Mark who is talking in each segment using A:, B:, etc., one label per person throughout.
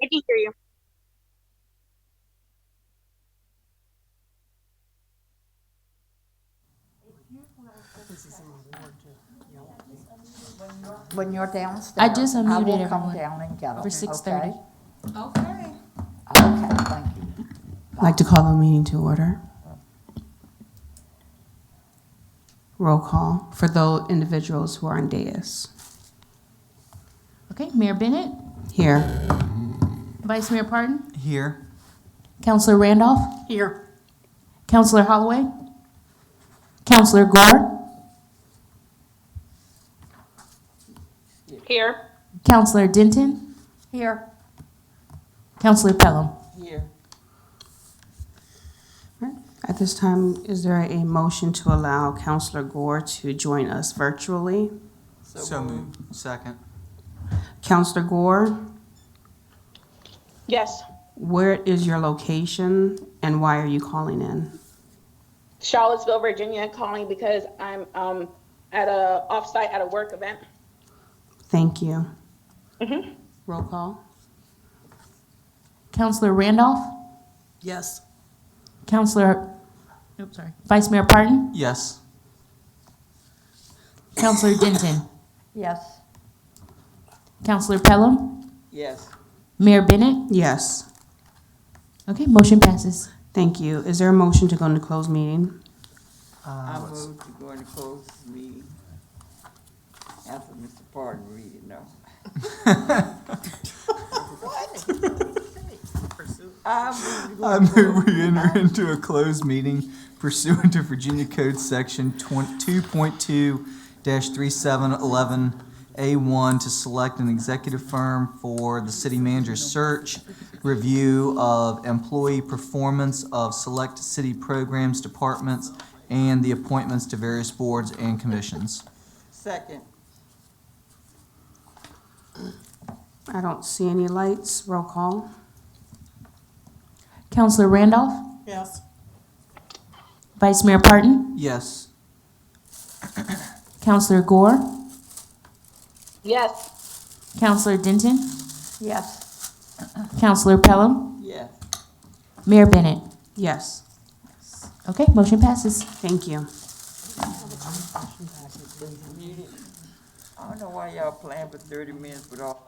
A: I can hear you.
B: When you're downstairs,
C: I just
B: I
C: unmuted
B: will come
C: everyone
B: down and get them.
C: for 6:30.
B: Okay. Okay, thank you.
D: I'd like to call the meeting to order. Roll call for those individuals who are on dais.
C: Okay, Mayor Bennett,
D: Here.
C: Vice Mayor Parton,
E: Here.
C: Councilor Randolph,
B: Here.
C: Councilor Holloway, Councilor Gore,
A: Here.
C: Councilor Denton,
B: Here.
C: Councilor Pelham.
B: Here.
D: At this time, is there a motion to allow Councilor Gore to join us virtually?
E: So moved. Second.
D: Councilor Gore,
A: Yes.
D: where is your location and why are you calling in?
A: Charlottesville, Virginia, calling because I'm at a offsite at a work event.
D: Thank you.
A: Mm-hmm.
D: Roll call.
C: Councilor Randolph,
B: Yes.
C: Vice Mayor Parton,
E: Yes.
C: Councilor Denton,
B: Yes.
C: Councilor Pelham,
B: Yes.
C: Mayor Bennett.
D: Yes.
C: Okay, motion passes.
D: Thank you. Is there a motion to go into closed meeting?
F: I move to go into closed meeting. After Mr. Pardon read it, no.
E: I move we enter into a closed meeting pursuant to Virginia Code Section 2.2-3711A1 to select an executive firm for the city manager's search, review of employee performance of select city programs, departments, and the appointments to various boards and commissions.
F: Second,
D: I don't see any lights. Roll call.
C: Councilor Randolph,
B: Yes.
C: Vice Mayor Parton,
E: Yes.
C: Councilor Gore,
A: Yes.
C: Councilor Denton,
B: Yes.
C: Councilor Pelham,
F: yes.
C: Mayor Bennett.
D: Yes.
C: Okay, motion passes.
D: Thank you.
F: I don't know why y'all playing for 30 minutes with all.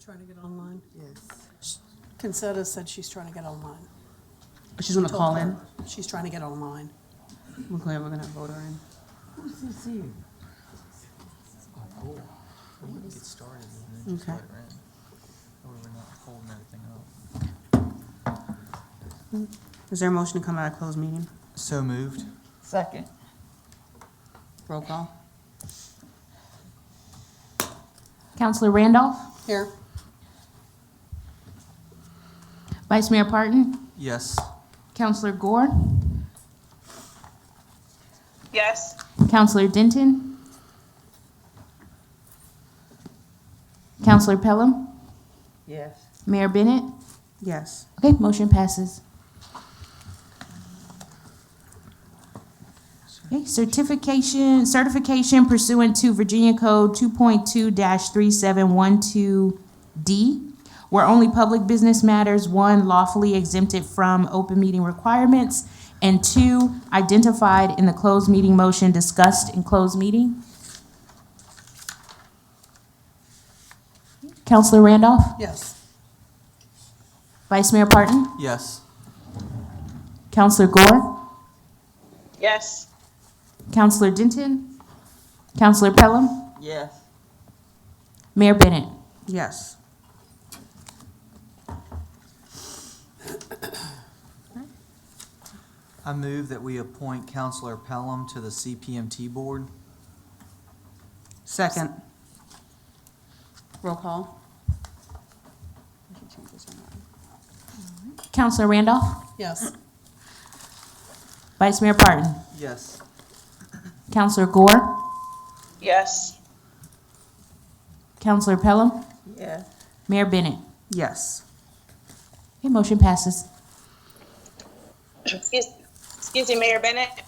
B: trying to get online?
F: Yes.
B: Consetta said she's trying to get online.
D: She's gonna call in.
B: She's trying to get online.
D: We're glad we're gonna vote her in.
F: Who's this here?
E: Cool. We can get started and then just
D: Okay.
E: let her in. Or we're not holding everything up.
D: Is there a motion to come out of closed meeting?
E: So moved.
F: Second.
D: Roll call.
C: Counselor Randolph,
B: Here.
C: Vice Mayor Parton,
E: Yes.
C: Counselor Gore,
A: Yes.
C: Counselor Denton, Counselor Pelham,
F: Yes.
C: Mayor Bennett.
D: Yes.
C: Okay, motion passes. Okay, certification pursuant to Virginia Code 2.2-3712D, where only public business matters, one, lawfully exempted from open meeting requirements, and two, identified in the closed meeting motion discussed in closed meeting. Counselor Randolph,
B: Yes.
C: Vice Mayor Parton,
E: Yes.
C: Counselor Gore,
A: Yes.
C: Counselor Denton, Counselor Pelham,
F: Yes.
C: Mayor Bennett.
D: Yes.
E: I move that we appoint Counselor Pelham to the CPMT Board.
D: Second. Roll call.
C: Counselor Randolph,
B: Yes.
C: Vice Mayor Parton,
E: Yes.
C: Counselor Gore,
A: Yes.
C: Counselor Pelham,
F: Yes.
C: Mayor Bennett.
D: Yes.
C: Okay, motion passes.
A: Excuse me, Mayor Bennett.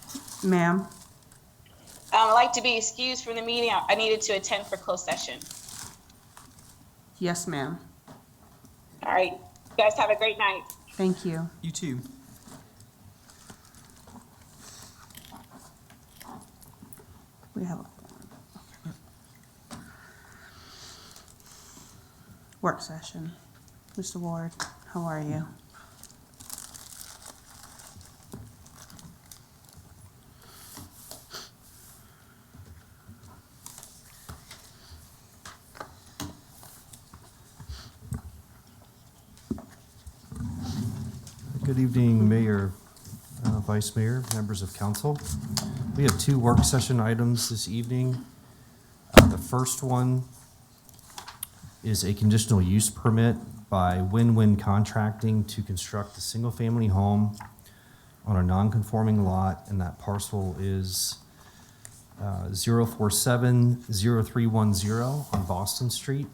D: Ma'am.
A: I'd like to be excused from the meeting. I needed to attend for closed session.
D: Yes, ma'am.
A: All right. You guys have a great night.
D: Thank you.
E: You too.
D: We have a work session. Mr. Ward, how are you?
G: Good evening, Mayor, Vice Mayor, members of council. We have two work session items this evening. The first one is a conditional use permit by Win-Win Contracting to construct a single-family home on a non-conforming lot, and that parcel is 0470310 on Boston Street.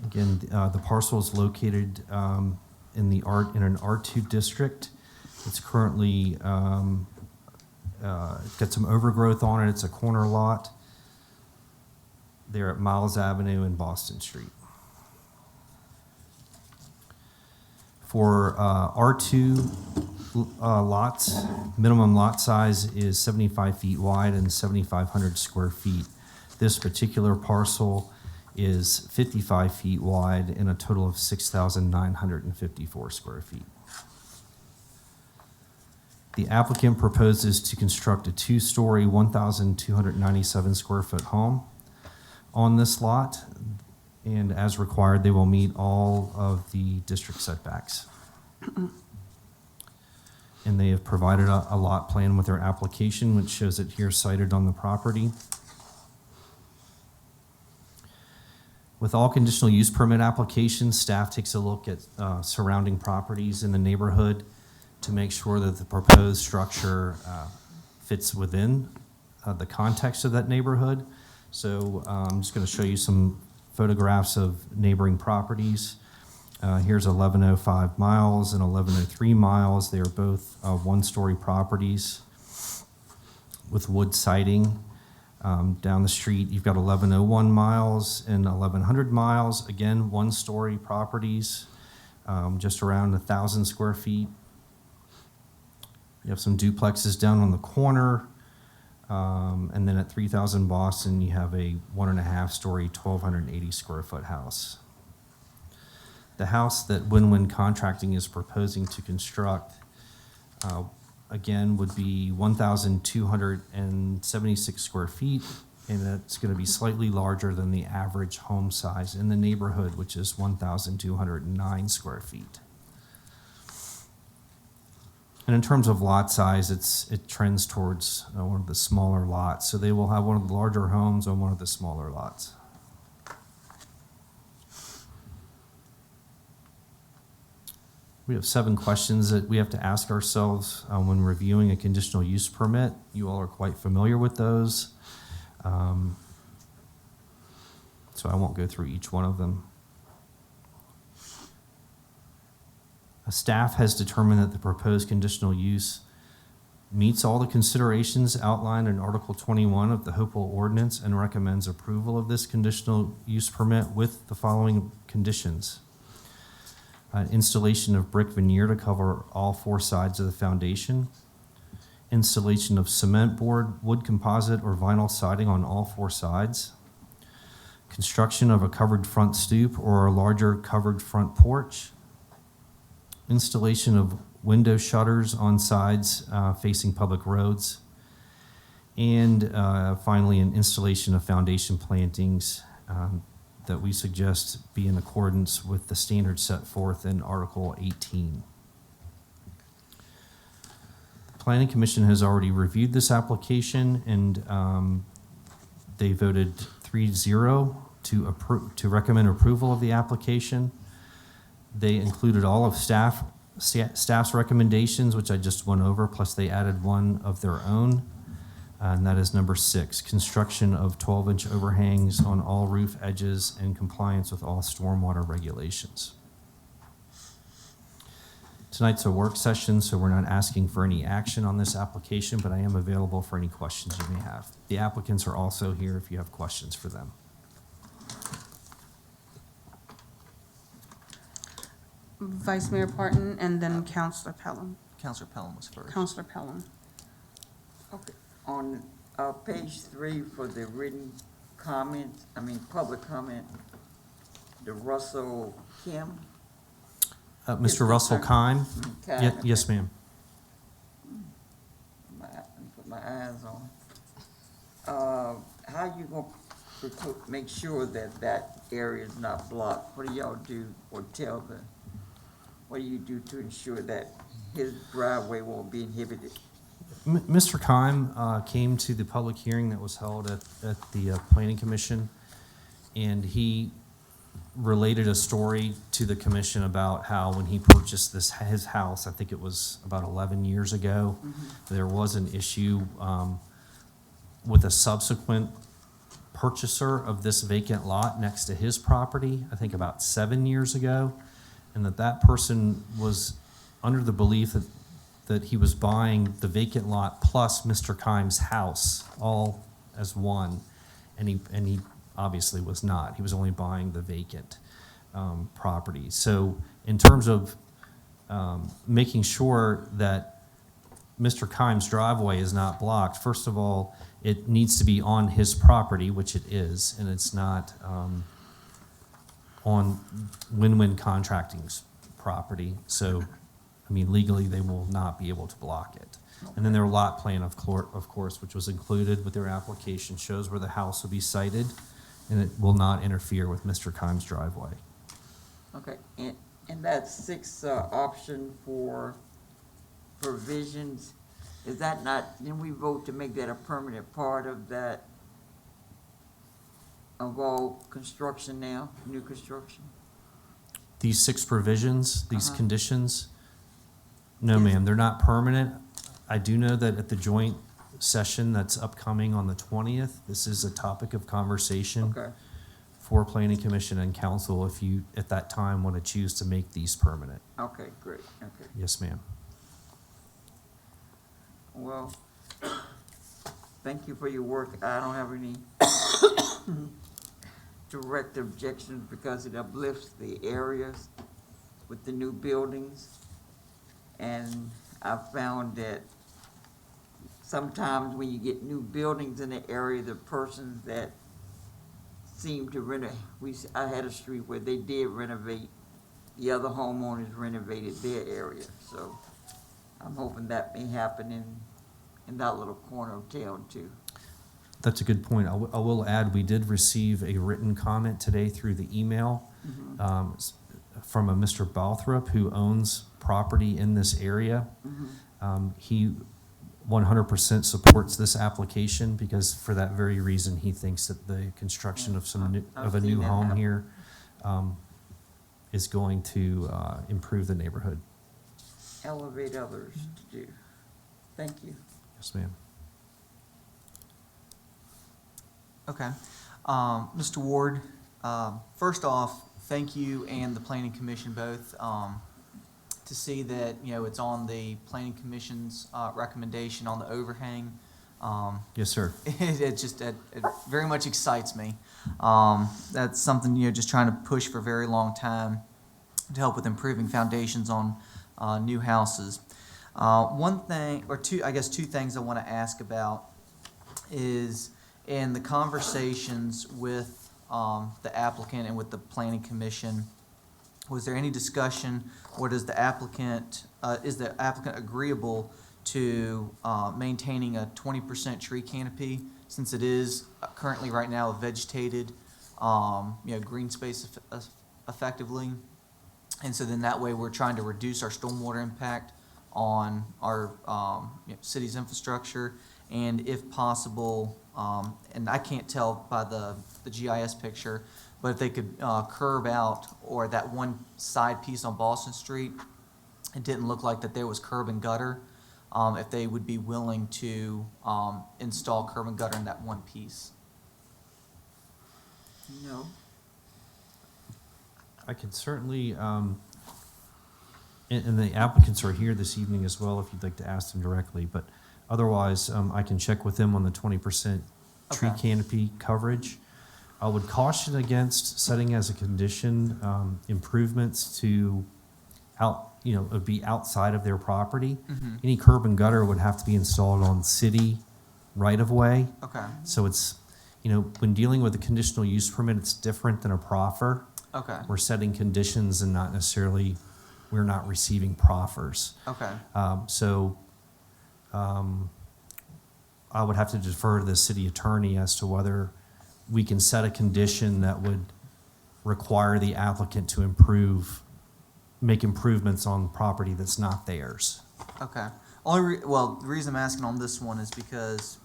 G: Again, the parcel is located in an R2 district. It's currently got some overgrowth on it. It's a corner lot there at Miles Avenue and Boston Street. For R2 lots, minimum lot size is 75 feet wide and 7,500 square feet. This particular parcel is 55 feet wide and a total of 6,954 square feet. The applicant proposes to construct a two-story, 1,297 square foot home on this lot, and as required, they will meet all of the district setbacks. And they have provided a lot plan with their application, which shows it here cited on the property. With all conditional use permit applications, staff takes a look at surrounding properties in the neighborhood to make sure that the proposed structure fits within the context of that neighborhood. So I'm just going to show you some photographs of neighboring properties. Here's 1105 Miles and 1103 Miles. They are both one-story properties with wood siding. Down the street, you've got 1101 Miles and 1100 Miles. Again, one-story properties, just around 1,000 square feet. You have some duplexes down on the corner. And then at 3000 Boston, you have a 1.5-story, 1,280 square foot house. The house that Win-Win Contracting is proposing to construct, again, would be 1,276 square feet, and it's going to be slightly larger than the average home size in the neighborhood, which is 1,209 square feet. And in terms of lot size, it trends towards one of the smaller lots. So they will have one of the larger homes on one of the smaller lots. We have 7 questions that we have to ask ourselves when reviewing a conditional use permit. You all are quite familiar with those. So I won't go through each one of them. Staff has determined that the proposed conditional use meets all the considerations outlined in Article 21 of the Hopewell Ordinance and recommends approval of this conditional use permit with the following conditions. Installation of brick veneer to cover all 4 sides of the foundation. Installation of cement board, wood composite, or vinyl siding on all 4 sides. Construction of a covered front stoop or a larger covered front porch. Installation of window shutters on sides facing public roads. And finally, an installation of foundation plantings that we suggest be in accordance with the standards set forth in Article 18. The Planning Commission has already reviewed this application, and they voted 3-0 to recommend approval of the application. They included all of staff's recommendations, which I just went over, plus they added one of their own, and that is number 6, construction of 12-inch overhangs on all roof edges in compliance with all stormwater regulations. Tonight's a work session, so we're not asking for any action on this application, but I am available for any questions you may have. The applicants are also here if you have questions for them.
D: Vice Mayor Parton and then Councilor Pelham.
E: Counselor Pelham was first.
D: Councilor Pelham.
F: Okay, on page 3 for the written public comment, the Russell Kim.
G: Mr. Russell Kime? Yes, ma'am.
F: Let me put my eyes on. How you gonna make sure that that area is not blocked? What do y'all do or what do you do to ensure that his driveway won't be inhibited?
G: Mr. Kime came to the public hearing that was held at the Planning Commission, and he related a story to the commission about how when he purchased his house, I think it was about 11 years ago, there was an issue with a subsequent purchaser of this vacant lot next to his property, I think about 7 years ago, and that person was under the belief that he was buying the vacant lot plus Mr. Kime's house all as one, and he obviously was not. He was only buying the vacant property. So in terms of making sure that Mr. Kime's driveway is not blocked, first of all, it needs to be on his property, which it is, and it's not on Win-Win Contracting's property. So, I mean, legally, they will not be able to block it. And then their lot plan, of course, which was included with their application, shows where the house will be sited, and it will not interfere with Mr. Kime's driveway.
F: Okay, and that 6th option for provisions, is that not, didn't we vote to make that a permanent part of that, of all construction now, new construction?
G: These 6 provisions, these
F: Uh-huh.
G: conditions, no,
F: Yes.
G: ma'am, they're not permanent. I do know that at the joint session that's upcoming on the 20th, this is a topic of conversation
F: Okay,
G: for Planning Commission and Council if you, at that time, want to choose to make these permanent.
F: okay, great, okay.
G: Yes, ma'am.
F: Well, thank you for your work. I don't have any direct objections because it uplifts the areas with the new buildings. And I found that sometimes when you get new buildings in the area, the persons that seem to I had a street where they did renovate, the other homeowners renovated their area, so I'm hoping that may happen in that little corner of town too.
G: That's a good point. I will add, we did receive a written comment today through the email from a Mr. Balthrop who owns property in this area. He 100% supports this application because for that very reason, he thinks that the construction of a new home here is going to improve the neighborhood.
F: Elevate others to do. Thank you.
G: Yes, ma'am.
E: Okay. Mr. Ward, first off, thank you and the Planning Commission both to see that, it's on the Planning Commission's recommendation on the overhang.
G: Yes, sir.
E: It very much excites me. That's something, just trying to push for a very long time to help with improving foundations on new houses. One thing, or two things I want to ask about is in the conversations with the applicant and with the Planning Commission, was there any discussion, or is the applicant agreeable to maintaining a 20% tree canopy, since it is currently right now a vegetated, green space effectively? And so then that way we're trying to reduce our stormwater impact on our city's infrastructure, and if possible, and I can't tell by the GIS picture, but if they could curve out, or that one side piece on Boston Street, it didn't look like that there was curb and gutter, if they would be willing to install curb and gutter in that one piece.
F: No.
G: I can certainly, and the applicants are here this evening as well, if you'd like to ask them directly, but otherwise, I can check with them on the 20% tree
E: Okay.
G: canopy coverage. I would caution against setting as a condition improvements to be outside of their property. Any curb and gutter would have to be installed on city right-of-way.
E: Okay.
G: So it's, when dealing with a conditional use permit, it's different than a proffer.
E: Okay.
G: We're setting conditions and not necessarily, we're not receiving proffers.
E: Okay.
G: I would have to defer to the city attorney as to whether we can set a condition that would require the applicant to make improvements on property that's not theirs.
E: Okay. The reason I'm asking on this one is because,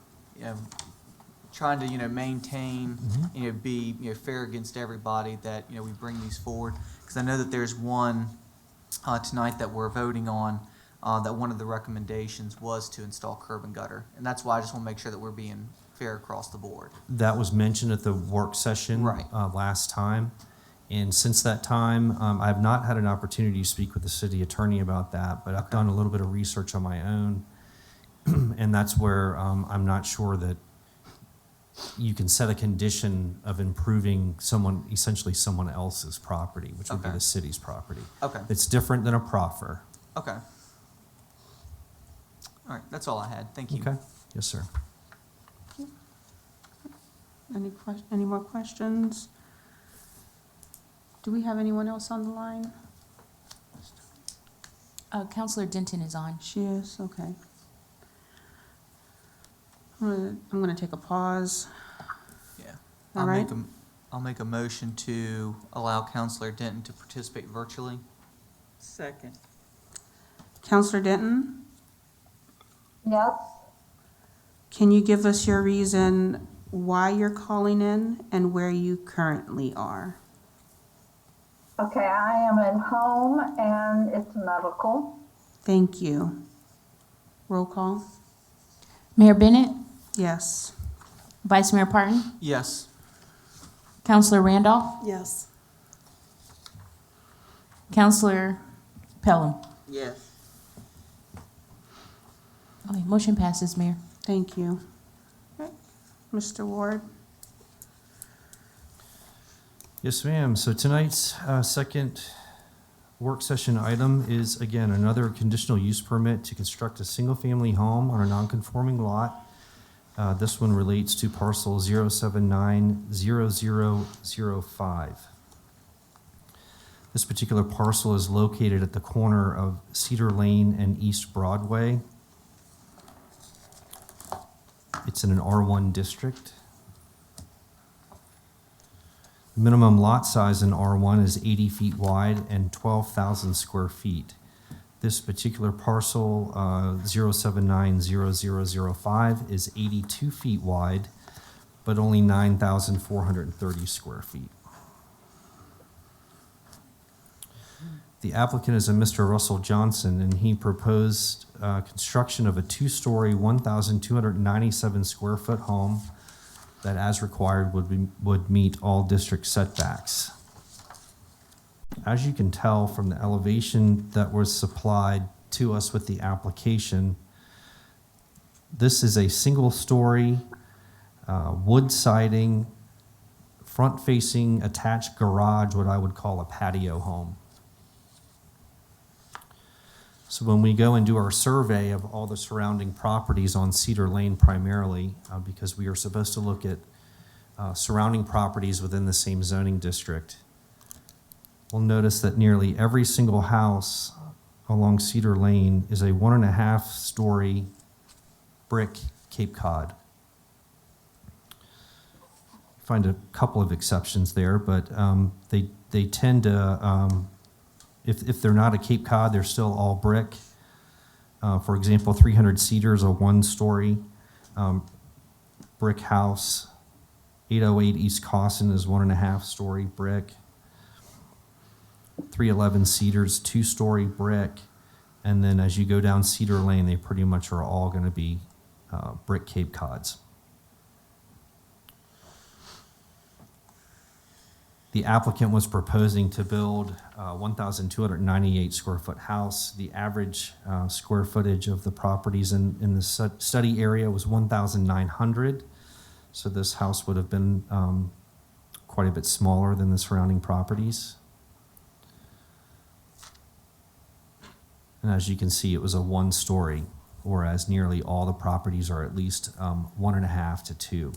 E: trying to, maintain, be, fair against everybody that, we bring these forward. Because I know that there's one tonight that we're voting on, that one of the recommendations was to install curb and gutter. And that's why I just want to make sure that we're being fair across the board.
G: That was mentioned at the work session
E: Right.
G: Last time. And since that time, I have not had an opportunity to speak with the city attorney about that, but I've done a little bit of research on my own. And that's where I'm not sure that you can set a condition of improving essentially someone else's property, which would be
E: Okay.
G: the city's property.
E: Okay.
G: It's different than a proffer.
E: Okay. All right. That's all I had. Thank you.
G: Okay? Yes, sir.
D: Any more questions? Do we have anyone else on the line?
C: Counselor Denton is on.
D: She is, okay. I'm gonna take a pause.
E: Yeah.
D: All right.
E: I'll make a motion to allow Counselor Denton to participate virtually.
F: Second.
D: Counselor Denton,
H: Yes.
D: can you give us your reason why you're calling in and where you currently are?
H: Okay, I am at home and it's medical.
D: Thank you. Roll call?
C: Mayor Bennett,
D: Yes.
C: Vice Mayor Parton,
E: Yes.
C: Counselor Randolph,
B: Yes.
C: Counselor Pelham.
F: Yes.
C: Okay, motion passes, Mayor.
D: Thank you. Okay. Mr. Ward?
G: Yes, ma'am. So tonight's second work session item is, again, another conditional use permit to construct a single-family home on a non-conforming lot. This one relates to parcel 0790005. This particular parcel is located at the corner of Cedar Lane and East Broadway. It's in an R1 district. Minimum lot size in R1 is 80 feet wide and 12,000 square feet. This particular parcel, 0790005, is 82 feet wide, but only 9,430 square feet. The applicant is a Mr. Russell Johnson, and he proposed construction of a two-story, 1,297 square foot home that, as required, would meet all district setbacks. As you can tell from the elevation that was supplied to us with the application, this is a single-story, wood siding, front-facing attached garage, what I would call a patio home. So when we go and do our survey of all the surrounding properties on Cedar Lane primarily, because we are supposed to look at surrounding properties within the same zoning district, we'll notice that nearly every single house along Cedar Lane is a 1.5-story brick Cape Cod. Find a couple of exceptions there, but they tend to, if they're not a Cape Cod, they're still all brick. For example, 300 Cedars, a 1-story brick house. 808 East Cawson is 1.5-story brick. 311 Cedars, 2-story brick. And then as you go down Cedar Lane, they pretty much are all going to be brick Cape Cods. The applicant was proposing to build a 1,298 square foot house. The average square footage of the properties in the study area was 1,900. So this house would have been quite a bit smaller than the surrounding properties. And as you can see, it was a 1-story, whereas nearly all the properties are at least 1.5 to 2.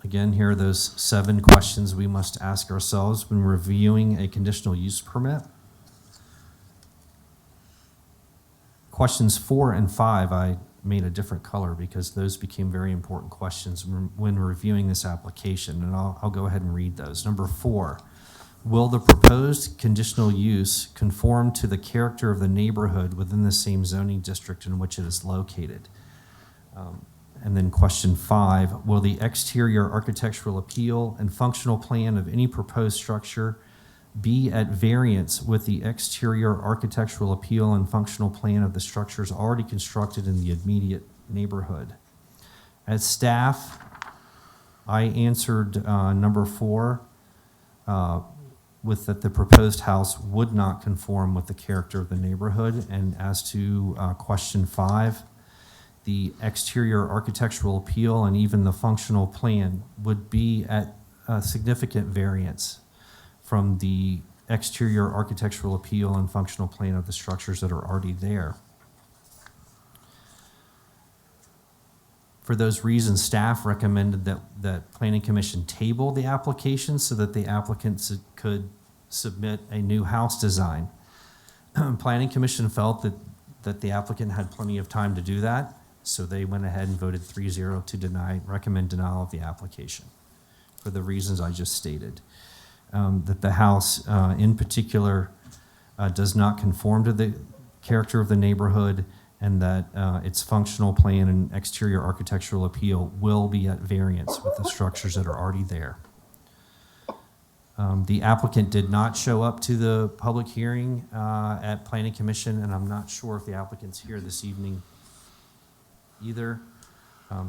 G: Again, here are those 7 questions we must ask ourselves when reviewing a conditional use permit. Questions 4 and 5, I made a different color because those became very important questions when reviewing this application, and I'll go ahead and read those. Number 4, will the proposed conditional use conform to the character of the neighborhood within the same zoning district in which it is located? And then question 5, will the exterior architectural appeal and functional plan of any proposed structure be at variance with the exterior architectural appeal and functional plan of the structures already constructed in the immediate neighborhood? As staff, I answered number 4 with that the proposed house would not conform with the character of the neighborhood. And as to question 5, the exterior architectural appeal and even the functional plan would be at a significant variance from the exterior architectural appeal and functional plan of the structures that are already there. For those reasons, staff recommended that Planning Commission table the application so that the applicants could submit a new house design. Planning Commission felt that the applicant had plenty of time to do that, so they went ahead and voted 3-0 to recommend denial of the application for the reasons I just stated. That the house in particular does not conform to the character of the neighborhood, and that its functional plan and exterior architectural appeal will be at variance with the structures that are already there. The applicant did not show up to the public hearing at Planning Commission, and I'm not sure if the applicant's here this evening either,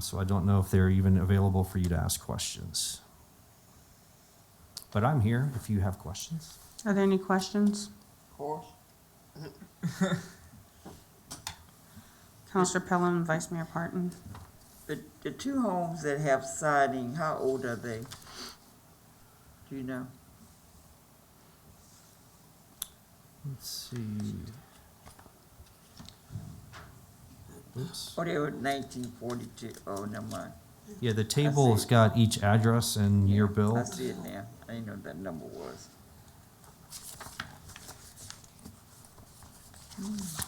G: so I don't know if they're even available for you to ask questions. But I'm here if you have questions.
D: Are there any questions?
F: Of course.
D: Councilor Pelham and Vice Mayor Parton.
F: The 2 homes that have siding, how old are they? Do you know?
G: Let's see. Oops.
F: Oh, they were 1942. Oh, never mind.
G: Yeah, the table's got each address and year
F: I
G: built.
F: see it now. I didn't know what that number was.
G: Mm.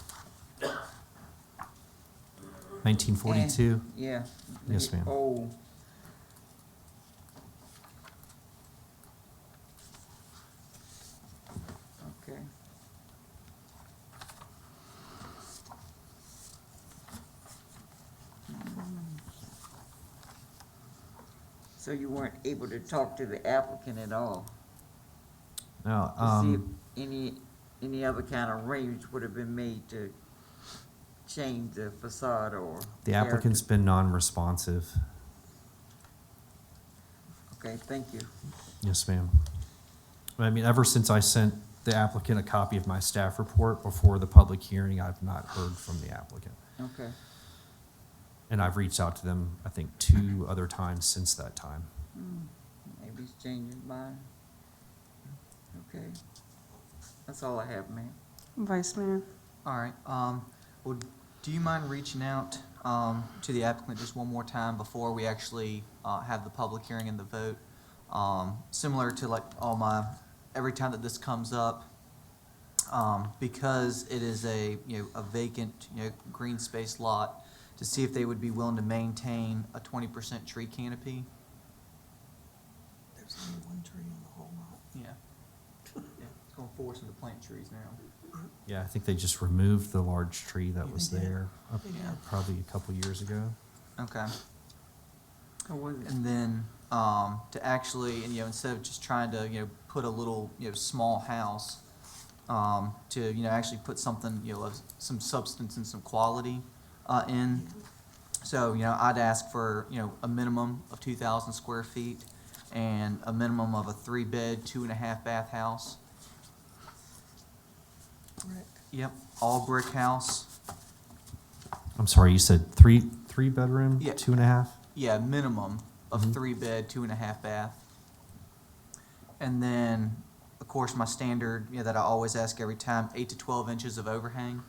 G: 1942.
F: Yeah.
G: Yes, ma'am.
F: Oh. Okay. So you weren't able to talk to the applicant at all
G: Now,
F: to see if any other kind of arrangements would have been made to change the facade or
G: the
F: character?
G: applicant's been non-responsive.
F: Okay, thank you.
G: Yes, ma'am. I mean, ever since I sent the applicant a copy of my staff report before the public hearing, I've not heard from the applicant.
F: Okay.
G: And I've reached out to them, I think, 2 other times since that time.
F: Maybe he's changing his mind. Okay. That's all I have, ma'am.
D: Vice Mayor?
E: All right, well, do you mind reaching out, to the applicant just one more time before we actually, have the public hearing and the vote? Similar to like every time that this comes up, because it is a vacant, green space lot, to see if they would be willing to maintain a 20% tree canopy.
B: There's only one tree on the whole lot.
E: Yeah. It's gonna force them to plant trees now.
G: Yeah, I think they just removed the large tree that
B: Yeah,
G: was
B: they did.
G: there
B: They did.
G: probably a couple years ago.
E: Okay.
F: What was it?
E: And then, to actually, instead of just trying to, put a little, small house, to, actually put something, of some substance and some quality, in. So, I'd ask for, a minimum of 2,000 square feet and a minimum of a 3-bed, 2.5-bath house.
B: Brick.
E: Yep, all brick house.
G: I'm sorry, you said three bedroom,
E: Yeah.
G: 2.5?
E: Yeah, minimum of
G: Mhm.
E: 3-bed, 2.5-bath. And then, of course, my standard, that I always ask every time, 8 to 12 inches of overhang.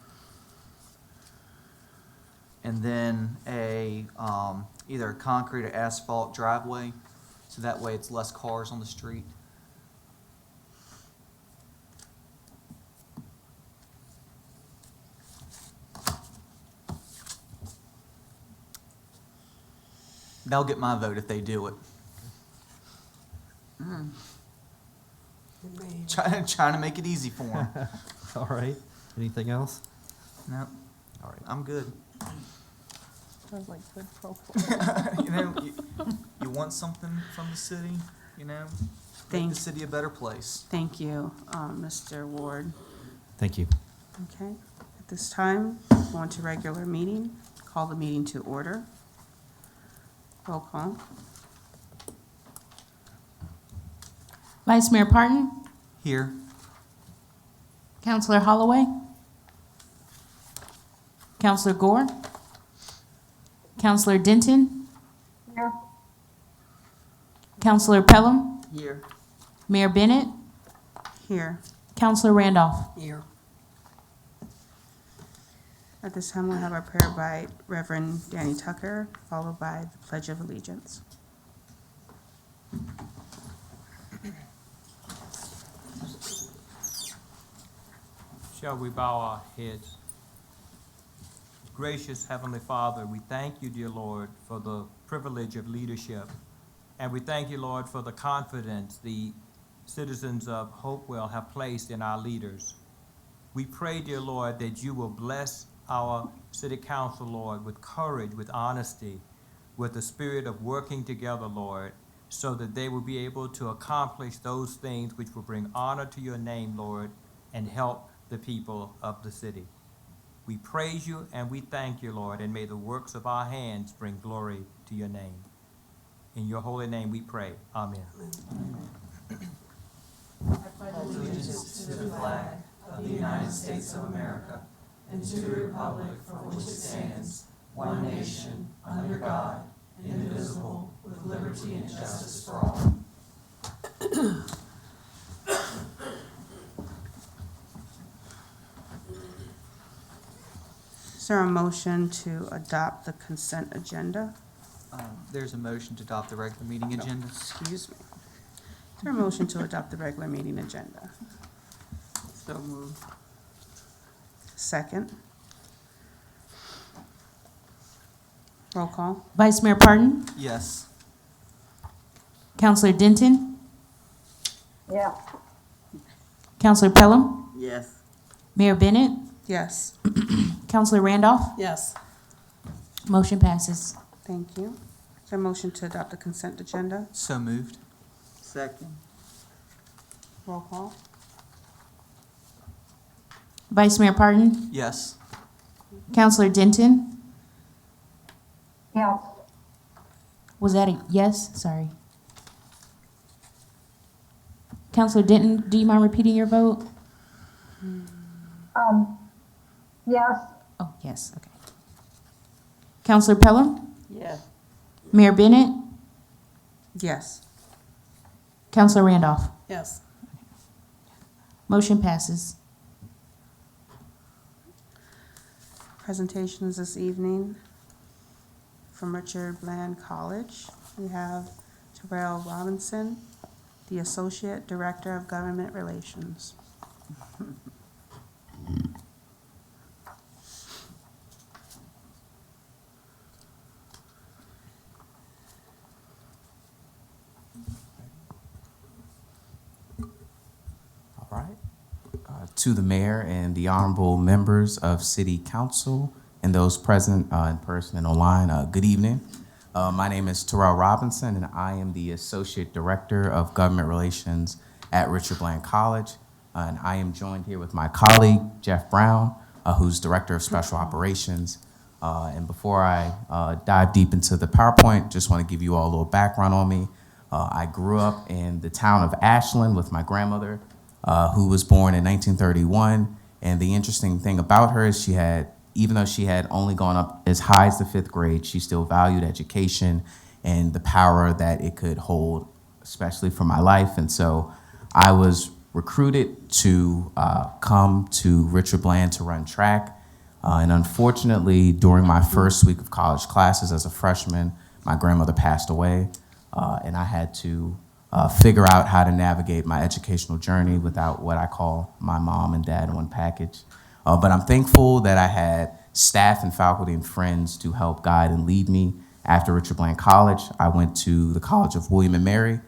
E: And then either a concrete or asphalt driveway, so that way it's less cars on the street. They'll get my vote if they do it.
B: It may-
E: Trying to make it easy for them.
G: All right. Anything else?
E: No,
G: All right.
E: I'm good.
D: Sounds like good propos.
E: You want something from the city, make
D: Thank-
E: the city a better place.
D: Thank you, Mr. Ward.
G: Thank you.
D: Okay, at this time, go on to regular meeting, call the meeting to order. Roll call.
C: Vice Mayor Parton,
E: Here.
C: Counselor Holloway, Counselor Gore, Counselor Denton,
H: Here.
C: Counselor Pelham,
F: Here.
C: Mayor Bennett,
D: Here.
C: Counselor Randolph.
B: Here.
D: At this time, we'll have our prayer by Reverend Danny Tucker, followed by the Pledge of Allegiance.
I: Shall we bow our heads? Gracious Heavenly Father, we thank you, dear Lord, for the privilege of leadership. And we thank you, Lord, for the confidence the citizens of Hopewell have placed in our leaders. We pray, dear Lord, that you will bless our city council, Lord, with courage, with honesty, with the spirit of working together, Lord, so that they will be able to accomplish those things which will bring honor to your name, Lord, and help the people of the city. We praise you and we thank you, Lord, and may the works of our hands bring glory to your name. In your holy name we pray. Amen.
E: Allegiance to the flag of the United States of America and to the republic for which it stands, one nation, under God, indivisible, with liberty and justice for all.
D: Is there a motion to adopt the consent agenda?
E: There's a motion to adopt the regular meeting agenda.
D: Excuse me. Is there a motion to adopt the regular meeting agenda?
F: So moved.
D: Second. Roll call.
C: Vice Mayor Parton,
E: Yes.
C: Counselor Denton,
H: Yes.
C: Counselor Pelham,
F: Yes.
C: Mayor Bennett,
D: Yes,
C: Counselor Randolph.
B: Yes.
C: Motion passes.
D: thank you. Is there a motion to adopt the consent agenda?
E: So moved.
F: Second.
D: Roll call.
C: Vice Mayor Parton,
E: Yes.
C: Counselor Denton,
H: Yes.
C: was that a yes? Sorry. Counselor Denton, do you mind repeating your vote?
H: Yes.
C: Oh, yes, okay. Counselor Pelham,
F: Yes.
C: Mayor Bennett,
D: Yes.
C: Counselor Randolph.
B: Yes.
C: Motion passes.
D: Presentations this evening from Richard Bland College. We have Terrell Robinson, the Associate Director of Government Relations.
J: All right. To the mayor and the honorable members of City Council and those present in person and online, good evening. My name is Terrell Robinson, and I am the Associate Director of Government Relations at Richard Bland College. And I am joined here with my colleague, Jeff Brown, who's Director of Special Operations. And before I dive deep into the PowerPoint, just want to give you all a little background on me. I grew up in the town of Ashland with my grandmother, who was born in 1931. And the interesting thing about her is even though she had only gone up as high as the 5th grade, she still valued education and the power that it could hold, especially for my life. And so I was recruited to come to Richard Bland to run track. And unfortunately, during my first week of college classes as a freshman, my grandmother passed away. And I had to figure out how to navigate my educational journey without what I call my mom and dad in one package. But I'm thankful that I had staff and faculty and friends to help guide and lead me. After Richard Bland College, I went to the College of William and Mary,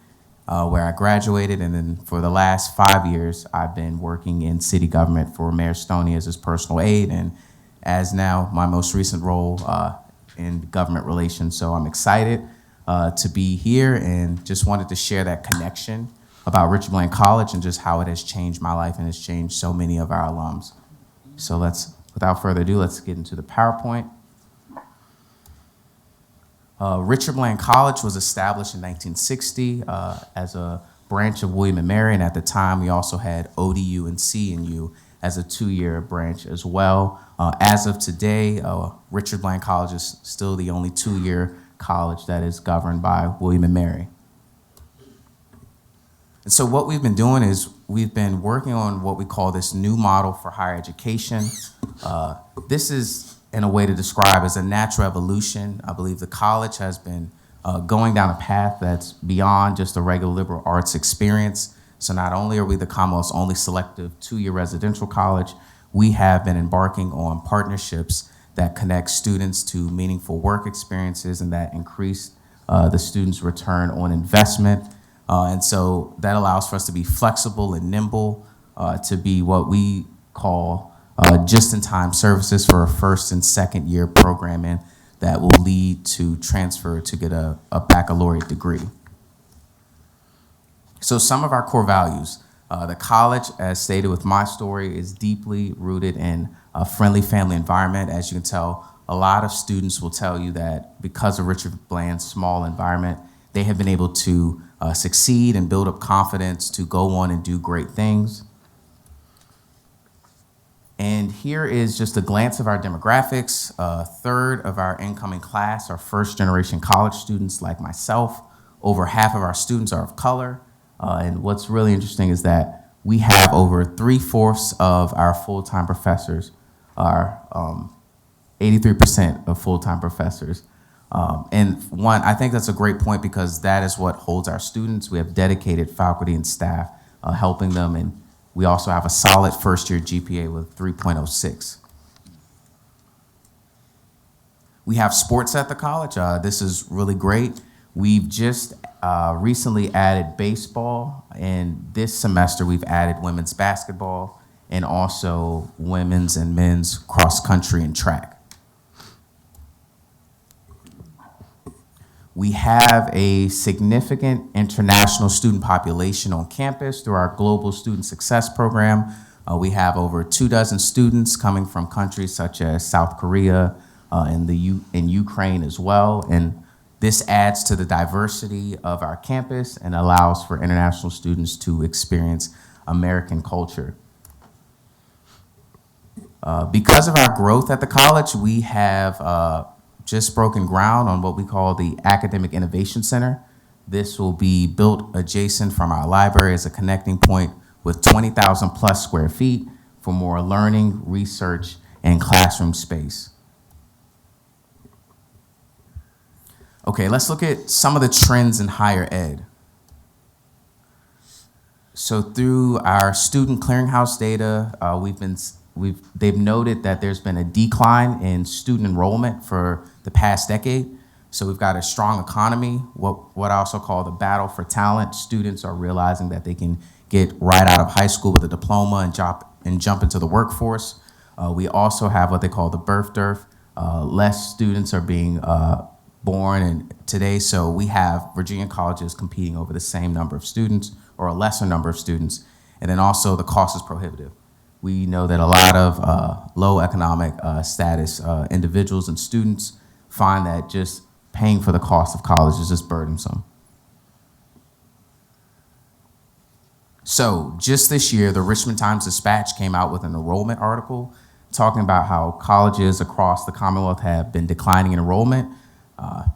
J: where I graduated. And then for the last 5 years, I've been working in city government for Mayor Stoney as his personal aide, and as now my most recent role in government relations. So I'm excited to be here and just wanted to share that connection about Richard Bland College and just how it has changed my life and has changed so many of our alums. So without further ado, let's get into the PowerPoint. Richard Bland College was established in 1960 as a branch of William and Mary, and at the time we also had ODU and CNU as a 2-year branch as well. As of today, Richard Bland College is still the only 2-year college that is governed by William and Mary. And so what we've been doing is we've been working on what we call this new model for higher education. This is, in a way to describe, as a natural evolution. I believe the college has been going down a path that's beyond just a regular liberal arts experience. So not only are we the Commonwealth's only selective 2-year residential college, we have been embarking on partnerships that connect students to meaningful work experiences and that increase the students' return on investment. And so that allows for us to be flexible and nimble, to be what we call just-in-time services for a 1st and 2nd year programming that will lead to transfer to get a baccalaureate degree. So some of our core values. The college, as stated with my story, is deeply rooted in a friendly family environment. As you can tell, a lot of students will tell you that because of Richard Bland's small environment, they have been able to succeed and build up confidence to go on and do great things. And here is just a glance of our demographics. A third of our incoming class are 1st-generation college students like myself. Over half of our students are of color. And what's really interesting is that we have over 3/4 of our full-time professors are 83% of full-time professors. I think that's a great point because that is what holds our students. We have dedicated faculty and staff helping them, and we also have a solid first-year GPA with 3.06. We have sports at the college. This is really great. We've just recently added baseball, and this semester we've added women's basketball and also women's and men's cross country and track. We have a significant international student population on campus through our Global Student Success Program. We have over 24 students coming from countries such as South Korea and Ukraine as well. And this adds to the diversity of our campus and allows for international students to experience American culture. Because of our growth at the college, we have just broken ground on what we call the Academic Innovation Center. This will be built adjacent from our library as a connecting point with 20,000 plus square feet for more learning, research, and classroom space. Okay, let's look at some of the trends in higher ed. So through our student clearinghouse data, they've noted that there's been a decline in student enrollment for the past decade. So we've got a strong economy, what I also call the battle for talent. Students are realizing that they can get right out of high school with a diploma and jump into the workforce. We also have what they call the birth dearth. Less students are being born today, so we have Virginia colleges competing over the same number of students or a lesser number of students. And then also the cost is prohibitive. We know that a lot of low economic status individuals and students find that just paying for the cost of college is just burdensome. So just this year, the Richmond Times-Dispatch came out with an enrollment article talking about how colleges across the Commonwealth have been declining in enrollment.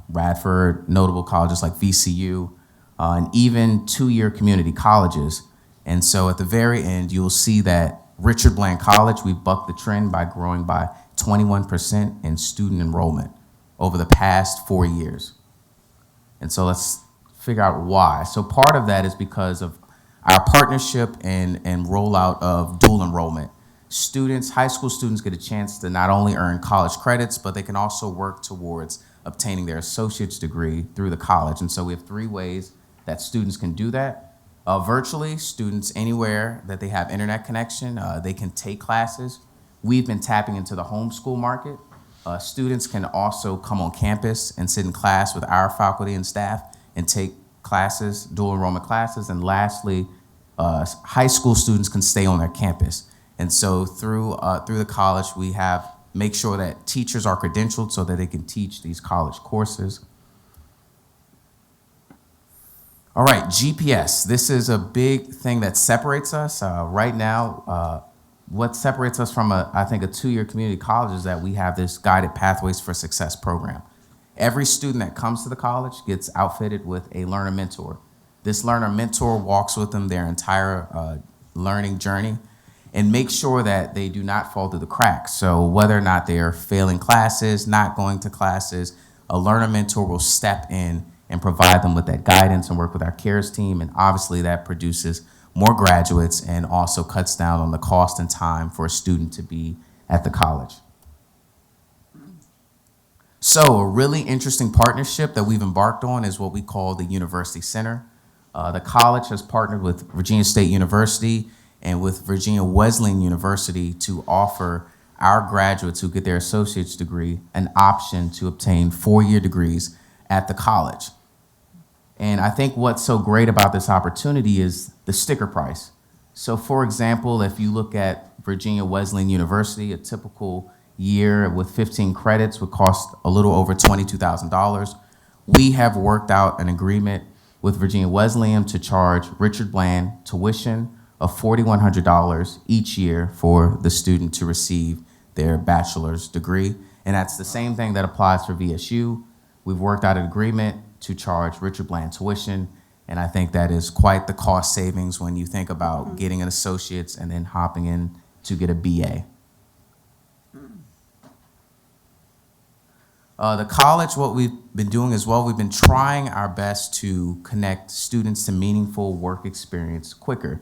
J: Radford, notable colleges like VCU, and even two-year community colleges. And so at the very end, you'll see that Richard Bland College, we bucked the trend by growing by 21% in student enrollment over the past 4 years. And so let's figure out why. So part of that is because of our partnership and rollout of dual enrollment. Students, high school students, get a chance to not only earn college credits, but they can also work towards obtaining their associate's degree through the college. And so we have 3 ways that students can do that. Virtually, students anywhere that they have internet connection, they can take classes. We've been tapping into the homeschool market. Students can also come on campus and sit in class with our faculty and staff and take classes, dual enrollment classes. And lastly, high school students can stay on their campus. And so through the college, we make sure that teachers are credentialed so that they can teach these college courses. All right, GPS. This is a big thing that separates us. Right now, what separates us from I think a 2-year community college is that we have this Guided Pathways for Success program. Every student that comes to the college gets outfitted with a learner mentor. This learner mentor walks with them their entire learning journey and makes sure that they do not fall through the cracks. So whether or not they're failing classes, not going to classes, a learner mentor will step in and provide them with that guidance and work with our CARES team. And obviously that produces more graduates and also cuts down on the cost and time for a student to be at the college. So a really interesting partnership that we've embarked on is what we call the University Center. The college has partnered with Virginia State University and with Virginia Wesleyan University to offer our graduates who get their associate's degree an option to obtain 4-year degrees at the college. And I think what's so great about this opportunity is the sticker price. So for example, if you look at Virginia Wesleyan University, a typical year with 15 credits would cost a little over $22,000. We have worked out an agreement with Virginia Wesleyan to charge Richard Bland tuition of $4,100 each year for the student to receive their bachelor's degree. And that's the same thing that applies for VSU. We've worked out an agreement to charge Richard Bland tuition And I think that is quite the cost savings when you think about getting an associate's and then hopping in to get a BA. The college, what we've been doing as well, we've been trying our best to connect students to meaningful work experience quicker.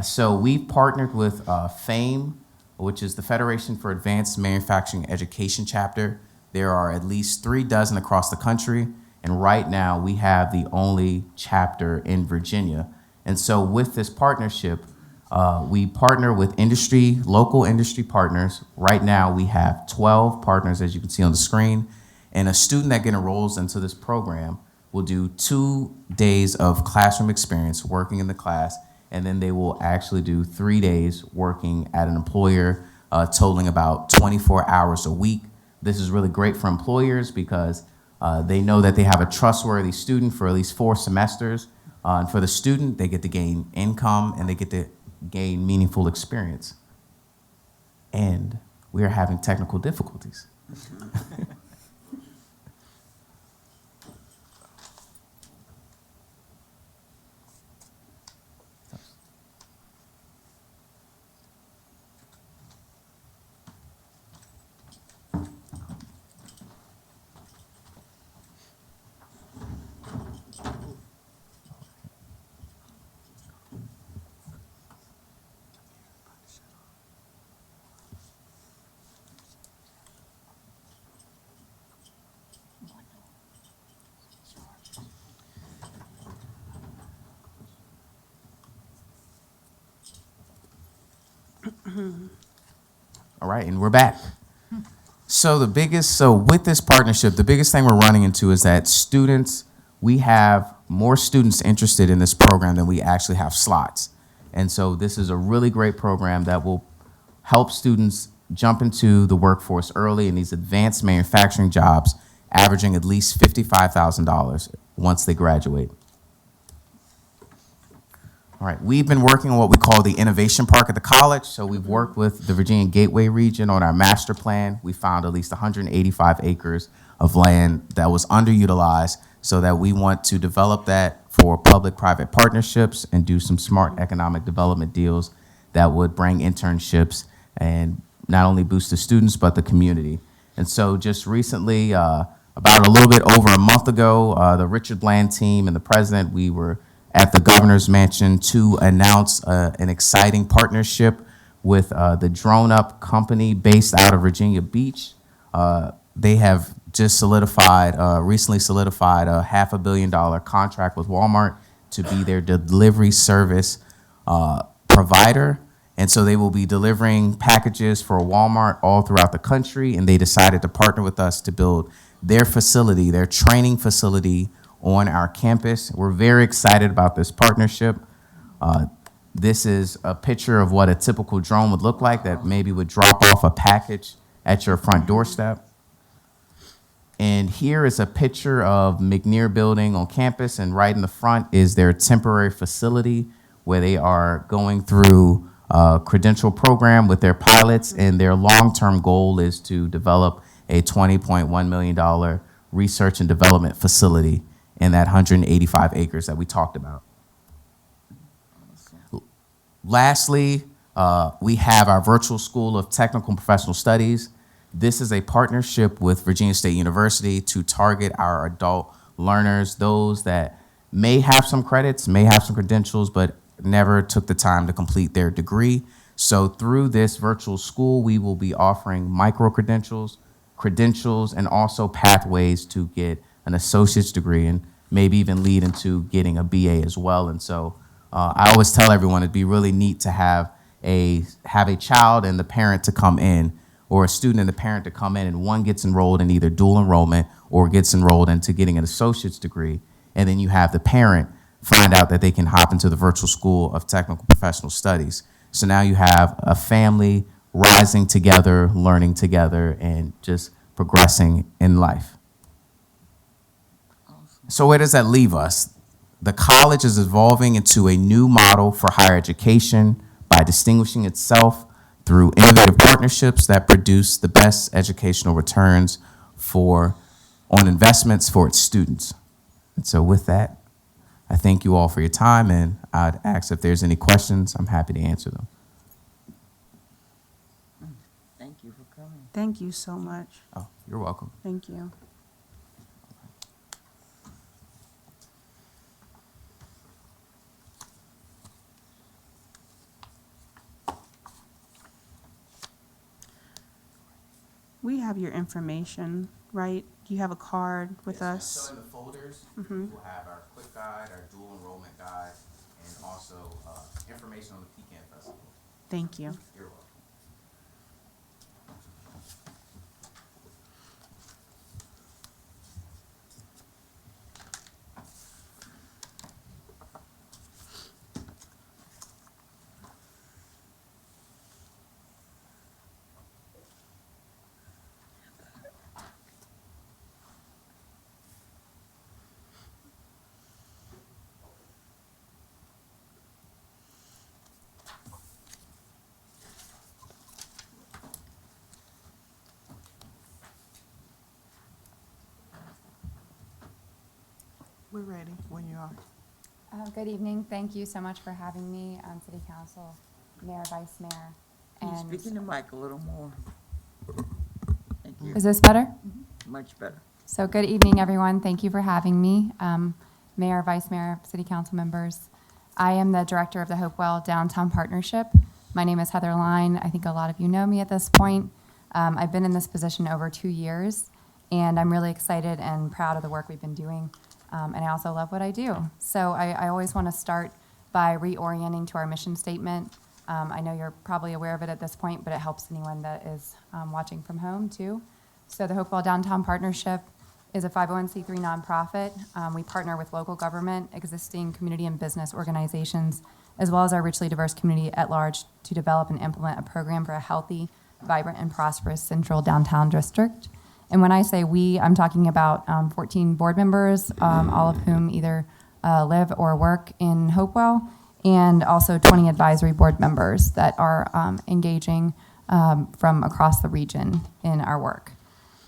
J: So we've partnered with FAME, which is the Federation for Advanced Manufacturing Education chapter. There are at least 3 dozen across the country, and right now we have the only chapter in Virginia. And so with this partnership, we partner with local industry partners. Right now we have 12 partners, as you can see on the screen, and a student that enrolls into this program will do 2 days of classroom experience working in the class, and then they will actually do 3 days working at an employer, totaling about 24 hours a week. This is really great for employers because they know that they have a trustworthy student for at least 4 semesters. And for the student, they get to gain income and they get to gain meaningful experience. And we are having technical difficulties. All right, and we're back. So with this partnership, the biggest thing we're running into is that we have more students interested in this program than we actually have slots. And so this is a really great program that will help students jump into the workforce early in these advanced manufacturing jobs, averaging at least $55,000 once they graduate. All right, we've been working on what we call the Innovation Park at the college. So we've worked with the Virginia Gateway region on our master plan. We found at least 185 acres of land that was underutilized, so that we want to develop that for public-private partnerships and do some smart economic development deals that would bring internships and not only boost the students, but the community. And so just recently, about a little bit over a month ago, the Richard Bland team and the president, we were at the governor's mansion to announce an exciting partnership with the Drone Up company based out of Virginia Beach. They have just recently solidified a $500 million contract with Walmart to be their delivery service provider. And so they will be delivering packages for Walmart all throughout the country, and they decided to partner with us to build their facility, their training facility on our campus. We're very excited about this partnership. This is a picture of what a typical drone would look like that maybe would drop off a package at your front doorstep. And here is a picture of McNair Building on campus, and right in the front is their temporary facility where they are going through a credential program with their pilots, and their long-term goal is to develop a $20.1 million research and development facility in that 185 acres that we talked about. Lastly, we have our virtual School of Technical and Professional Studies. This is a partnership with Virginia State University to target our adult learners, those that may have some credits, may have some credentials, but never took the time to complete their degree. So through this virtual school, we will be offering micro-credentials, and also pathways to get an associate's degree and maybe even lead into getting a BA as well. And so I always tell everyone it'd be really neat to have a child and the parent to come in, or a student and the parent to come in, and one gets enrolled in either dual enrollment or gets enrolled into getting an associate's degree. And then you have the parent find out that they can hop into the virtual School of Technical Professional Studies. So now you have a family rising together, learning together, and just progressing in life. So where does that leave us? The college is evolving into a new model for higher education by distinguishing itself through innovative partnerships that produce the best educational returns on investments for its students. And so with that, I thank you all for your time, and I'd ask if there's any questions. I'm happy to answer them.
F: Thank you for coming.
D: Thank you so much.
J: Oh, you're welcome.
D: Thank you. We have your information, right? You have a card with us.
J: So in the folders,
D: Mhm.
J: we'll have our quick guide, our dual enrollment guide, and also information on the Pecan Festival.
D: Thank you.
J: You're welcome.
B: We're ready when you are.
K: Good evening. Thank you so much for having me on City Council, Mayor, Vice Mayor.
F: Can you
K: And
F: speak in the mic a little more? Thank you.
K: is this better?
F: Much better.
K: So good evening, everyone. Thank you for having me. Mayor, Vice Mayor, City Council members. I am the Director of the Hopewell Downtown Partnership. My name is Heather Line. I think a lot of you know me at this point. I've been in this position over 2 years, and I'm really excited and proud of the work we've been doing. And I also love what I do. So I always want to start by reorienting to our mission statement. I know you're probably aware of it at this point, but it helps anyone that is watching from home too. So the Hopewell Downtown Partnership is a 501c3 nonprofit. We partner with local government, existing community and business organizations, as well as our richly diverse community at large to develop and implement a program for a healthy, vibrant, and prosperous central downtown district. And when I say we, I'm talking about 14 board members, all of whom either live or work in Hopewell, and also 20 advisory board members that are engaging from across the region in our work.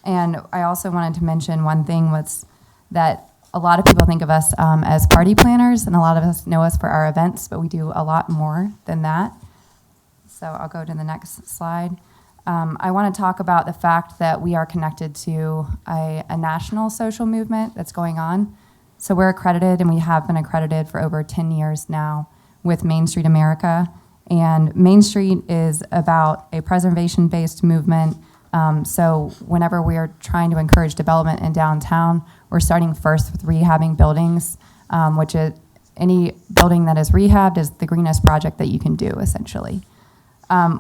K: And I also wanted to mention one thing was that a lot of people think of us as party planners, and a lot of us know us for our events, but we do a lot more than that. So I'll go to the next slide. I want to talk about the fact that we are connected to a national social movement that's going on. So we're accredited, and we have been accredited for over 10 years now with Main Street America. And Main Street is about a preservation-based movement. So whenever we are trying to encourage development in downtown, we're starting first with rehabbing buildings, which is any building that is rehabbed is the greenest project that you can do, essentially.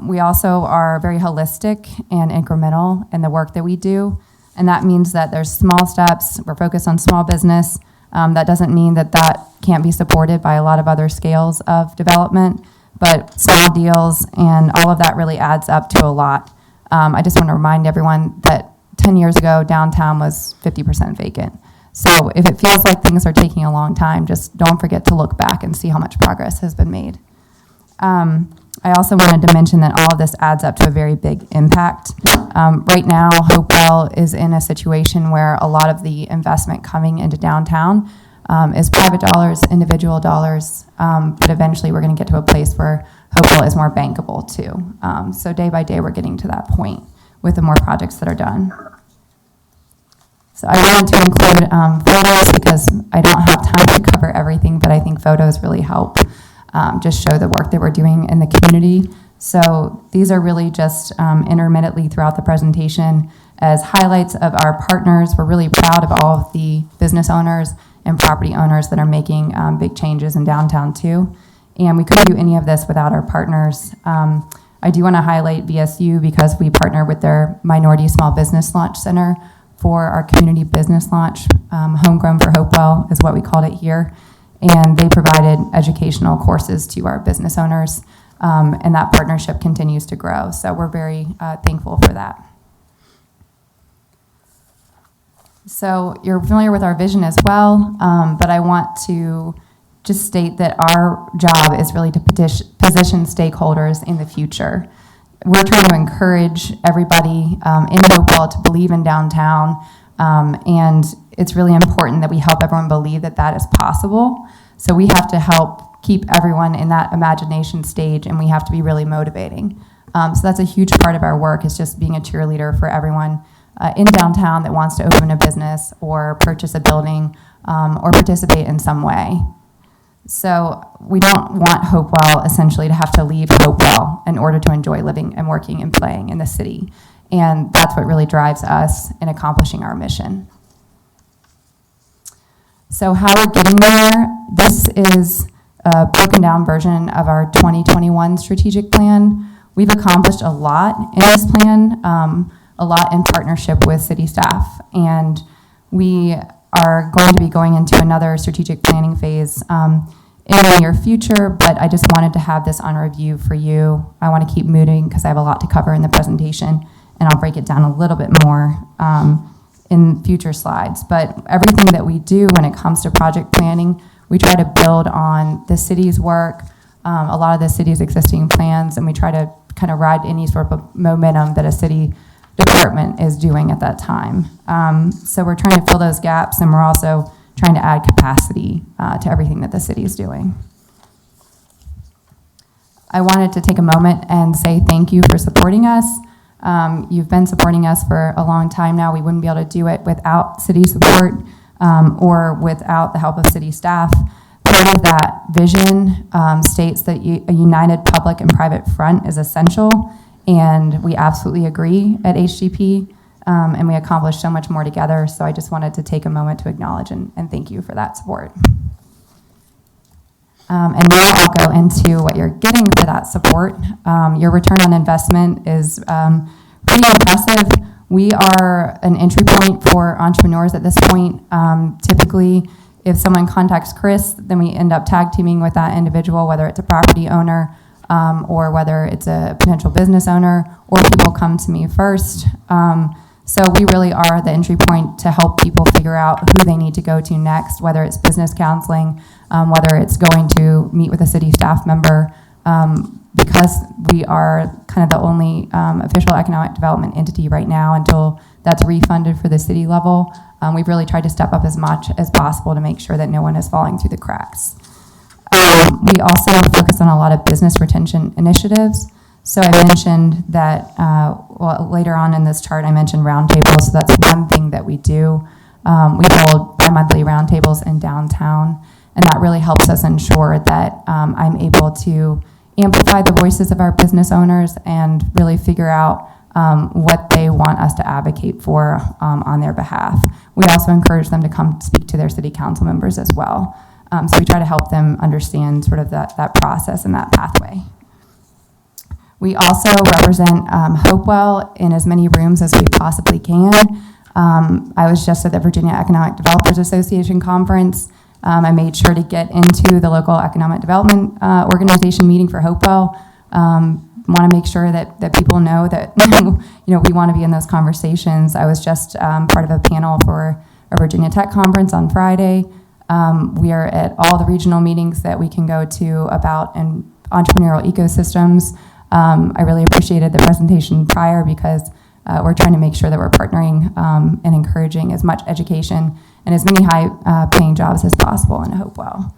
K: We also are very holistic and incremental in the work that we do, and that means that there's small steps. We're focused on small business. That doesn't mean that that can't be supported by a lot of other scales of development, but small deals and all of that really adds up to a lot. I just want to remind everyone that 10 years ago, downtown was 50% vacant. So if it feels like things are taking a long time, just don't forget to look back and see how much progress has been made. I also wanted to mention that all of this adds up to a very big impact. Right now, Hopewell is in a situation where a lot of the investment coming into downtown is private dollars, individual dollars, but eventually we're going to get to a place where Hopewell is more bankable too. So day by day, we're getting to that point with the more projects that are done. So I wanted to include photos because I don't have time to cover everything, but I think photos really help just show the work that we're doing in the community. So these are really just intermittently throughout the presentation as highlights of our partners. We're really proud of all of the business owners and property owners that are making big changes in downtown too. And we couldn't do any of this without our partners. I do want to highlight VSU because we partner with their Minority Small Business Launch Center for our community business launch. Homegrown for Hopewell is what we called it here. And they provided educational courses to our business owners, and that partnership continues to grow. So we're very thankful for that. So you're familiar with our vision as well, but I want to just state that our job is really to position stakeholders in the future. We're trying to encourage everybody in Hopewell to believe in downtown, and it's really important that we help everyone believe that that is possible. So we have to help keep everyone in that imagination stage, and we have to be really motivating. So that's a huge part of our work, is just being a cheerleader for everyone in downtown that wants to open a business or purchase a building or participate in some way. So we don't want Hopewell essentially to have to leave Hopewell in order to enjoy living and working and playing in the city. And that's what really drives us in accomplishing our mission. So how we're getting there, this is a broken down version of our 2021 strategic plan. We've accomplished a lot in this plan, a lot in partnership with city staff. And we are going to be going into another strategic planning phase in the near future, but I just wanted to have this on review for you. I want to keep moving because I have a lot to cover in the presentation, and I'll break it down a little bit more in future slides. But everything that we do when it comes to project planning, we try to build on the city's work, a lot of the city's existing plans, and we try to kind of ride any sort of momentum that a city department is doing at that time. So we're trying to fill those gaps, and we're also trying to add capacity to everything that the city is doing. I wanted to take a moment and say thank you for supporting us. You've been supporting us for a long time now. We wouldn't be able to do it without city support or without the help of city staff. Part of that vision states that a united public and private front is essential, and we absolutely agree at HGP, and we accomplished so much more together. So I just wanted to take a moment to acknowledge and thank you for that support. And now I'll go into what you're getting for that support. Your return on investment is pretty impressive. We are an entry point for entrepreneurs at this point. Typically, if someone contacts Chris, then we end up tag teaming with that individual, whether it's a property owner or whether it's a potential business owner, or people come to me first. So we really are the entry point to help people figure out who they need to go to next, whether it's business counseling, whether it's going to meet with a city staff member, because we are kind of the only official economic development entity right now until that's refunded for the city level. We've really tried to step up as much as possible to make sure that no one is falling through the cracks. We also focus on a lot of business retention initiatives. So I mentioned that, well, later on in this chart, I mentioned roundtables. So that's one thing that we do. We hold bi-monthly roundtables in downtown, and that really helps us ensure that I'm able to amplify the voices of our business owners and really figure out what they want us to advocate for on their behalf. We also encourage them to come speak to their city council members as well. So we try to help them understand sort of that process and that pathway. We also represent Hopewell in as many rooms as we possibly can. I was just at the Virginia Economic Developers Association conference. I made sure to get into the local economic development organization meeting for Hopewell. Want to make sure that people know that we want to be in those conversations. I was just part of a panel for a Virginia Tech conference on Friday. We are at all the regional meetings that we can go to about entrepreneurial ecosystems. I really appreciated the presentation prior because we're trying to make sure that we're partnering and encouraging as much education and as many high-paying jobs as possible in Hopewell.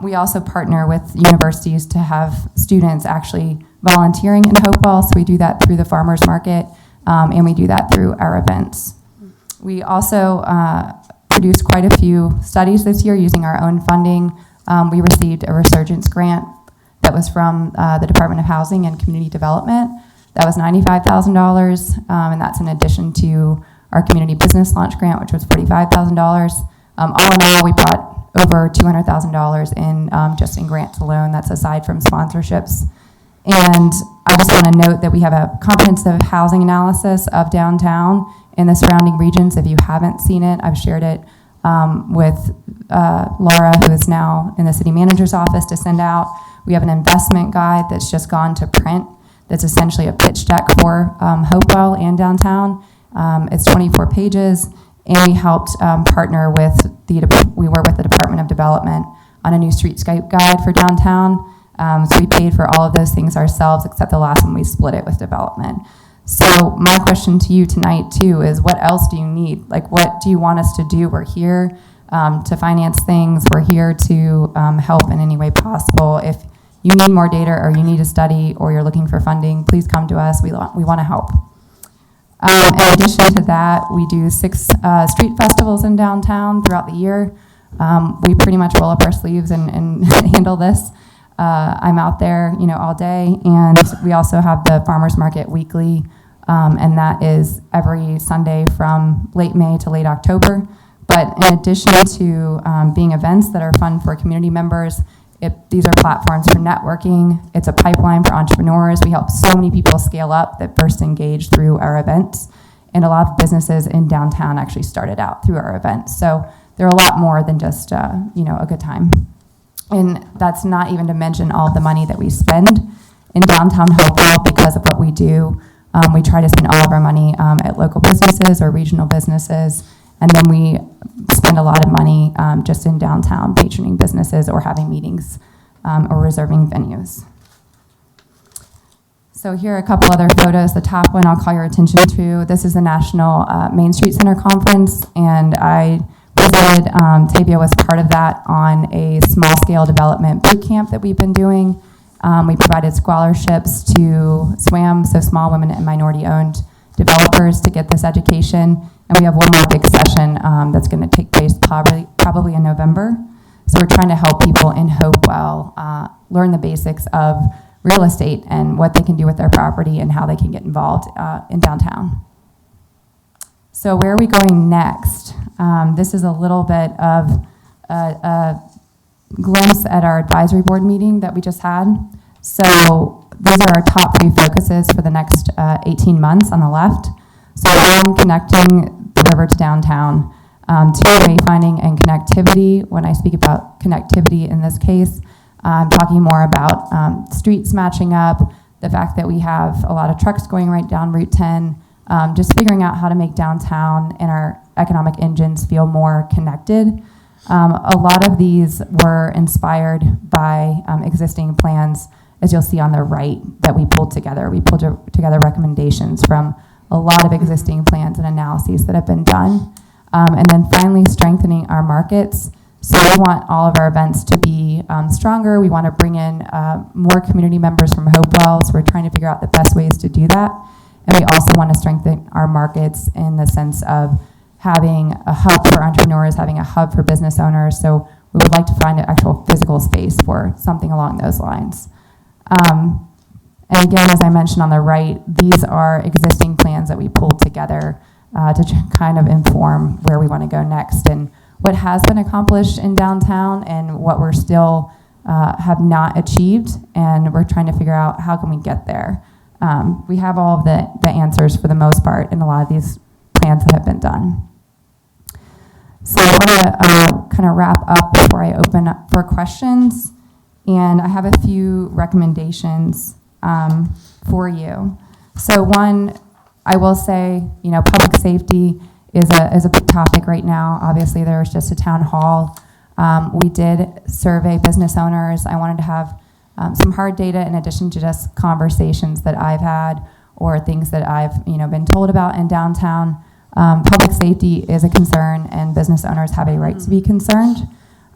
K: We also partner with universities to have students actually volunteering in Hopewell, so we do that through the farmers market, and we do that through our events. We also produced quite a few studies this year using our own funding. We received a Resurgence grant that was from the Department of Housing and Community Development. That was $95,000, and that's in addition to our Community Business Launch Grant, which was $45,000. All in all, we brought over $200,000 in just in grants alone. That's aside from sponsorships. And I just want to note that we have a comprehensive housing analysis of downtown and the surrounding regions. If you haven't seen it, I've shared it with Laura, who is now in the city manager's office, to send out. We have an investment guide that's just gone to print that's essentially a pitch deck for Hopewell and downtown. It's 24 pages, and we helped partner with we work with the Department of Development on a new streetscape guide for downtown. So we paid for all of those things ourselves, except the last one we split it with development. So my question to you tonight too is, what else do you need? Like, what do you want us to do? We're here. to finance things. We're here to help in any way possible. If you need more data or you need a study or you're looking for funding, please come to us. We want to help. In addition to that, we do 6 street festivals in downtown throughout the year. We pretty much roll up our sleeves and handle this. I'm out there, all day, and we also have the farmers market weekly, and that is every Sunday from late May to late October. But in addition to being events that are fun for community members, these are platforms for networking. It's a pipeline for entrepreneurs. We help so many people scale up that first engage through our events, and a lot of businesses in downtown actually started out through our events. So they're a lot more than just a good time. And that's not even to mention all of the money that we spend in downtown Hopewell because of what we do. We try to spend all of our money at local businesses or regional businesses, and then we spend a lot of money just in downtown patroning businesses or having meetings or reserving venues. So here are a couple other photos. The top one I'll call your attention to. This is the National Main Street Center Conference, and I presented, Tavia was part of that on a small-scale development boot camp that we've been doing. We provided scholarships to SWAM, so small women and minority-owned developers, to get this education. And we have one more big session that's going to take place probably in November. So we're trying to help people in Hopewell learn the basics of real estate and what they can do with their property and how they can get involved in downtown. So where are we going next? This is a little bit of a glimpse at our advisory board meeting that we just had. So these are our top 3 focuses for the next 18 months on the left. So 1, connecting the river to downtown. 2, wayfinding and connectivity. When I speak about connectivity in this case, I'm talking more about streets matching up, the fact that we have a lot of trucks going right down Route 10, just figuring out how to make downtown and our economic engines feel more connected. A lot of these were inspired by existing plans, as you'll see on the right, that we pulled together. We pulled together recommendations from a lot of existing plans and analyses that have been done. And then finally, strengthening our markets. So we want all of our events to be stronger. We want to bring in more community members from Hopewell, so we're trying to figure out the best ways to do that. And we also want to strengthen our markets in the sense of having a hub for entrepreneurs, having a hub for business owners. So we would like to find an actual physical space for something along those lines. And again, as I mentioned on the right, these are existing plans that we pulled together to kind of inform where we want to go next and what has been accomplished in downtown and what we're still have not achieved, and we're trying to figure out how can we get there. We have all of the answers for the most part in a lot of these plans that have been done. So I want to kind of wrap up before I open up for questions, and I have a few recommendations for you. So one, I will say, public safety is a big topic right now. Obviously, there was just a town hall. We did survey business owners. I wanted to have some hard data in addition to just conversations that I've had or things that I've been told about in downtown. Public safety is a concern, and business owners have a right to be concerned.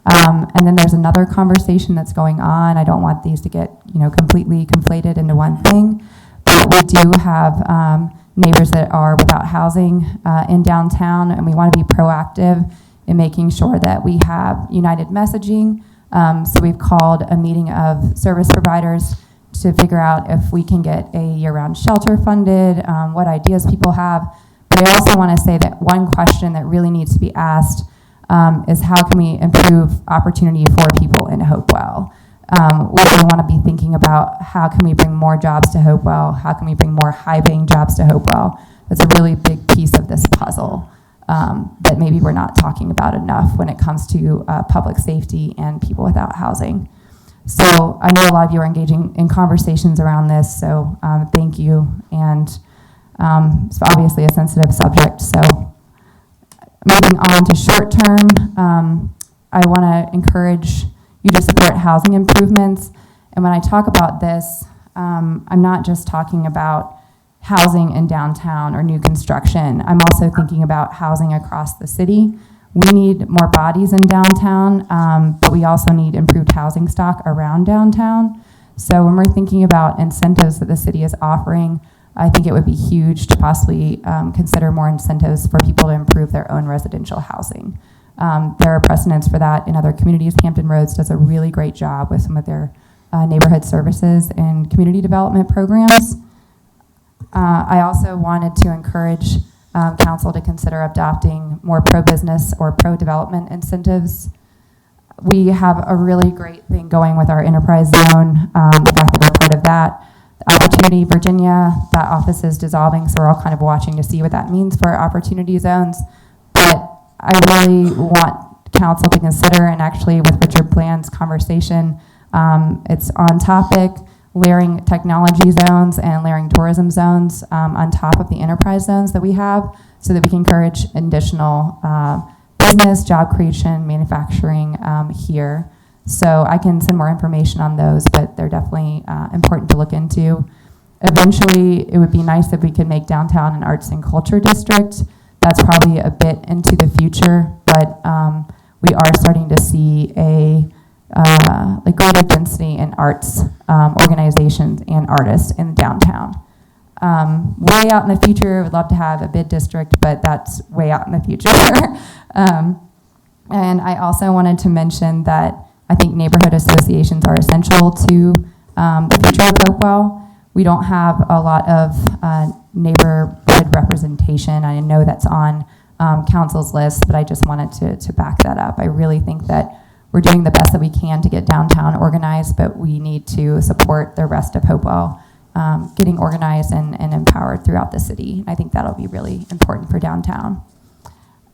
K: And then there's another conversation that's going on. I don't want these to get completely conflated into one thing, but we do have neighbors that are without housing in downtown, and we want to be proactive in making sure that we have united messaging. So we've called a meeting of service providers to figure out if we can get a year-round shelter funded, what ideas people have. But I also want to say that one question that really needs to be asked is how can we improve opportunity for people in Hopewell? We really want to be thinking about how can we bring more jobs to Hopewell? How can we bring more high-paying jobs to Hopewell? That's a really big piece of this puzzle that maybe we're not talking about enough when it comes to public safety and people without housing. So I know a lot of you are engaging in conversations around this, so thank you. And it's obviously a sensitive subject, so moving on to short term, I want to encourage you to support housing improvements. And when I talk about this, I'm not just talking about housing in downtown or new construction. I'm also thinking about housing across the city. We need more bodies in downtown, but we also need improved housing stock around downtown. So when we're thinking about incentives that the city is offering, I think it would be huge to possibly consider more incentives for people to improve their own residential housing. There are precedents for that in other communities. Hampton Roads does a really great job with some of their neighborhood services and community development programs. I also wanted to encourage council to consider adopting more pro-business or pro-development incentives. We have a really great thing going with our enterprise zone, the fact that we're part of that. Opportunity Virginia, that office is dissolving, so we're all kind of watching to see what that means for opportunity zones. But I really want council to consider, and actually with Richard Bland's conversation, it's on topic, layering technology zones and layering tourism zones on top of the enterprise zones that we have, so that we can encourage additional business, job creation, manufacturing here. So I can send more information on those, but they're definitely important to look into. Eventually, it would be nice if we could make downtown an arts and culture district. That's probably a bit into the future, but we are starting to see a greater density in arts organizations and artists in downtown. Way out in the future, we'd love to have a bid district, but that's way out in the future. And I also wanted to mention that I think neighborhood associations are essential to the future of Hopewell. We don't have a lot of neighborhood representation. I know that's on council's list, but I just wanted to back that up. I really think that we're doing the best that we can to get downtown organized, but we need to support the rest of Hopewell getting organized and empowered throughout the city. I think that'll be really important for downtown.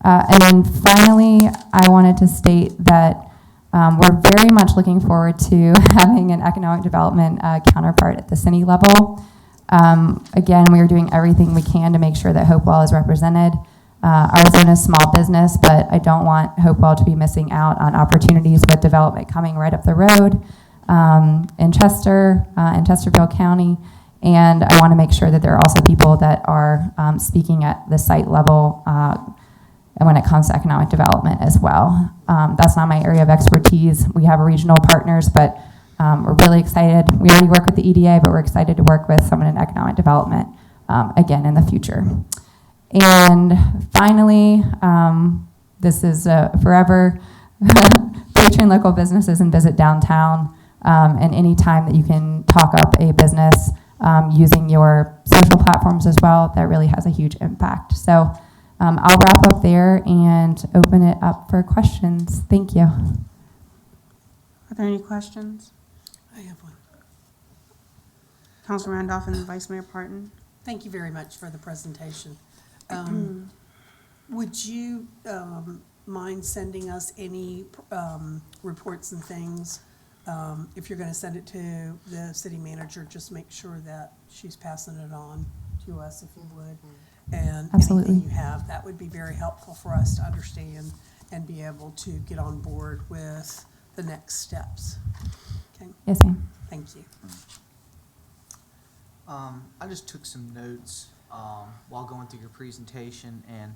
K: And then finally, I wanted to state that we're very much looking forward to having an economic development counterpart at the city level. Again, we are doing everything we can to make sure that Hopewell is represented. Our zone is small business, but I don't want Hopewell to be missing out on opportunities with development coming right up the road in Chester, in Chesterfield County. And I want to make sure that there are also people that are speaking at the site level and when it comes to economic development as well. That's not my area of expertise. We have regional partners, but we're really excited. We already work with the EDA, but we're excited to work with someone in economic development again in the future. And finally, this is forever, patron local businesses and visit downtown. And any time that you can talk up a business using your social platforms as well, that really has a huge impact. So I'll wrap up there and open it up for questions. Thank you.
D: Are there any questions?
B: I have one.
D: Councilor Randolph and Vice Mayor Parton?
B: Thank you very much for the presentation. Would you mind sending us any reports and things? If you're going to send it to the city manager, just make sure that she's passing it on to us, if you would. And
K: Absolutely.
B: anything you have, that would be very helpful for us to understand and be able to get on board with the next steps. Okay,
K: Yes, ma'am.
B: thank you.
E: I just took some notes while going through your presentation, and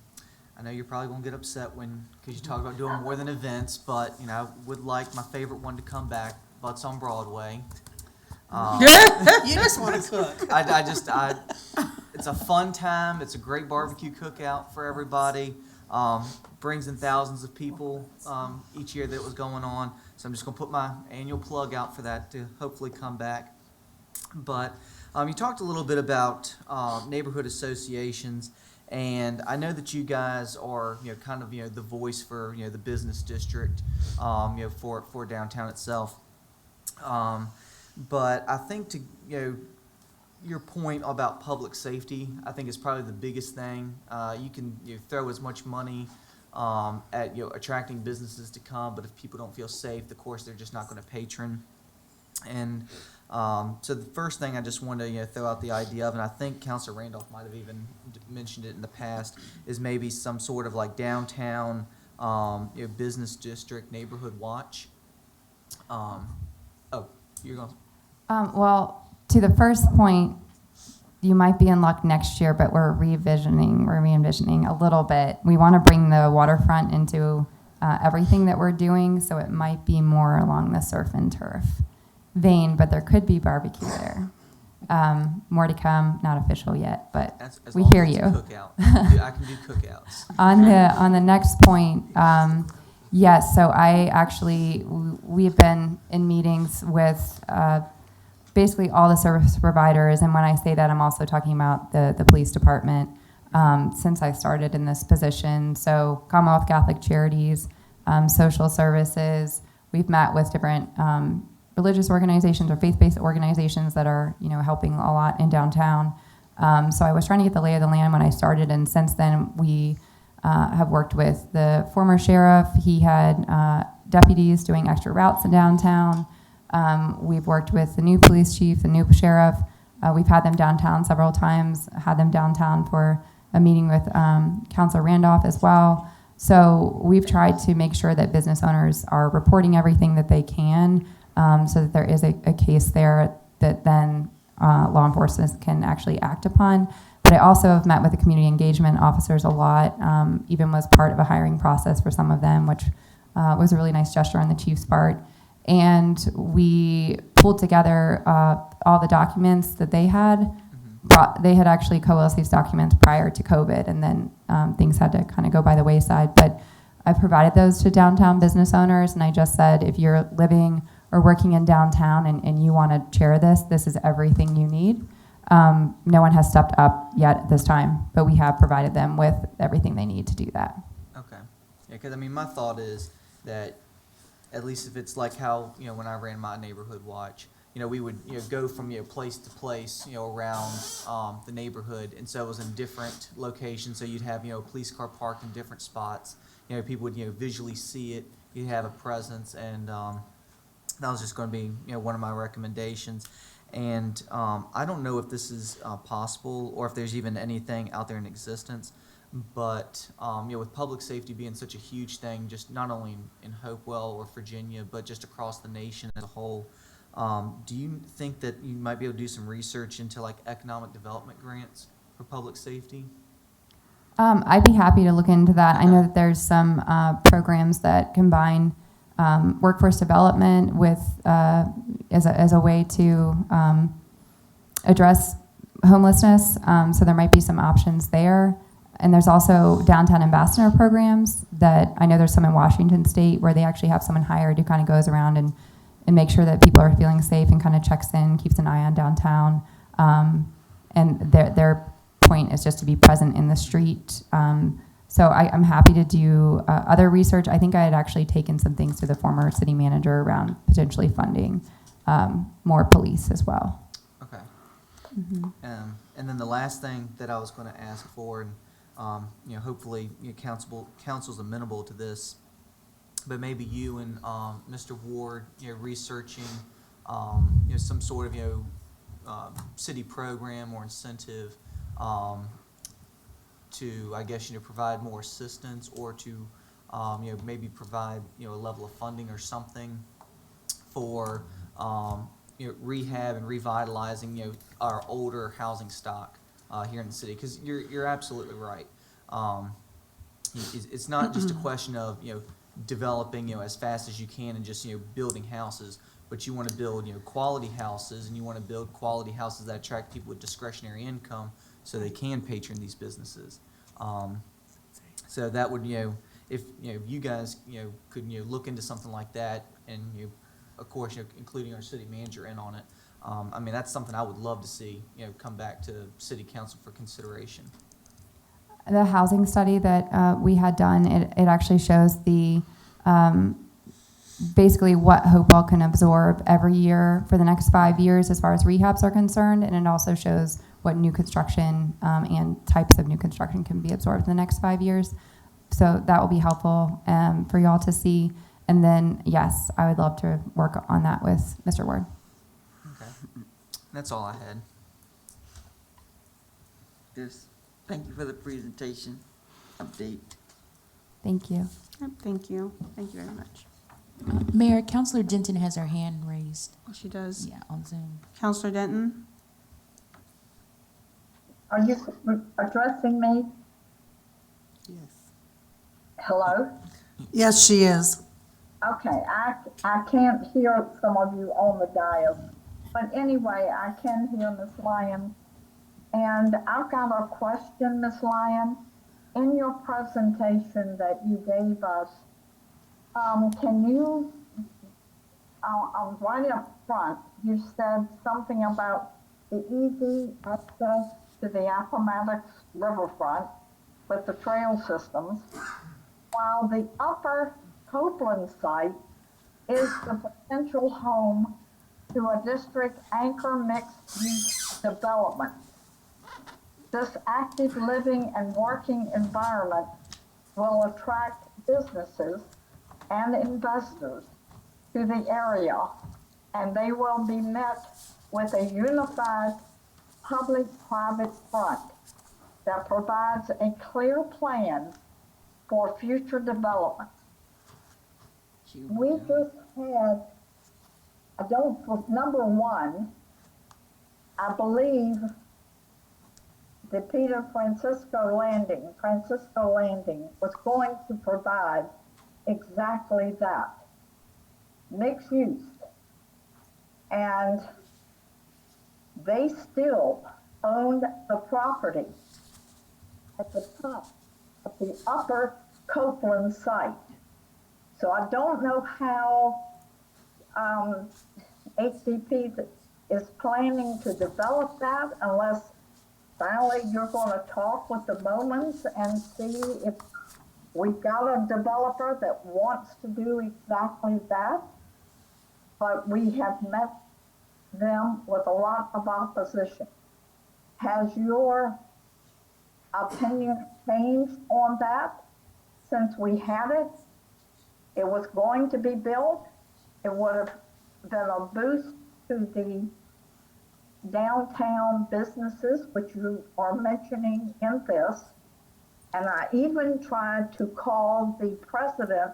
E: I know you're probably going to get upset because you talk about doing more than events, but you know, I would like my favorite one to come back, Butts on Broadway.
B: You just want to cook.
E: It's a fun time. It's a great barbecue cookout for everybody. Brings in thousands of people each year that it was going on. So I'm just going to put my annual plug out for that to hopefully come back. But you talked a little bit about neighborhood associations, and I know that you guys are, kind of, the voice for, the business district, for downtown itself. But I think your point about public safety, I think is probably the biggest thing. You can throw as much money at attracting businesses to come, but if people don't feel safe, of course, they're just not going to patron. And so the first thing I just wanted to throw out the idea of, and I think Councilor Randolph might have even mentioned it in the past, is maybe some sort of like downtown business district neighborhood watch.
K: Well, to the first point, you might be in luck next year, but we're re-envisioning a little bit. We want to bring the waterfront into everything that we're doing, so it might be more along the surf and turf vein, but there could be barbecue there. More to come, not official yet, but
E: As
K: we
E: long
K: hear
E: as it's a
K: you.
E: Cookout. I can do cookouts.
K: On the next point, yes, so we've been in meetings with basically all the service providers, and when I say that, I'm also talking about the police department since I started in this position. So Commonwealth Catholic Charities, social services, we've met with different religious organizations or faith-based organizations that are, helping a lot in downtown. So I was trying to get the lay of the land when I started, and since then we have worked with the former sheriff. He had deputies doing extra routes in downtown. We've worked with the new police chief, the new sheriff. We've had them downtown several times, had them downtown for a meeting with Councilor Randolph as well. So we've tried to make sure that business owners are reporting everything that they can, so that there is a case there that then law enforcement can actually act upon. But I also have met with the community engagement officers a lot, even was part of a hiring process for some of them, which was a really nice gesture on the chief's part. And we pulled together all the documents that they had. They had actually coalesced these documents prior to COVID, and then things had to kind of go by the wayside. But I provided those to downtown business owners, and I just said, if you're living or working in downtown and you want to chair this is everything you need. No one has stepped up yet at this time, but we have provided them with everything they need to do that.
E: Okay. Yeah, because my thought is that at least if it's like how, when I ran my neighborhood watch, we would, go from, place to place, around the neighborhood. And so it was in different locations. So you'd have, a police car parked in different spots. People would, visually see it. You'd have a presence. And that was just going to be, one of my recommendations. And I don't know if this is possible or if there's even anything out there in existence. But with public safety being such a huge thing, just not only in Hopewell or Virginia, but just across the nation as a whole, do you think that you might be able to do some research into like economic development grants for public safety?
K: I'd be happy to look into that. I know that there's some programs that combine workforce development with as a way to address homelessness. So there might be some options there. And there's also downtown ambassador programs that I know there's some in Washington State where they actually have someone hired who kind of goes around and make sure that people are feeling safe and kind of checks in, keeps an eye on downtown. And their point is just to be present in the street. So I'm happy to do other research. I think I had actually taken some things to the former city manager around potentially funding more police as well.
E: Okay. And then the last thing that I was going to ask for, and hopefully council's amenable to this, but maybe you and Mr. Ward, researching, some sort of, city program or incentive to, I guess, provide more assistance or to, maybe provide, a level of funding or something for, rehab and revitalizing, our older housing stock here in the city. Because you're absolutely right. It's not just a question of, developing, as fast as you can and just, building houses, but you want to build, quality houses, and you want to build quality houses that attract people with discretionary income so they can patron these businesses. So that would, if, you guys, could, look into something like that, and, of course, including our city manager in on it. That's something I would love to see, come back to city council for consideration.
K: The housing study that we had done, it actually shows the basically what Hopewell can absorb every year for the next 5 years as far as rehabs are concerned, and it also shows what new construction and types of new construction can be absorbed in the next 5 years. So that will be helpful for y'all to see. And then, yes, I would love to work on that with Mr. Ward.
E: Okay. That's all I had.
F: Thank you for the presentation update.
K: Thank you.
D: Yep, thank you. Thank you very much.
C: Mayor, Councilor Denton has her hand raised.
D: Oh, she does.
C: Yeah, on Zoom.
D: Counselor Denton?
H: Are you addressing me?
B: Yes.
H: Hello?
B: Yes, she is.
H: Okay, I can't hear some of you on the dais, but anyway, I can hear Ms. Lyon. And I've got a question, Ms. Lyon. In your presentation that you gave us, can you, right up front, you said something about the easy access to the Appomattox riverfront with the trail systems, while the upper Copeland site is the potential home to a district anchor mixed-use development. This active living and working environment will attract businesses and investors to the area, and they will be met with a unified public-private front that provides a clear plan for future development. We just had, number one, I believe the Peter Francisco Landing was going to provide exactly that, mixed use. And they still owned the property at the top of the upper Copeland site. So I don't know how HDP is planning to develop that unless finally you're going to talk with the Bowmans and see if we've got a developer that wants to do exactly that. But we have met them with a lot of opposition. Has your opinion changed on that since we had it? It was going to be built. It would have been a boost to the downtown businesses, which you are mentioning in this. And I even tried to call the president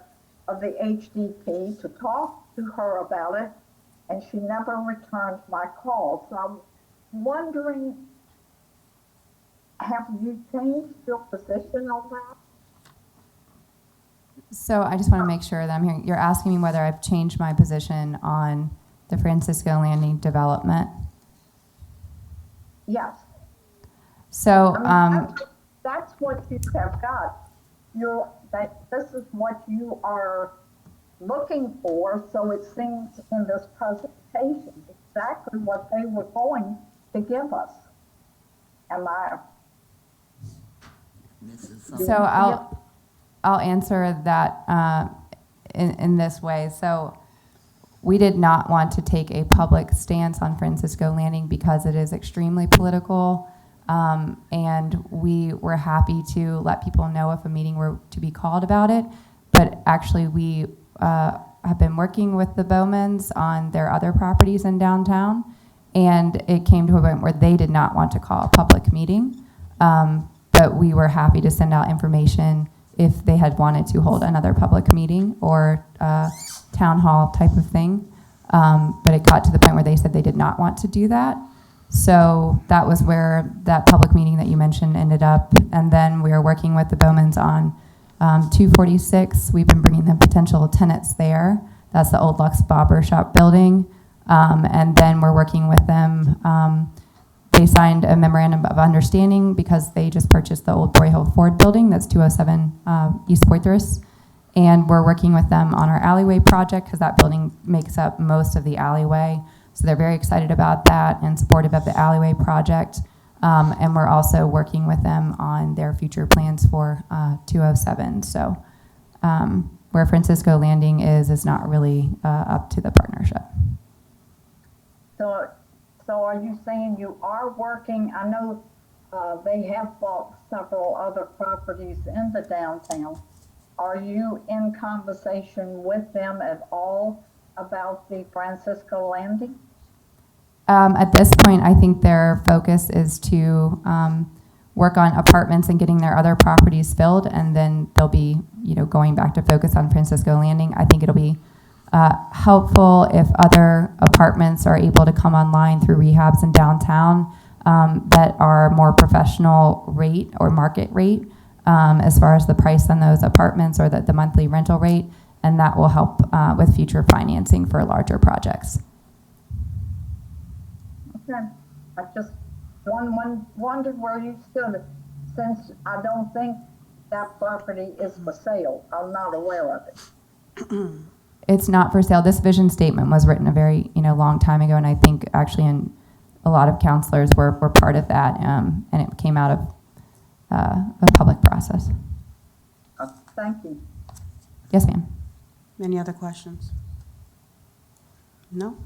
H: of the HDP to talk to her about it, and she never returned my call. So I'm wondering, have you changed your position on that?
K: So I just want to make sure that I'm hearing, you're asking me whether I've changed my position on the Francisco Landing development.
H: Yes.
K: So,
H: that's what you have got. This is what you are looking for, so it seems in this presentation, exactly what they were going to give us. Am I?
K: so I'll answer that in this way. So we did not want to take a public stance on Francisco Landing because it is extremely political. And we were happy to let people know if a meeting were to be called about it. But actually, we have been working with the Bowmans on their other properties in downtown. And it came to a point where they did not want to call a public meeting. But we were happy to send out information if they had wanted to hold another public meeting or town hall type of thing. But it got to the point where they said they did not want to do that. So that was where that public meeting that you mentioned ended up. And then we were working with the Bowmans on 246. We've been bringing them potential tenants there. That's the old Lux Barber Shop building. And then we're working with them. They signed a memorandum of understanding because they just purchased the old Boy Hill Ford building. That's 207 East Poitras. And we're working with them on our alleyway project because that building makes up most of the alleyway. So they're very excited about that and supportive of the alleyway project. And we're also working with them on their future plans for 207. So where Francisco Landing is not really up to the partnership.
H: So are you saying you are working? I know they have bought several other properties in the downtown. Are you in conversation with them at all about the Francisco Landing?
K: At this point, I think their focus is to work on apartments and getting their other properties filled, and then they'll be, going back to focus on Francisco Landing. I think it'll be helpful if other apartments are able to come online through rehabs in downtown. that are more professional rate or market rate as far as the price on those apartments or the monthly rental rate, and that will help with future financing for larger projects.
H: Okay, I just wondered where you stood, since I don't think that property is for sale. I'm not aware of it.
K: It's not for sale. This vision statement was written a very long time ago, and I think actually a lot of counselors were part of that, and it came out of a public process.
H: Thank you.
K: Yes, ma'am.
D: Any other questions? No?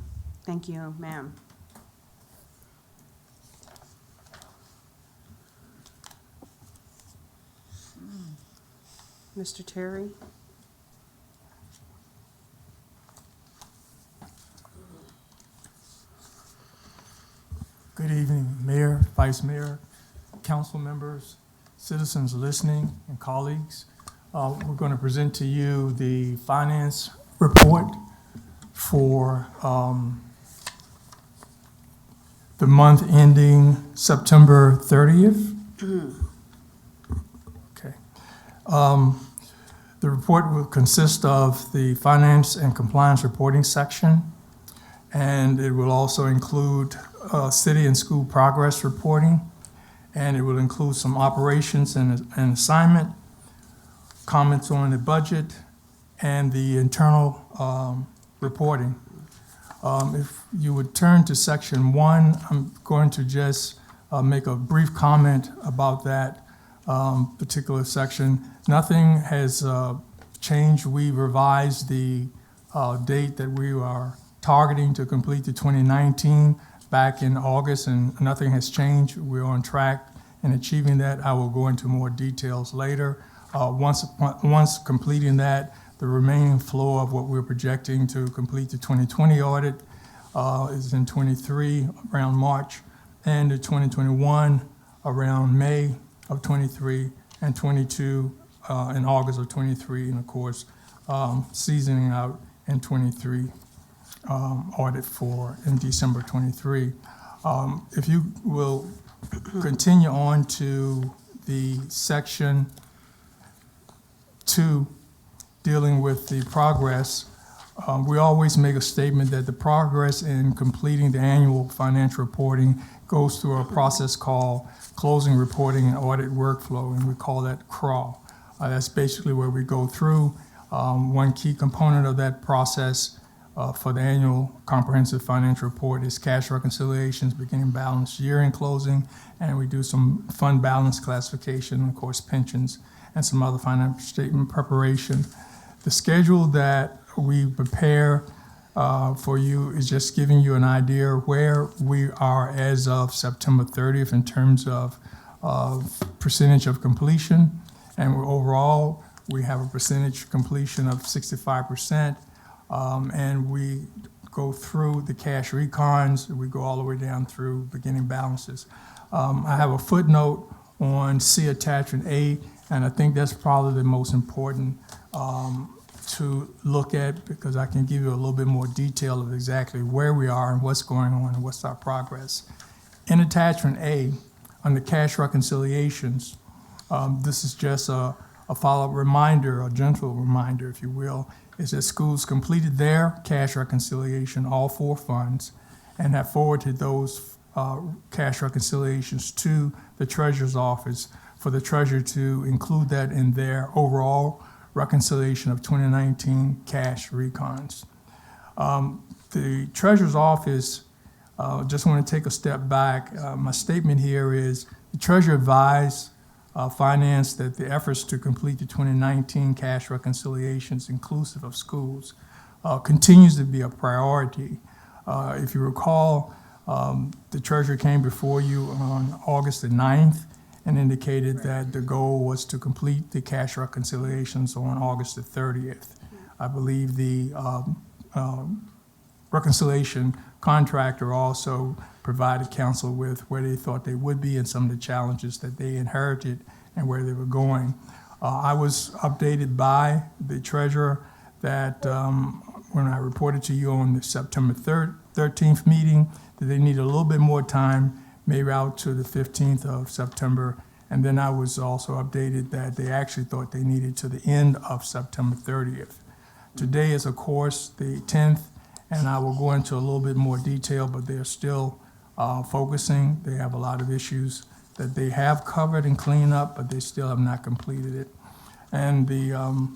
D: Thank you, ma'am. Mr. Terry?
L: Good evening, Mayor, Vice Mayor, council members, citizens listening, and colleagues. We're going to present to you the finance report for the month ending September 30th. Okay. The report will consist of the finance and compliance reporting section, and it will also include city and school progress reporting, and it will include some operations and assignment, comments on the budget, and the internal reporting. If you would turn to section 1, I'm going to just make a brief comment about that particular section. Nothing has changed. We revised the date that we are targeting to complete the 2019 back in August, and nothing has changed. We're on track in achieving that. I will go into more details later. Once completing that, the remaining flow of what we're projecting to complete the 2020 audit is in 23 around March, and the 2021 around May of 23, and 22 in August of 23, and of course seasoning out in 23 audit for in December 23. If you will continue on to the section 2 dealing with the progress, we always make a statement that the progress in completing the annual financial reporting goes through a process called closing reporting and audit workflow, and we call that crawl. That's basically where we go through. One key component of that process for the annual comprehensive financial report is cash reconciliations, beginning balance, year-end closing, and we do some fund balance classification, of course, pensions, and some other financial statement preparation. The schedule that we prepare for you is just giving you an idea where we are as of September 30th in terms of percentage of completion, and overall we have a percentage completion of 65%. And we go through the cash recons, we go all the way down through beginning balances. I have a footnote on C attachment A, and I think that's probably the most important to look at, because I can give you a little bit more detail of exactly where we are and what's going on and what's our progress. In attachment A, on the cash reconciliations, this is just a follow-up reminder, a gentle reminder, if you will, is that schools completed their cash reconciliation, all 4 funds, and have forwarded those cash reconciliations to the treasurer's office for the treasurer to include that in their overall reconciliation of 2019 cash recons. The treasurer's office, just want to take a step back. My statement here is the treasurer advised finance that the efforts to complete the 2019 cash reconciliations, inclusive of schools, continues to be a priority. If you recall, the treasurer came before you on August the 9th and indicated that the goal was to complete the cash reconciliations on August the 30th. I believe the reconciliation contractor also provided counsel with where they thought they would be and some of the challenges that they inherited and where they were going. I was updated by the treasurer that when I reported to you on the September 13th meeting, that they need a little bit more time maybe out to the 15th of September. And then I was also updated that they actually thought they needed to the end of September 30th. Today is, of course, the 10th, and I will go into a little bit more detail, but they're still focusing. They have a lot of issues that they have covered and cleaned up, but they still have not completed it. And the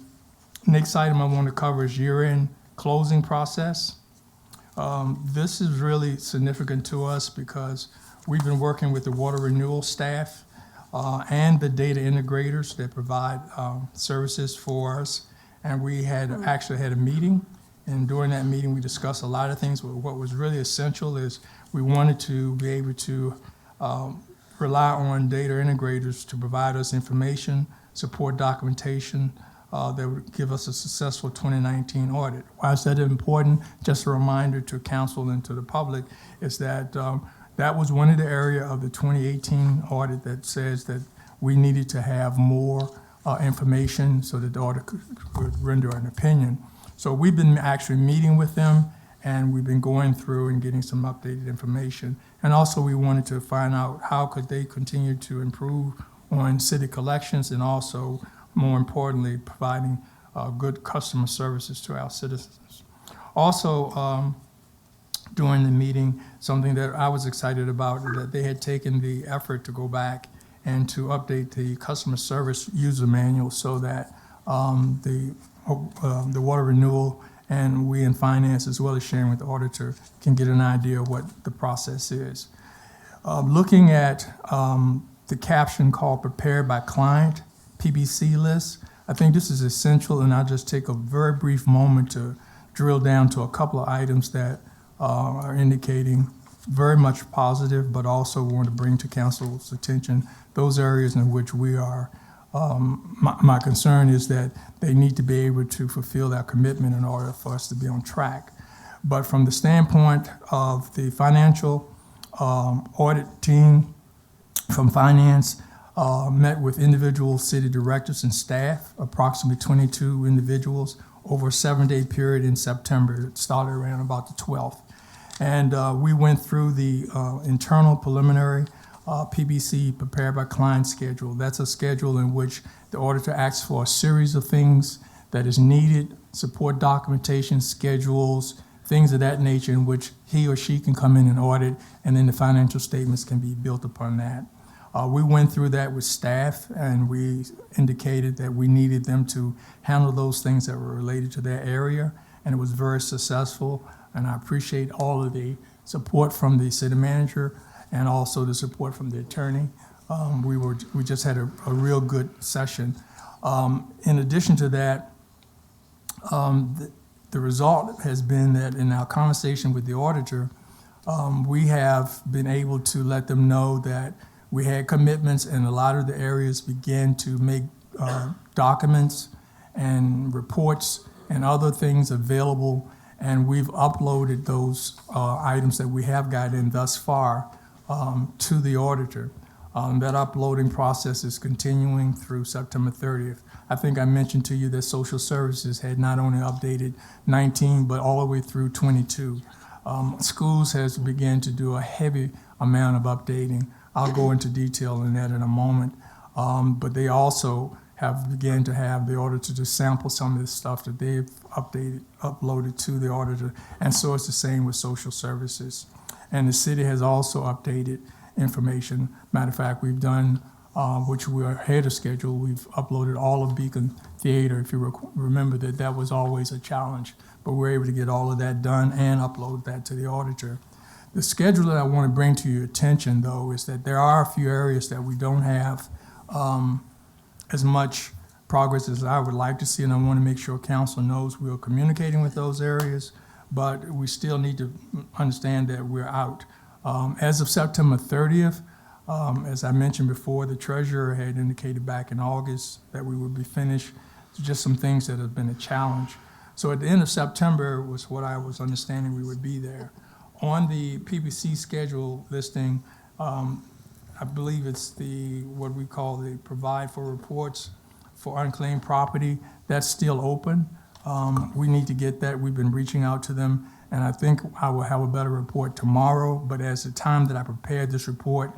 L: next item I want to cover is year-end closing process. This is really significant to us because we've been working with the water renewal staff and the data integrators that provide services for us. And we had actually had a meeting, and during that meeting we discussed a lot of things. But what was really essential is we wanted to be able to rely on data integrators to provide us information, support documentation that would give us a successful 2019 audit. Why is that important? Just a reminder to council and to the public is that that was one of the areas of the 2018 audit that says that we needed to have more information so that the audit could render an opinion. So we've been actually meeting with them, and we've been going through and getting some updated information. And also we wanted to find out how could they continue to improve on city collections and also, more importantly, providing good customer services to our citizens. Also, during the meeting, something that I was excited about is that they had taken the effort to go back and to update the customer service user manual so that the water renewal and we in finance, as well as sharing with the auditor, can get an idea of what the process is. Looking at the caption called Prepared by Client, PBC list, I think this is essential, and I'll just take a very brief moment to drill down to a couple of items that are indicating very much positive, but also want to bring to council's attention those areas in which we are. My concern is that they need to be able to fulfill that commitment in order for us to be on track. But from the standpoint of the financial audit team from finance, met with individual city directors and staff, approximately 22 individuals, over a 7-day period in September. It started around about the 12th. And we went through the internal preliminary PBC, Prepared by Client schedule. That's a schedule in which the auditor asks for a series of things that is needed, support documentation, schedules, things of that nature in which he or she can come in and audit, and then the financial statements can be built upon that. We went through that with staff, and we indicated that we needed them to handle those things that were related to their area, and it was very successful. And I appreciate all of the support from the city manager and also the support from the attorney. We just had a real good session. In addition to that, the result has been that in our conversation with the auditor, we have been able to let them know that we had commitments, and a lot of the areas began to make documents and reports and other things available, and we've uploaded those items that we have gotten thus far to the auditor. That uploading process is continuing through September 30th. I think I mentioned to you that social services had not only updated 19, but all the way through 22. Schools has begun to do a heavy amount of updating. I'll go into detail in that in a moment. But they also have begun to have the auditor to sample some of the stuff that they've uploaded to the auditor. And so it's the same with social services. And the city has also updated information. Matter of fact, we've done, which we are ahead of schedule, we've uploaded all of Beacon Theater. If you remember that was always a challenge, but we're able to get all of that done and upload that to the auditor. The schedule that I want to bring to your attention, though, is that there are a few areas that we don't have as much progress as I would like to see, and I want to make sure council knows we are communicating with those areas, but we still need to understand that we're out. As of September 30th, as I mentioned before, the treasurer had indicated back in August that we would be finished. Just some things that have been a challenge. So at the end of September was what I was understanding we would be there. On the PBC schedule listing, I believe it's what we call the provide for reports for unclaimed property. That's still open. We need to get that. We've been reaching out to them, and I think I will have a better report tomorrow, but as the time that I prepared this report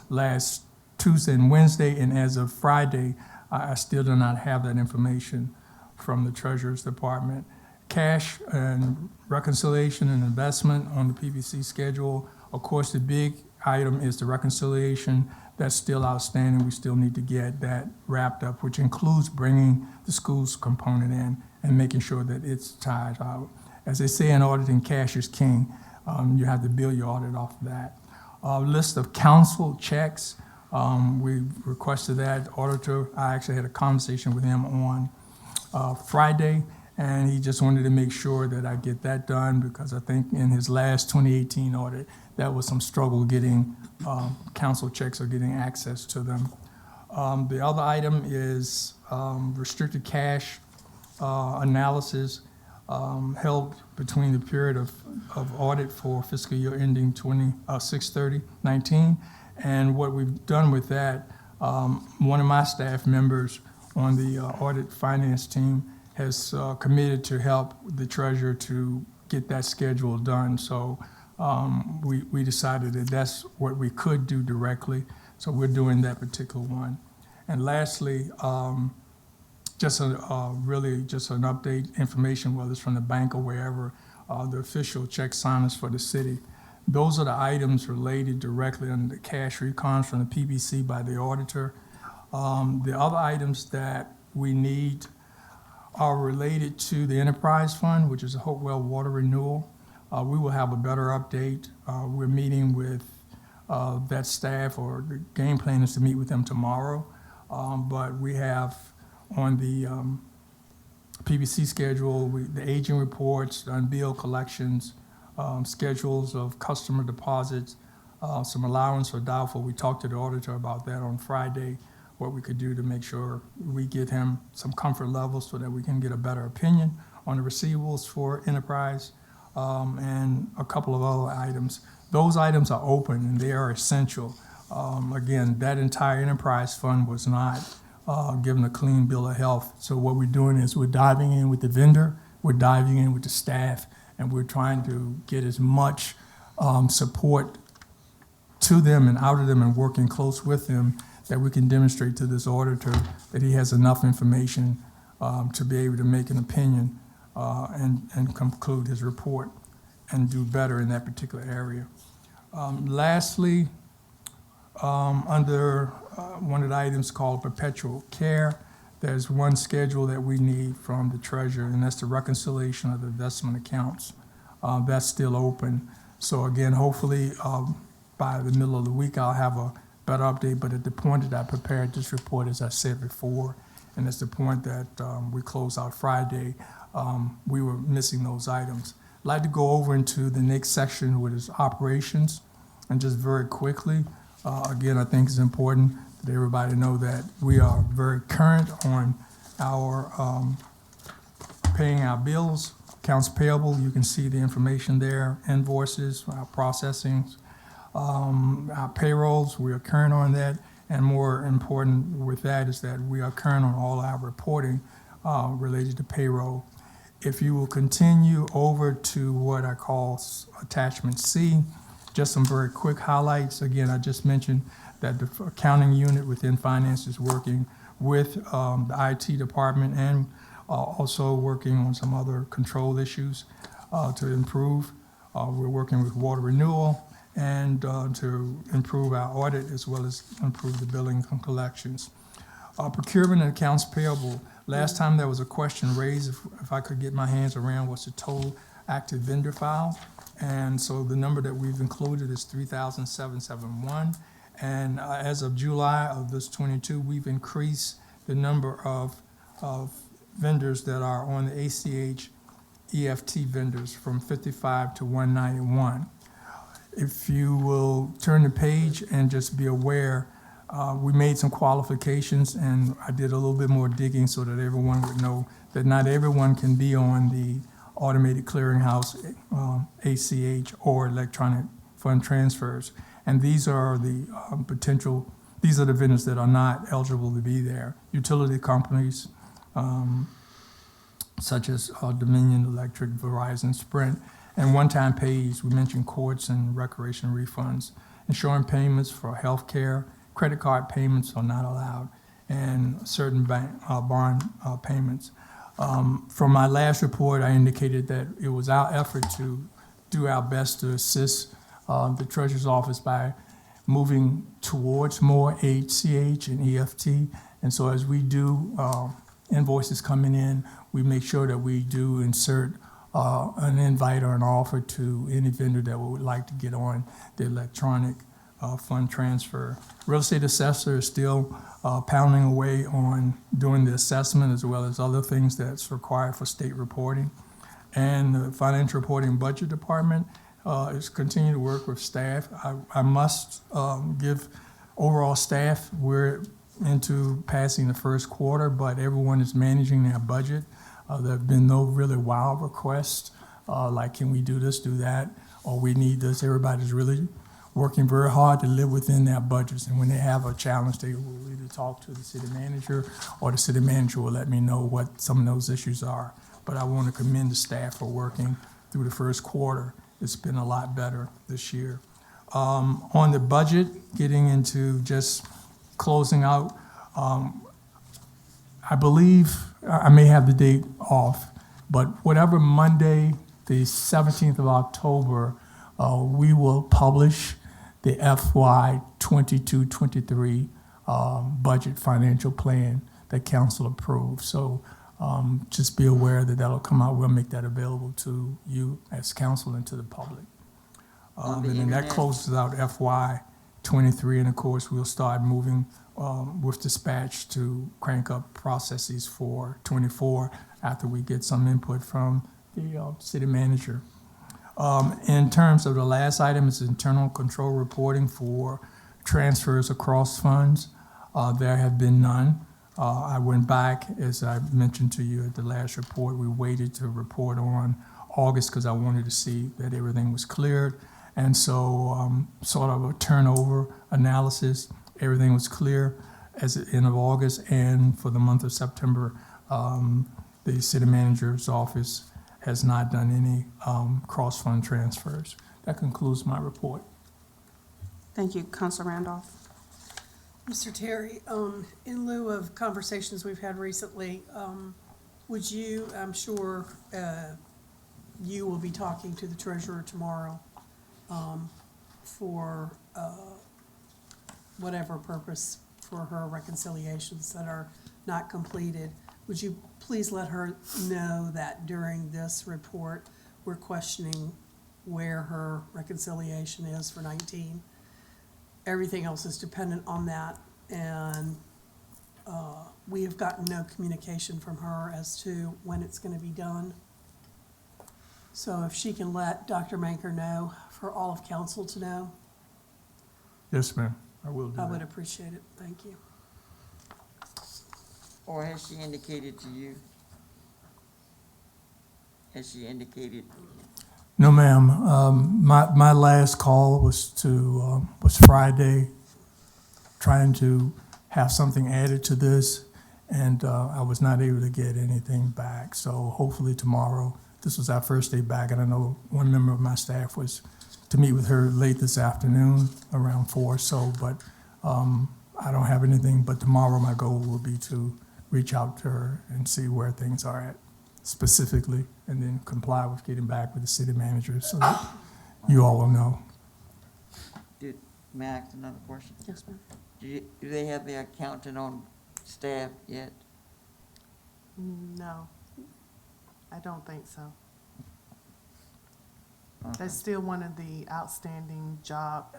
L: last Tuesday and Wednesday, and as of Friday, I still do not have that information from the Treasurer's Department. Cash and reconciliation and investment on the PBC schedule. Of course, the big item is the reconciliation. That's still outstanding. We still need to get that wrapped up, which includes bringing the schools component in and making sure that it's tied out. As they say in auditing, cash is king. You have to bill your audit off of that. List of council checks. We requested that. Auditor, I actually had a conversation with him on Friday, and he just wanted to make sure that I get that done because I think in his last 2018 audit, that was some struggle getting council checks or getting access to them. The other item is restricted cash analysis held between the period of audit for fiscal year ending 6/30/19. And what we've done with that, one of my staff members on the audit finance team has committed to help the treasurer to get that schedule done. So we decided that that's what we could do directly. So we're doing that particular one. And lastly, just really just an update information, whether it's from the bank or wherever, the official check signers for the city. Those are the items related directly under the cash recons from the PBC by the auditor. The other items that we need are related to the enterprise fund, which is a Hopewell water renewal. We will have a better update. We're meeting with that staff, or the game plan is to meet with them tomorrow. But we have on the PBC schedule, the aging reports, the unbilled collections, schedules of customer deposits, some allowance for doubtful. We talked to the auditor about that on Friday, what we could do to make sure we get him some comfort levels so that we can get a better opinion on the receivables for enterprise, and a couple of other items. Those items are open and they are essential. Again, that entire enterprise fund was not given a clean bill of health. So what we're doing is we're diving in with the vendor, we're diving in with the staff, and we're trying to get as much support to them and out of them and working close with them that we can demonstrate to this auditor that he has enough information to be able to make an opinion and conclude his report and do better in that particular area. Lastly, under one of the items called perpetual care, there's one schedule that we need from the treasurer, and that's the reconciliation of the investment accounts. That's still open. So again, hopefully by the middle of the week, I'll have a better update. But at the point that I prepared this report, as I said before, and that's the point that we closed out Friday, we were missing those items. I'd like to go over into the next section, which is operations, and just very quickly, again, I think it's important that everybody know that we are very current on our paying our bills, accounts payable. You can see the information there, invoices, our processings, our payrolls. We are current on that, and more important with that is that we are current on all our reporting related to payroll. If you will continue over to what I call attachment C, just some very quick highlights. Again, I just mentioned that the accounting unit within finance is working with the IT department and also working on some other control issues to improve. We're working with water renewal and to improve our audit as well as improve the billing and collections. Procurement and accounts payable. Last time there was a question raised, if I could get my hands around what's the total active vendor file. And so the number that we've included is 3,771. And as of July of this 22, we've increased the number of vendors that are on the ACH EFT vendors from 55 to 191. If you will turn the page and just be aware, we made some qualifications, and I did a little bit more digging so that everyone would know that not everyone can be on the automated clearinghouse, ACH, or electronic fund transfers. And these are the these are the vendors that are not eligible to be there. Utility companies, such as Dominion Electric, Verizon, Sprint, And one-time pays, we mentioned courts and recreation refunds. Insurance payments for health care, credit card payments are not allowed, and certain bond payments. From my last report, I indicated that it was our effort to do our best to assist the Treasurer's Office by moving towards more ACH and EFT. And so as we do invoices coming in, we make sure that we do insert an invite or an offer to any vendor that would like to get on the electronic fund transfer. Real estate assessor is still pounding away on doing the assessment as well as other things that's required for state reporting. And the financial reporting budget department is continuing to work with staff. I must give overall staff, we're into passing the first quarter, but everyone is managing their budget. There have been no really wild requests, like can we do this, do that, or we need this. Everybody's really working very hard to live within their budgets. And when they have a challenge, they will either talk to the city manager or the city manager will let me know what some of those issues are. But I want to commend the staff for working through the first quarter. It's been a lot better this year. On the budget, getting into just closing out, I believe, I may have the date off, but whatever Monday, the 17th of October, we will publish the FY 22-23 budget financial plan that council approved. So just be aware that that'll come out. We'll make that available to you as council and to the public. And then that closes out FY 23, and of course, we'll start moving with dispatch to crank up processes for 24 after we get some input from the city manager. In terms of the last item is internal control reporting for transfers across funds. There have been none. I went back, as I mentioned to you at the last report, we waited to report on August because I wanted to see that everything was cleared. And so sort of a turnover analysis, everything was clear as at the end of August, and for the month of September, the city manager's office has not done any cross-fund transfers. That concludes my report.
D: Thank you, Council Randolph.
B: Mr. Terry, in lieu of conversations we've had recently, would you, I'm sure you will be talking to the treasurer tomorrow for whatever purpose for her reconciliations that are not completed. Would you please let her know that during this report, we're questioning where her reconciliation is for 19. Everything else is dependent on that, and we have gotten no communication from her as to when it's going to be done. So if she can let Dr. Manker know, for all of council to know,
L: Yes, ma'am, I will do
B: I
L: that.
B: would appreciate it. Thank you.
F: Or has she indicated to you? Has she indicated?
L: No, ma'am. My last call was Friday, trying to have something added to this, and I was not able to get anything back. So hopefully tomorrow, this was our first day back, and I know one member of my staff was to meet with her late this afternoon around 4 or so, but I don't have anything. But tomorrow my goal will be to reach out to her and see where things are at specifically, and then comply with getting back with the city manager so that you all will know.
F: May I ask another question?
D: Yes, ma'am.
F: Do they have their accountant on staff yet?
M: No, I don't think so.
F: Okay.
M: That's still one of the outstanding job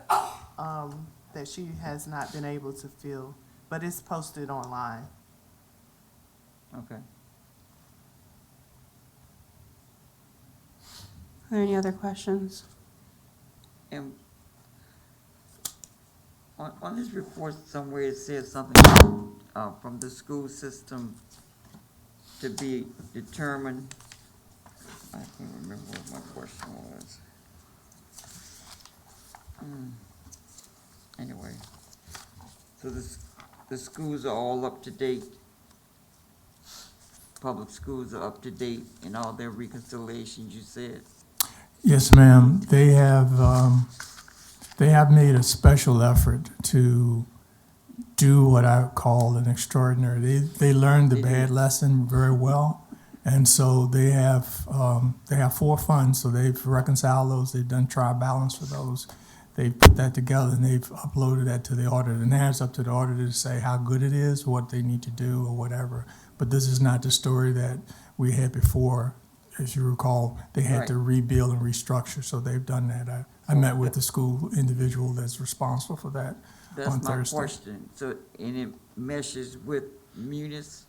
M: that she has not been able to fill, but it's posted online.
F: Okay.
D: Are there any other questions?
F: And on this report somewhere it says something from the school system to be determined. I can't remember what my question was. Anyway, so the schools are all up to date. Public schools are up to date in all their reconciliations, you said?
L: Yes, ma'am. They have made a special effort to do what I call an extraordinary. They learned the bad lesson very well, and so they have 4 funds. So they've reconciled those. They've done trial balance for those. They've put that together and they've uploaded that to the auditor. And now it's up to the auditor to say how good it is, what they need to do, or whatever. But this is not the story that we had before. As you recall, they had to rebuild and restructure, so they've done that. I met with the school individual that's responsible for that on
F: That's my
L: Thursday.
F: question. So, and it meshes with Munis,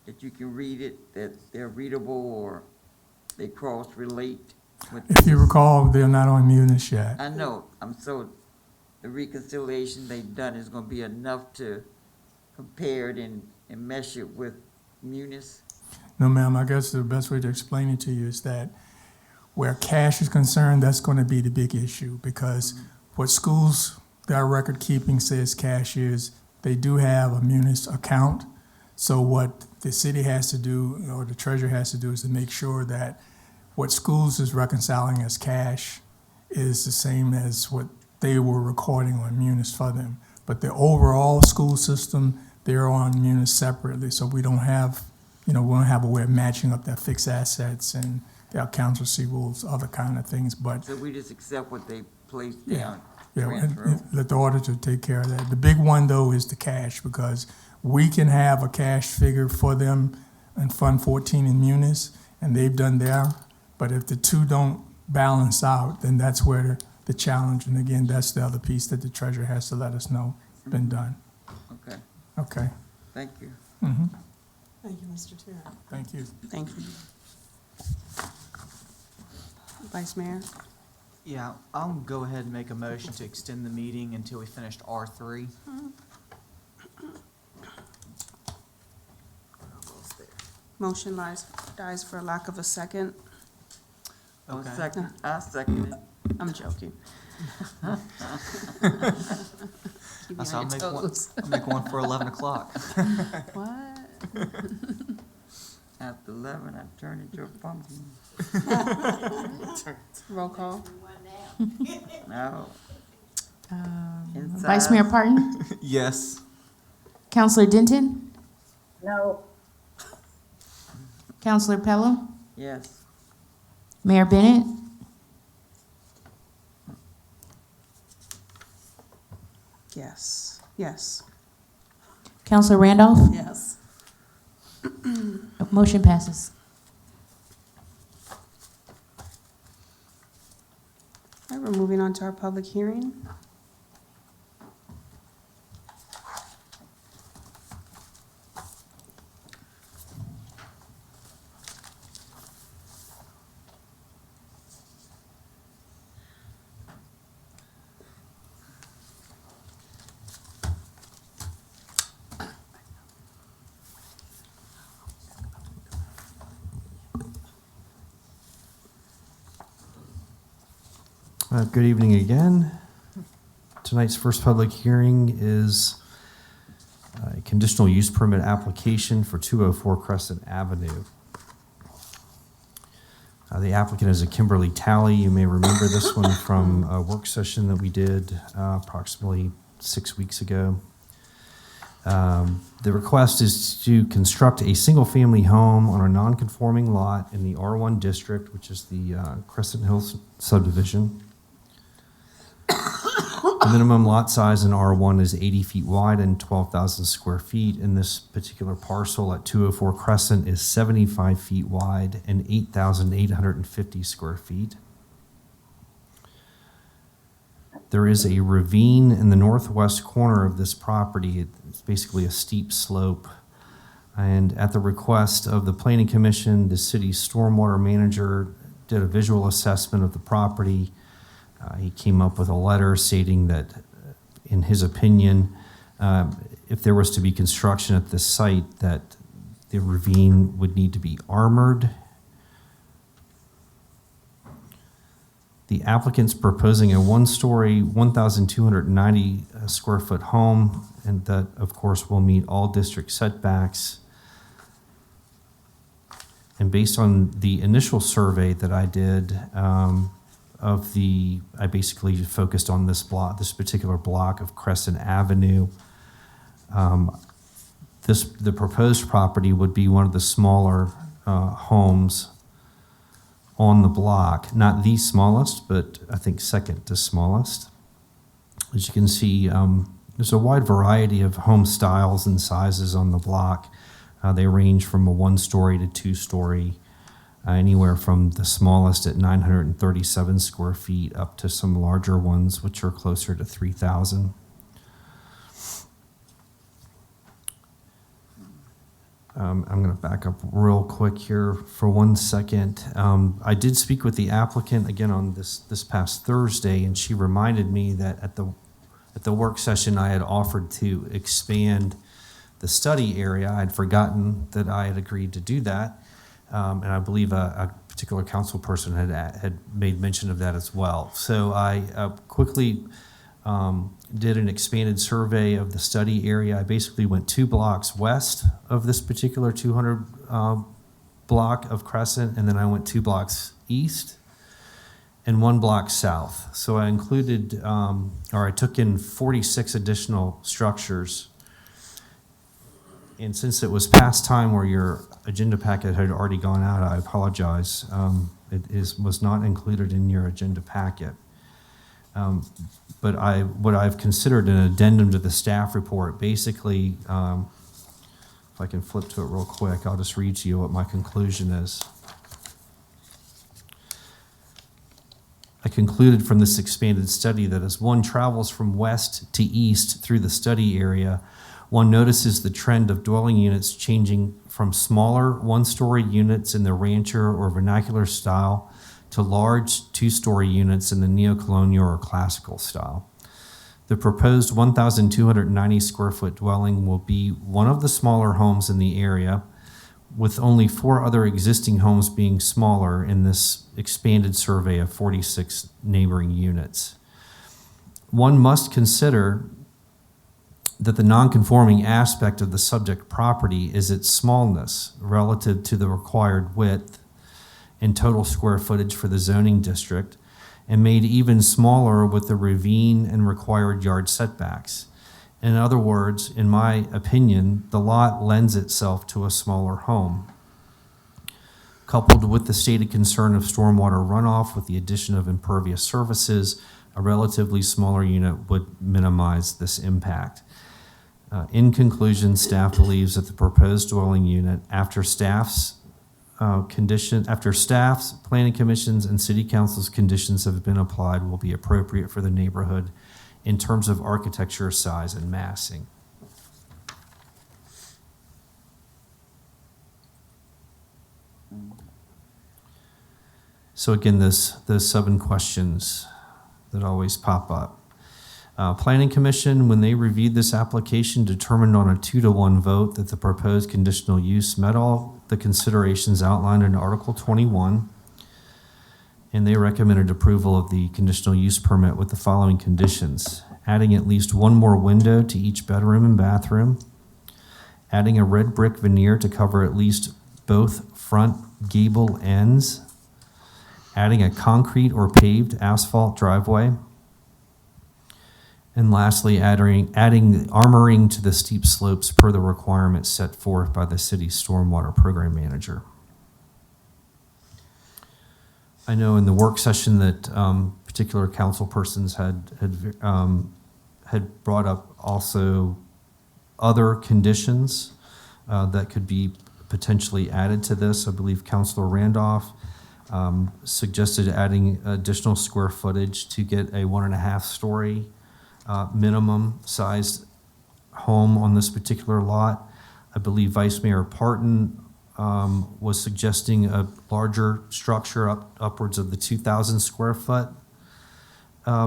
F: that you can read it, that they're readable, or they cross-relate with
L: If you
F: this?
L: recall, they're not on Munis yet.
F: I know, so the reconciliation they've done is gonna be enough to compare it and mesh it with Munis?
L: No, ma'am, I guess the best way to explain it to you is that where cash is concerned, that's going to be the big issue, because what schools, their record keeping says cash is, they do have a Munis account. So what the city has to do, or the treasurer has to do, is to make sure that what schools is reconciling as cash is the same as what they were recording on Munis for them. But the overall school system, they're on Munis separately, so we don't have, we don't have a way of matching up their fixed assets and their accounts receivables, other kind of things, but
F: So we just accept what they place
L: yeah,
F: down?
L: yeah,
F: transfer
L: and let the auditor take care of that. The big one, though, is the cash, because we can have a cash figure for them in Fund 14 in Munis, and they've done there, but if the two don't balance out, then that's where the challenge, and again, that's the other piece that the treasurer has to let us know been done.
F: Okay,
L: Okay,
F: thank you.
B: Thank you, Mr. Chair.
L: thank you.
D: Thank you. Vice Mayor?
E: Yeah, I'll go ahead and make a motion to extend the meeting until we finished R3.
D: Motion dies for lack of a second.
F: I'll
E: Okay.
F: second, I second it.
D: I'm joking. Keep you
E: So
D: on
E: I'll
D: your
E: make one,
D: toes.
E: I'll make one for 11 o'clock.
D: What?
F: After 11, I turn into a pumpkin.
D: Roll call.
F: No.
C: Vice Mayor Parton,
E: Yes.
C: Counselor Denton,
H: No,
C: Counselor Pelham,
F: Yes.
C: Mayor Bennett,
D: Yes. Yes.
C: Counselor Randolph.
B: Yes.
C: Motion passes.
D: All right, we're moving on to our public hearing.
G: Good evening again. Tonight's first public hearing is a conditional use permit application for 204 Crescent Avenue. The applicant is a Kimberly Talley. You may remember this one from a work session that we did approximately 6 weeks ago. The request is to construct a single-family home on a non-conforming lot in the R1 district, which is the Crescent Hills subdivision. The minimum lot size in R1 is 80 feet wide and 12,000 square feet. In this particular parcel at 204 Crescent is 75 feet wide and 8,850 square feet. There is a ravine in the northwest corner of this property. It's basically a steep slope. And at the request of the Planning Commission, the city's stormwater manager did a visual assessment of the property. He came up with a letter stating that, in his opinion, if there was to be construction at this site, that the ravine would need to be armored. The applicant's proposing a one-story, 1,290 square foot home, and that, of course, will meet all district setbacks. And based on the initial survey that I did, I basically focused on this particular block of Crescent Avenue. The proposed property would be one of the smaller homes on the block, not the smallest, but I think second to smallest. As you can see, there's a wide variety of home styles and sizes on the block. They range from a 1-story to 2-story, anywhere from the smallest at 937 square feet up to some larger ones, which are closer to 3,000. I'm going to back up real quick here for 1 second. I did speak with the applicant again on this past Thursday, and she reminded me that at the work session I had offered to expand the study area. I had forgotten that I had agreed to do that, and I believe a particular council person had made mention of that as well. So I quickly did an expanded survey of the study area. I basically went 2 blocks west of this particular 200 block of Crescent, and then I went 2 blocks east and 1 block south. So I included, I took in 46 additional structures. And since it was past time where your agenda packet had already gone out, I apologize. It was not included in your agenda packet. But what I've considered an addendum to the staff report, basically, if I can flip to it real quick, I'll just read to you what my conclusion is. I concluded from this expanded study that as one travels from west to east through the study area, one notices the trend of dwelling units changing from smaller 1-story units in the rancher or vernacular style to large 2-story units in the neocolonial or classical style. The proposed 1,290 square foot dwelling will be one of the smaller homes in the area, with only 4 other existing homes being smaller in this expanded survey of 46 neighboring units. One must consider that the nonconforming aspect of the subject property is its smallness relative to the required width and total square footage for the zoning district, and made even smaller with the ravine and required yard setbacks. In other words, in my opinion, the lot lends itself to a smaller home. Coupled with the stated concern of stormwater runoff with the addition of impervious surfaces, a relatively smaller unit would minimize this impact. In conclusion, staff believes that the proposed dwelling unit, after staff's, planning commissions, and city council's conditions have been applied, will be appropriate for the neighborhood in terms of architecture, size, and massing. So again, those 7 questions that always pop up. Planning Commission, when they reviewed this application, determined on a 2-to-1 vote that the proposed conditional use met all the considerations outlined in Article 21, and they recommended approval of the conditional use permit with the following conditions: adding at least 1 more window to each bedroom and bathroom, adding a red brick veneer to cover at least both front gable ends, adding a concrete or paved asphalt driveway, and lastly, adding armoring to the steep slopes per the requirements set forth by the city's stormwater program manager. I know in the work session that particular council persons had brought up also other conditions that could be potentially added to this. I believe Councilor Randolph suggested adding additional square footage to get a 1.5-story minimum sized home on this particular lot. I believe Vice Mayor Parton was suggesting a larger structure upwards of the 2,000 square foot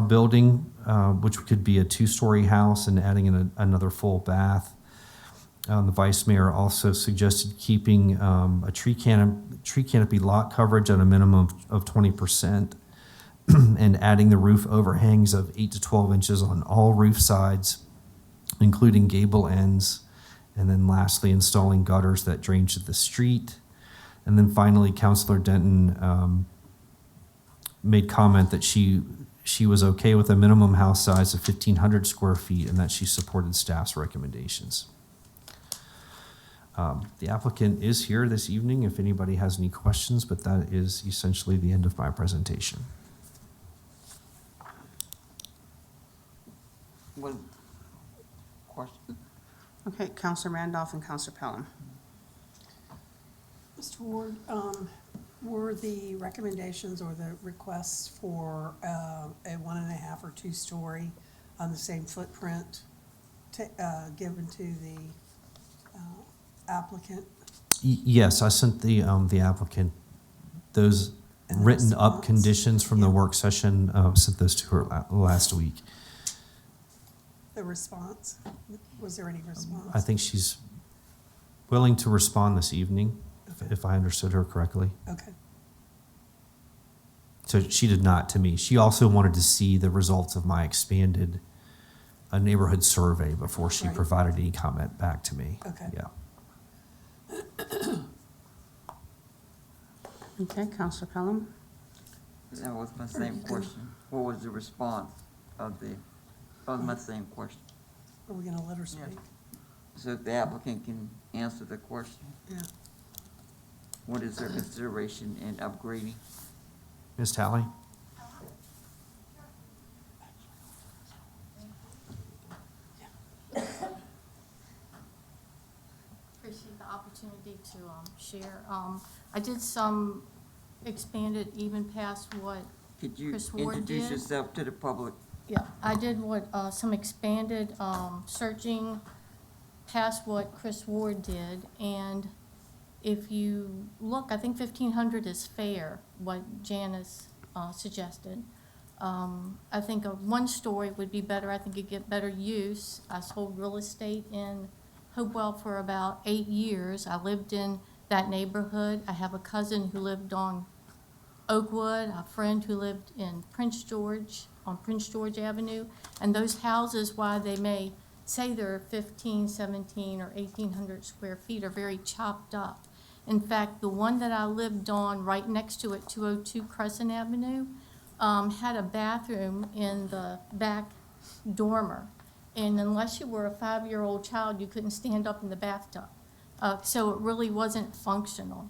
G: building, which could be a 2-story house, and adding another full bath. The Vice Mayor also suggested keeping a tree canopy lot coverage at a minimum of 20%. And adding the roof overhangs of 8 to 12 inches on all roof sides, including gable ends. And then lastly, installing gutters that drain to the street. And then finally, Councilor Denton made comment that she was okay with a minimum house size of 1,500 square feet and that she supported staff's recommendations. The applicant is here this evening if anybody has any questions, but that is essentially the end of my presentation.
F: What, question?
D: Okay, Counselor Randolph and Counselor Pelham.
B: Mr. Ward, were the recommendations or the requests for a 1.5 or 2-story on the same footprint given to the applicant?
G: Yes, I sent the applicant those
B: And the
G: written up
B: response?
G: conditions from the work session, sent those to her last week.
B: The response? Was there any response?
G: I think she's willing to respond this evening, if I understood her correctly.
B: Okay.
G: So she did not to me. She also wanted to see the results of my expanded neighborhood survey before she
B: Right.
G: provided any comment back to me.
B: Okay.
G: Yeah.
D: Okay, Counselor Pelham.
F: That was my same question. What was the response of the, that was my same question.
B: Are we gonna let her speak?
F: So if the applicant can answer the question,
B: Yeah.
F: what is their consideration in upgrading?
G: Ms. Talley?
N: Appreciate the opportunity to share. I did some expanded even past what,
F: Could you
N: Chris Ward
F: introduce
N: did.
F: yourself to the public?
N: yeah, I did what, some expanded searching past what Chris Ward did. And if you look, I think 1,500 is fair, what Janice suggested. I think a 1-story would be better. I think you'd get better use. I sold real estate in Hopewell for about 8 years. I lived in that neighborhood. I have a cousin who lived on Oakwood, a friend who lived in Prince George, on Prince George Avenue. And those houses, while they may say they're 15, 17, or 1,800 square feet, are very chopped up. In fact, the one that I lived on right next to it, 202 Crescent Avenue, had a bathroom in the back dormer. And unless you were a 5-year-old child, you couldn't stand up in the bathtub. So it really wasn't functional.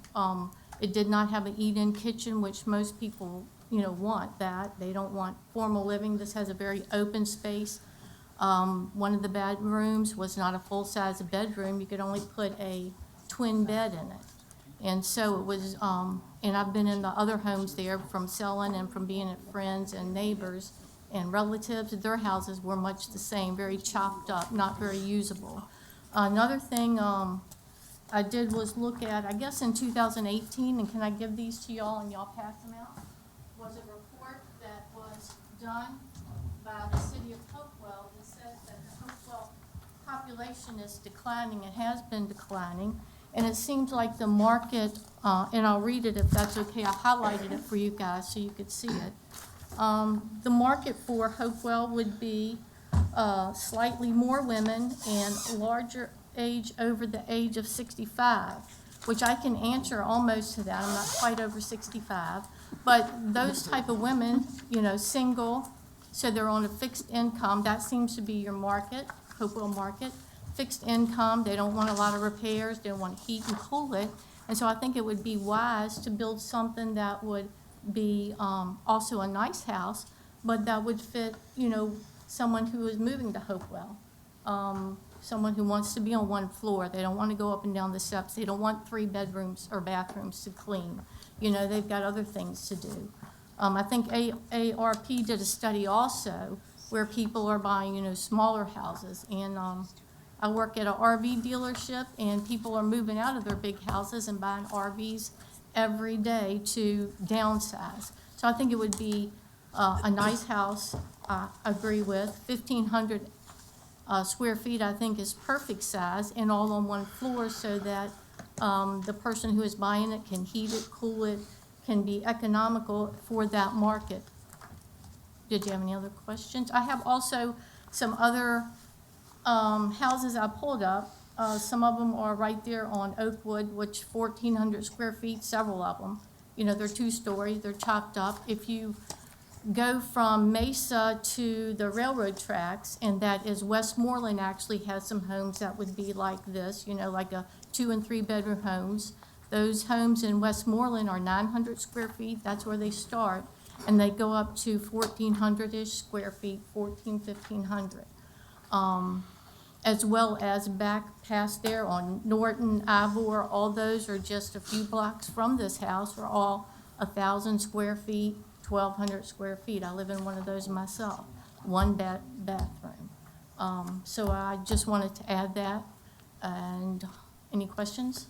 N: It did not have an eat-in kitchen, which most people, want that. They don't want formal living. This has a very open space. One of the bedrooms was not a full-size bedroom. You could only put a twin bed in it. And so it was, and I've been in the other homes there from selling and from being at friends and neighbors and relatives. Their houses were much the same, very chopped up, not very usable. Another thing I did was look at, I guess in 2018, and can I give these to y'all and y'all pass them out, was a report that was done by the city of Hopewell that says that the Hopewell population is declining. It has been declining. And it seems like the market, and I'll read it if that's okay, I highlighted it for you guys so you could see it. The market for Hopewell would be slightly more women and larger age over the age of 65, which I can answer almost to that. I'm not quite over 65. But those type of women, single, so they're on a fixed income, that seems to be your market, Hopewell market. Fixed income, they don't want a lot of repairs, they don't want to heat and cool it. And so I think it would be wise to build something that would be also a nice house, but that would fit, someone who is moving to Hopewell. Someone who wants to be on one floor, they don't want to go up and down the steps, they don't want 3 bedrooms or bathrooms to clean. They've got other things to do. I think ARP did a study also where people are buying, smaller houses. And I work at an RV dealership, and people are moving out of their big houses and buying RVs every day to downsize. So I think it would be a nice house, I agree with. 1,500 square feet, I think, is perfect size and all on one floor so that the person who is buying it can heat it, cool it, can be economical for that market. Did you have any other questions? I have also some other houses I pulled up. Some of them are right there on Oakwood, which 1,400 square feet, several of them. You know, they're two-story, they're chopped up. If you go from Mesa to the railroad tracks, and that is Westmoreland actually has some homes that would be like this, you know, like a 2 and 3 bedroom homes. Those homes in Westmoreland are 900 square feet, that's where they start, and they go up to 1,400-ish square feet, 1,500. As well as back past there on Norton, Ivor, all those are just a few blocks from this house, are all 1,000 square feet, 1,200 square feet. I live in one of those myself, one bathroom. So I just wanted to add that. And any questions?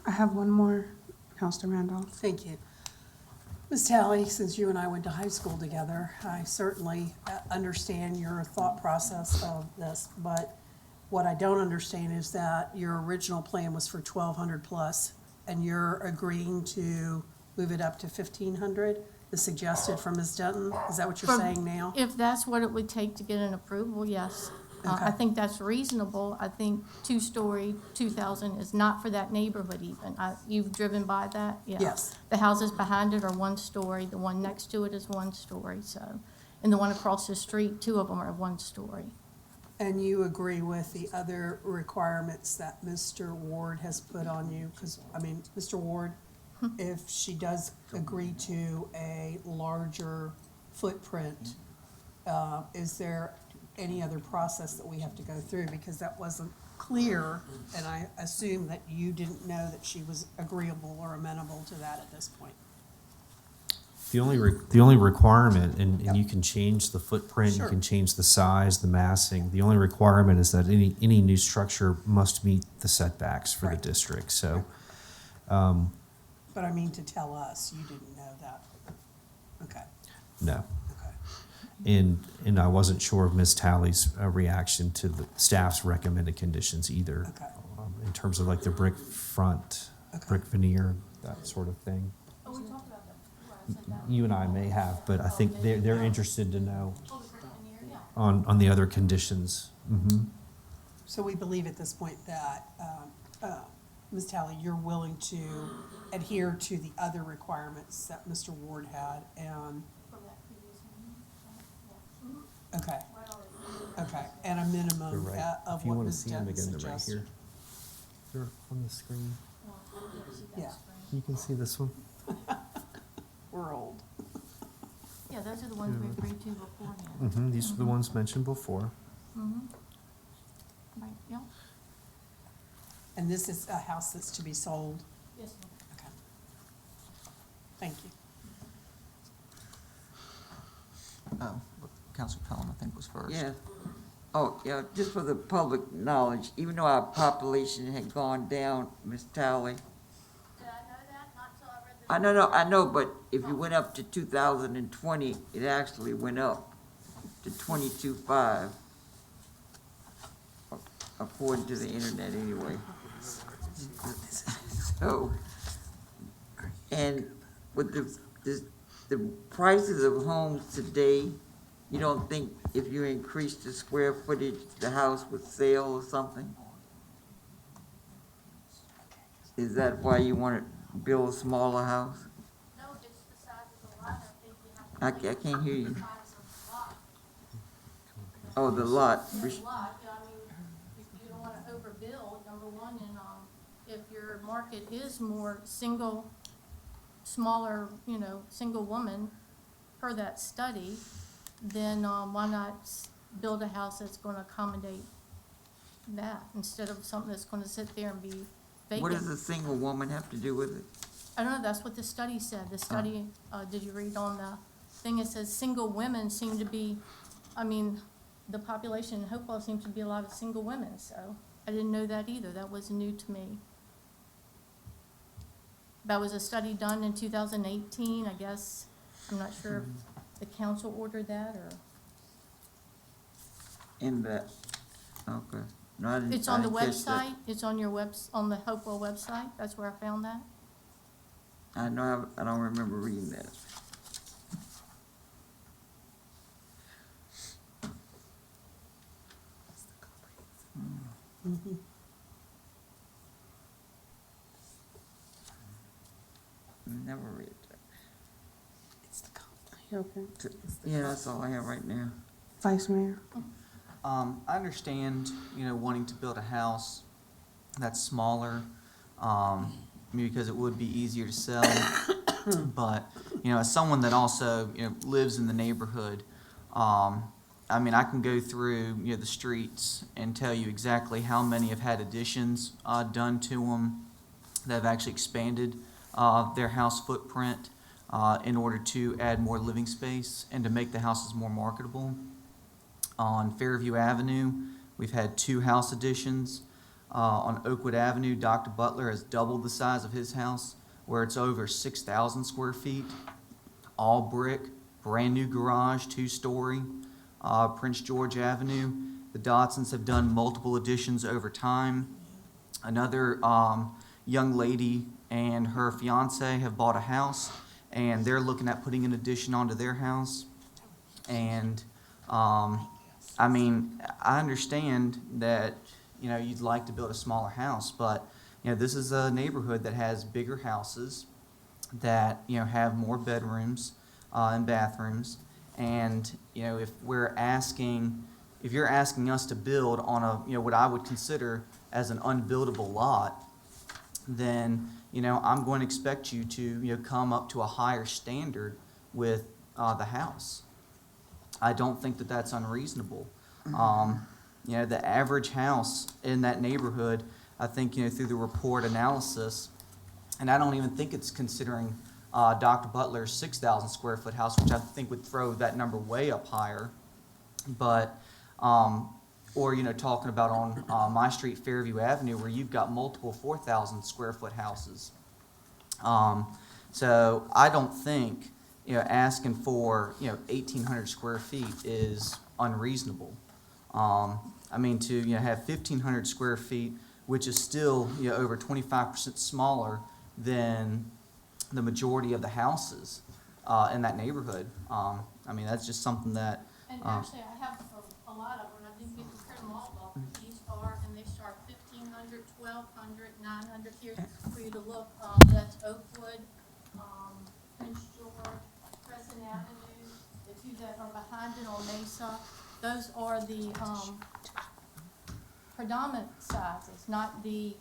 D: I have one more, Counselor Randolph.
B: Thank you. Ms. Talley, since you and I went to high school together, I certainly understand your thought process of this, but what I don't understand is that your original plan was for 1,200 plus, and you're agreeing to move it up to 1,500, the suggested from Ms. Denton? Is that what you're saying now?
N: If that's what it would take to get an approval, yes. I
B: Okay.
N: think that's reasonable. I think two-story, 2,000 is not for that neighborhood even. You've driven by that? Yeah.
B: Yes.
N: The houses behind it are one story, the one next to it is one story, so. And the one across the street, 2 of them are one story.
B: And you agree with the other requirements that Mr. Ward has put on you? Because, I mean, Mr. Ward, if she does agree to a larger footprint, is there any other process that we have to go through? Because that wasn't clear, and I assume that you didn't know that she was agreeable or amenable to that at this point.
G: The only requirement, and you can change the footprint, you
B: Sure.
G: can change the size, the massing. The only requirement is that any new structure must meet the setbacks for the
B: Right.
G: district. So,
B: But I mean, to tell us, you didn't know that. Okay,
G: no.
B: okay.
G: And I wasn't sure of Ms. Talley's reaction to the staff's recommended conditions either.
B: Okay.
G: In terms of like the brick front,
B: Okay.
G: brick veneer, that sort of thing.
N: Oh, we talked about that.
G: You and I may have, but I think they're interested to know on the other conditions. Mm-hmm.
B: So we believe at this point that, Ms. Talley, you're willing to adhere to the other requirements that Mr. Ward had and, okay, okay, and a
G: They're
B: minimum
G: right.
B: of
G: If you
B: what
G: want to
B: Ms.
G: see them
B: Denton
G: again, they're right
B: suggested.
G: here. They're on the screen.
B: Yeah,
G: You can see this one.
B: we're old.
N: Yeah, those are the ones we agreed to beforehand.
G: Mm-hmm. These are the ones mentioned before.
N: Mhm. Right, yeah.
B: And this is a house that's to be sold?
N: Yes, ma'am.
B: Okay. Thank you.
E: Councilor Pelham, I think, was first.
F: Yeah. Oh, yeah, just for the public knowledge, even though our population had gone down, Ms. Talley.
N: Did I know that? Not till I read the.
F: I know, but if you went up to 2020, it actually went up to 22.5, according to the internet anyway. So, and with the prices of homes today, you don't think if you increase the square footage, the house would sell or something? Is that why you want to build a smaller house?
N: No, it's the size of the lot. I think you have to.
F: I can't hear you.
N: The size of the lot.
F: Oh, the lot.
N: The lot, yeah, I mean, you don't wanna overbuild, number one, and, if your market is more single, smaller, single woman per that study, then, why not build a house that's gonna accommodate that, instead of something that's gonna sit there and be vacant?
F: What does a single woman have to do with it?
N: I don't know, that's what the study said. The study, did you read on the thing? It says single women seem to be, the population in Hopewell seems to be a lot of single women, so I didn't know that either. That was new to me. That was a study done in 2018, I guess. I'm not sure if the council ordered that or.
F: In the, okay. No, I didn't.
N: It's
F: I
N: on the
F: didn't catch that.
N: website. It's on your on the Hopewell website. That's where I found that.
F: I know, I don't remember reading that.
B: Mhm.
F: Never read.
D: Okay.
F: Yeah, that's all I have right now.
D: Vice Mayor?
E: I understand, wanting to build a house that's smaller, maybe because it would be easier to sell. But, as someone that also, lives in the neighborhood, I can go through, the streets and tell you exactly how many have had additions done to them that have actually expanded their house footprint in order to add more living space and to make the houses more marketable. On Fairview Avenue, we've had 2 house additions. On Oakwood Avenue, Dr. Butler has doubled the size of his house, where it's over 6,000 square feet, all brick, brand new garage, 2-story. Prince George Avenue, the Dodsons have done multiple additions over time. Another young lady and her fiance have bought a house, and they're looking at putting an addition onto their house. And I understand that, you'd like to build a smaller house, but, this is a neighborhood that has bigger houses that, have more bedrooms and bathrooms. And, if you're asking us to build on a, what I would consider as an unbuildable lot, then, I'm going to expect you to, come up to a higher standard with the house. I don't think that that's unreasonable. The average house in that neighborhood, I think, through the report analysis, and I don't even think it's considering Dr. Butler's 6,000 square foot house, which I think would throw that number way up higher. But, or, talking about on my street, Fairview Avenue, where you've got multiple 4,000 square foot houses. So I don't think, asking for, 1,800 square feet is unreasonable. To, have 1,500 square feet, which is still, over 25% smaller than the majority of the houses in that neighborhood. That's just something that.
N: And actually, I have a lot of them, I didn't get to print them all off, but these are, and they start 1,500, 1,200, 900 here for you to look. That's Oakwood, Prince George, Crescent Avenue, the 2 that are behind it on Mesa. Those are the predominant sizes, not the,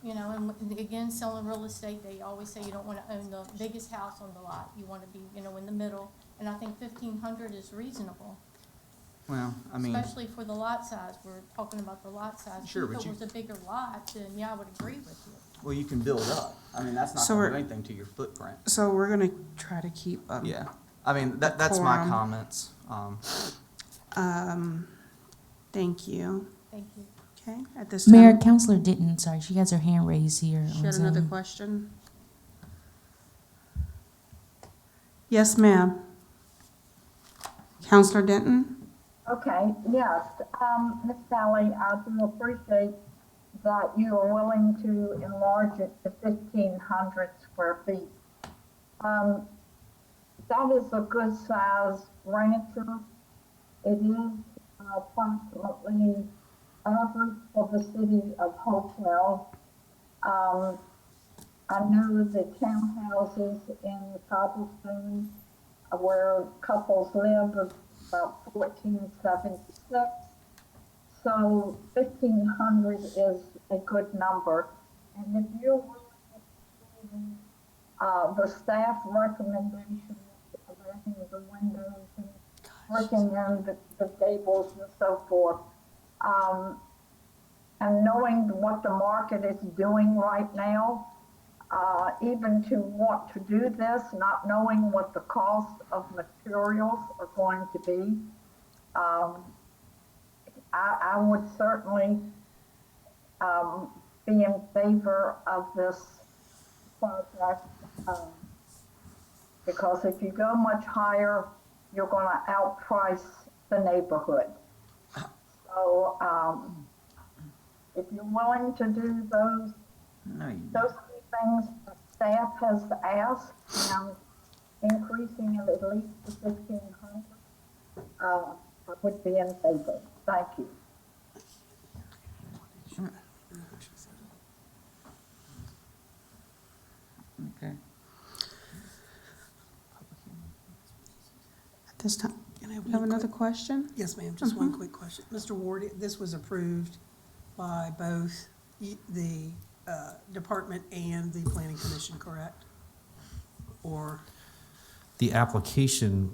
N: and again, selling real estate, they always say you don't want to own the biggest house on the lot. You want to be, in the middle. And I think 1,500 is reasonable.
E: Well,
N: Especially for the lot size. We're talking about the lot size.
E: Sure,
N: If
E: but
N: it was a bigger lot, then yeah, I would agree with you.
E: Well, you can build up. That's not
D: So
E: going to do
D: we're-
E: anything to your footprint.
D: So we're gonna try to keep up.
E: Yeah. That's my
D: Quorum.
E: comments.
D: Thank you.
N: Thank you.
D: Okay, at this time.
C: Mayor, Counselor Denton, sorry, she has her hand raised here.
D: She
C: on
D: had another
C: Zoom.
D: question? Yes, ma'am. Counselor Denton?
H: Okay, yes, Ms. Sally, I do appreciate that you are willing to enlarge it to 1,500 square feet. That is a good size rancher. It is approximately average for the city of Hopewell. I know the townhouses in Cobblestone where couples live is about 1,476. So 1,500 is a good number. And if you're willing to the staff recommendation of adding the windows and working in the gables and so forth, and knowing what the market is doing right now, even to want to do this, not knowing what the cost of materials are going to be, I would certainly be in favor of this project, because if you go much higher, you're going to outprice the neighborhood. So if you're willing to do those three things the staff has asked, and increasing it at least to 1,500, I would be in favor. Thank you.
F: Okay.
D: this time,
B: Can I
D: you have another question?
B: Yes, ma'am, just one quick question. Mr. Ward, this was approved by both the department and the planning commission, correct? Or,
G: The application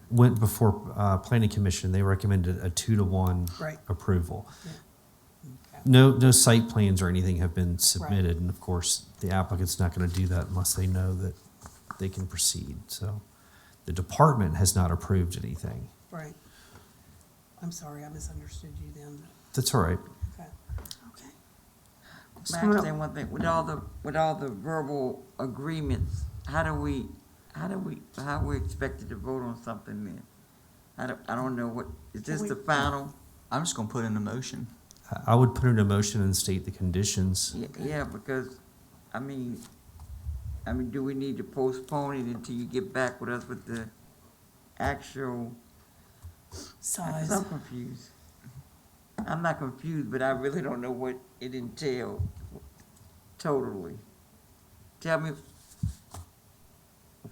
G: went before Planning Commission. They recommended a 2-to-1
B: Right.
G: approval.
B: Yeah.
G: No site plans or anything have been submitted, and of course, the applicant's not going to do that unless they know that they can proceed. So the department has not approved anything.
B: right. I'm sorry, I misunderstood you then.
G: That's all right.
B: Okay.
D: Okay.
F: May I say one thing, with all the verbal agreements, how we expected to vote on something then? I don't know what, is this the final?
E: I'm just gonna put in a motion.
G: I would put in a motion and state the conditions.
F: Yeah, because, I mean, do we need to postpone it until you get back with us with the actual?
B: Size.
F: I'm confused. I'm not confused, but I really don't know what it entailed totally. Tell me,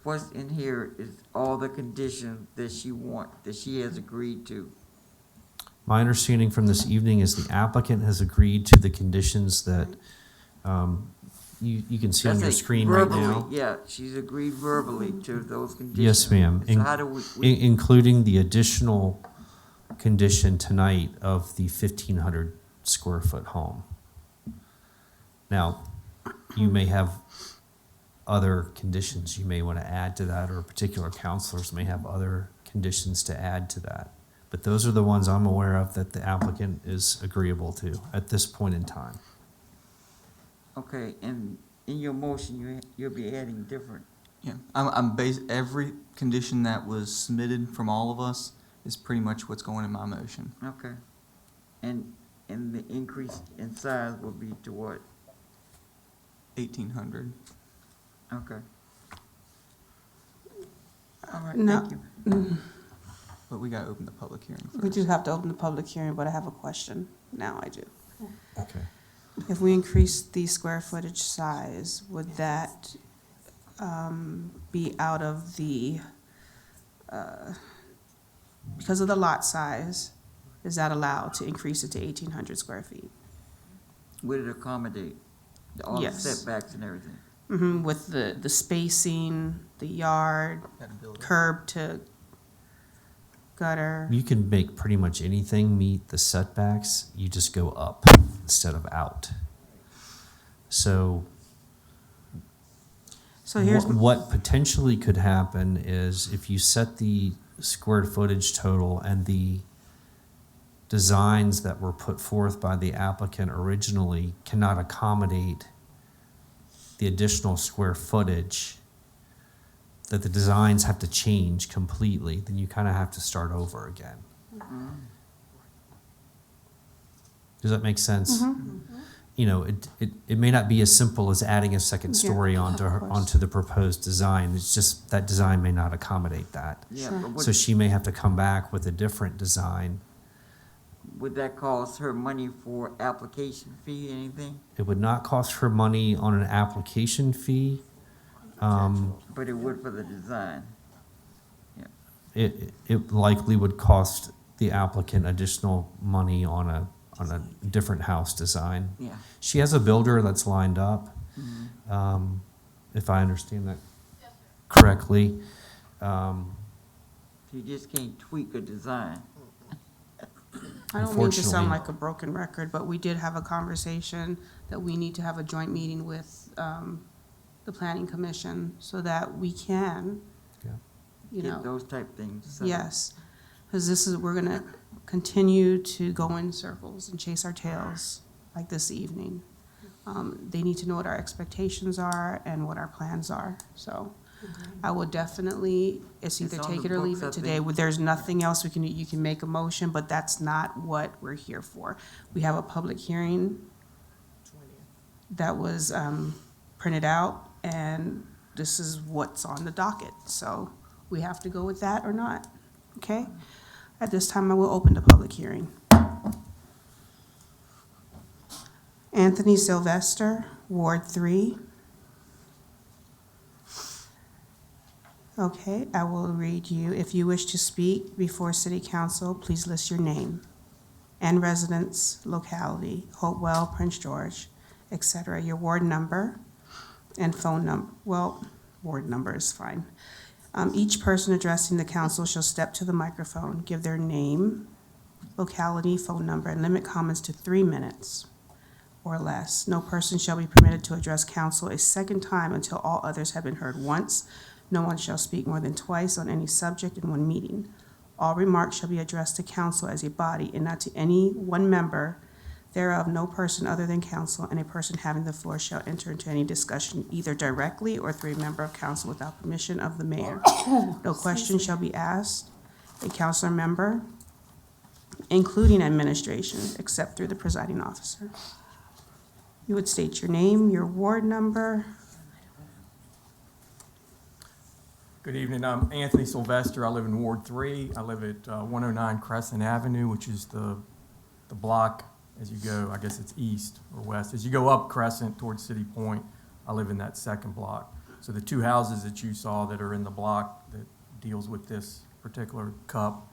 F: what's in here is all the conditions that she has agreed to.
G: My understanding from this evening is the applicant has agreed to the conditions that you can see on your
F: That's it,
G: screen right
F: verbally,
G: now.
F: yeah, she's agreed verbally to those conditions.
G: Yes, ma'am.
F: So how do we?
G: Including the additional condition tonight of the 1,500 square foot home. Now, you may have other conditions you may want to add to that, or particular counselors may have other conditions to add to that. But those are the ones I'm aware of that the applicant is agreeable to at this point in time.
F: Okay, and in your motion, you'll be adding different.
E: Yeah, every condition that was submitted from all of us is pretty much what's going in my motion.
F: Okay. And the increase in size will be to what?
E: 1,800.
F: Okay. All right,
D: No.
F: thank you.
E: But we gotta open the public hearing first.
D: We do have to open the public hearing, but I have a question. Now I do.
G: Okay.
D: If we increase the square footage size, would that be out of the, because of the lot size, is that allowed to increase it to 1,800 square feet?
F: Would it accommodate all the
D: Yes.
F: setbacks and everything?
D: With the spacing, the yard, curb to gutter?
G: You can make pretty much anything meet the setbacks, you just go up instead of out. So
D: here's.
G: what potentially could happen is if you set the square footage total and the designs that were put forth by the applicant originally cannot accommodate the additional square footage, that the designs have to change completely, then you kind of have to start over again. Does that make sense? You know, it may not be as simple as adding a second story onto the proposed design. It's just that design may not accommodate that.
F: Yeah,
D: Sure.
F: but
G: So she may have to come back with a different design.
F: would that cost her money for application fee, anything?
G: It would not cost her money on an application fee.
F: But it would for the design.
G: It likely would cost the applicant additional money on a different house design.
F: Yeah.
G: She has a builder that's lined up, if I understand that correctly.
F: You just can't tweak a design.
D: I don't mean to sound
G: Unfortunately.
D: like a broken record, but we did have a conversation that we need to have a joint meeting with the planning commission so that we can,
G: Yeah.
D: you
F: Get
D: know,
F: those type things. So-
D: yes. Because we're gonna continue to go in circles and chase our tails like this evening. They need to know what our expectations are and what our plans are, so. I would definitely, it's either
F: It's on
D: take
F: the
D: it or leave
F: books,
D: it
F: I
D: today.
F: think.
D: There's nothing else you can make a motion, but that's not what we're here for. We have a public hearing that was printed out, and this is what's on the docket. So we have to go with that or not, okay? At this time, I will open the public hearing. Anthony Sylvester, Ward 3. Okay, I will read you. If you wish to speak before City Council, please list your name and residence, locality, Hopewell, Prince George, etc., your ward number and phone number. Well, ward number is fine. Each person addressing the council shall step to the microphone, give their name, locality, phone number, and limit comments to 3 minutes or less. No person shall be permitted to address council a second time until all others have been heard once. No one shall speak more than twice on any subject in one meeting. All remarks shall be addressed to council as a body and not to any one member thereof. No person other than council and a person having the floor shall enter into any discussion either directly or through a member of council without permission of the mayor. No question shall be asked a council member, including administration, except through the presiding officer. You would state your name, your ward number.
I: Good evening, I'm Anthony Sylvester, I live in Ward 3. I live at 109 Crescent Avenue, which is the block as you go, I guess it's east or west. As you go up Crescent towards City Point, I live in that second block. So the two houses that you saw that are in the block that deals with this particular cup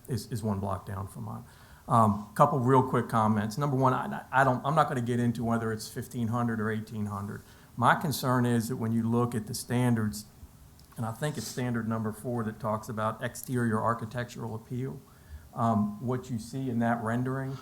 I: is one block down from mine. Couple real quick comments. Number one, I'm not going to get into whether it's 1,500 or 1,800. My concern is that when you look at the standards, and I think it's standard number 4 that talks about exterior architectural appeal, what you see in that rendering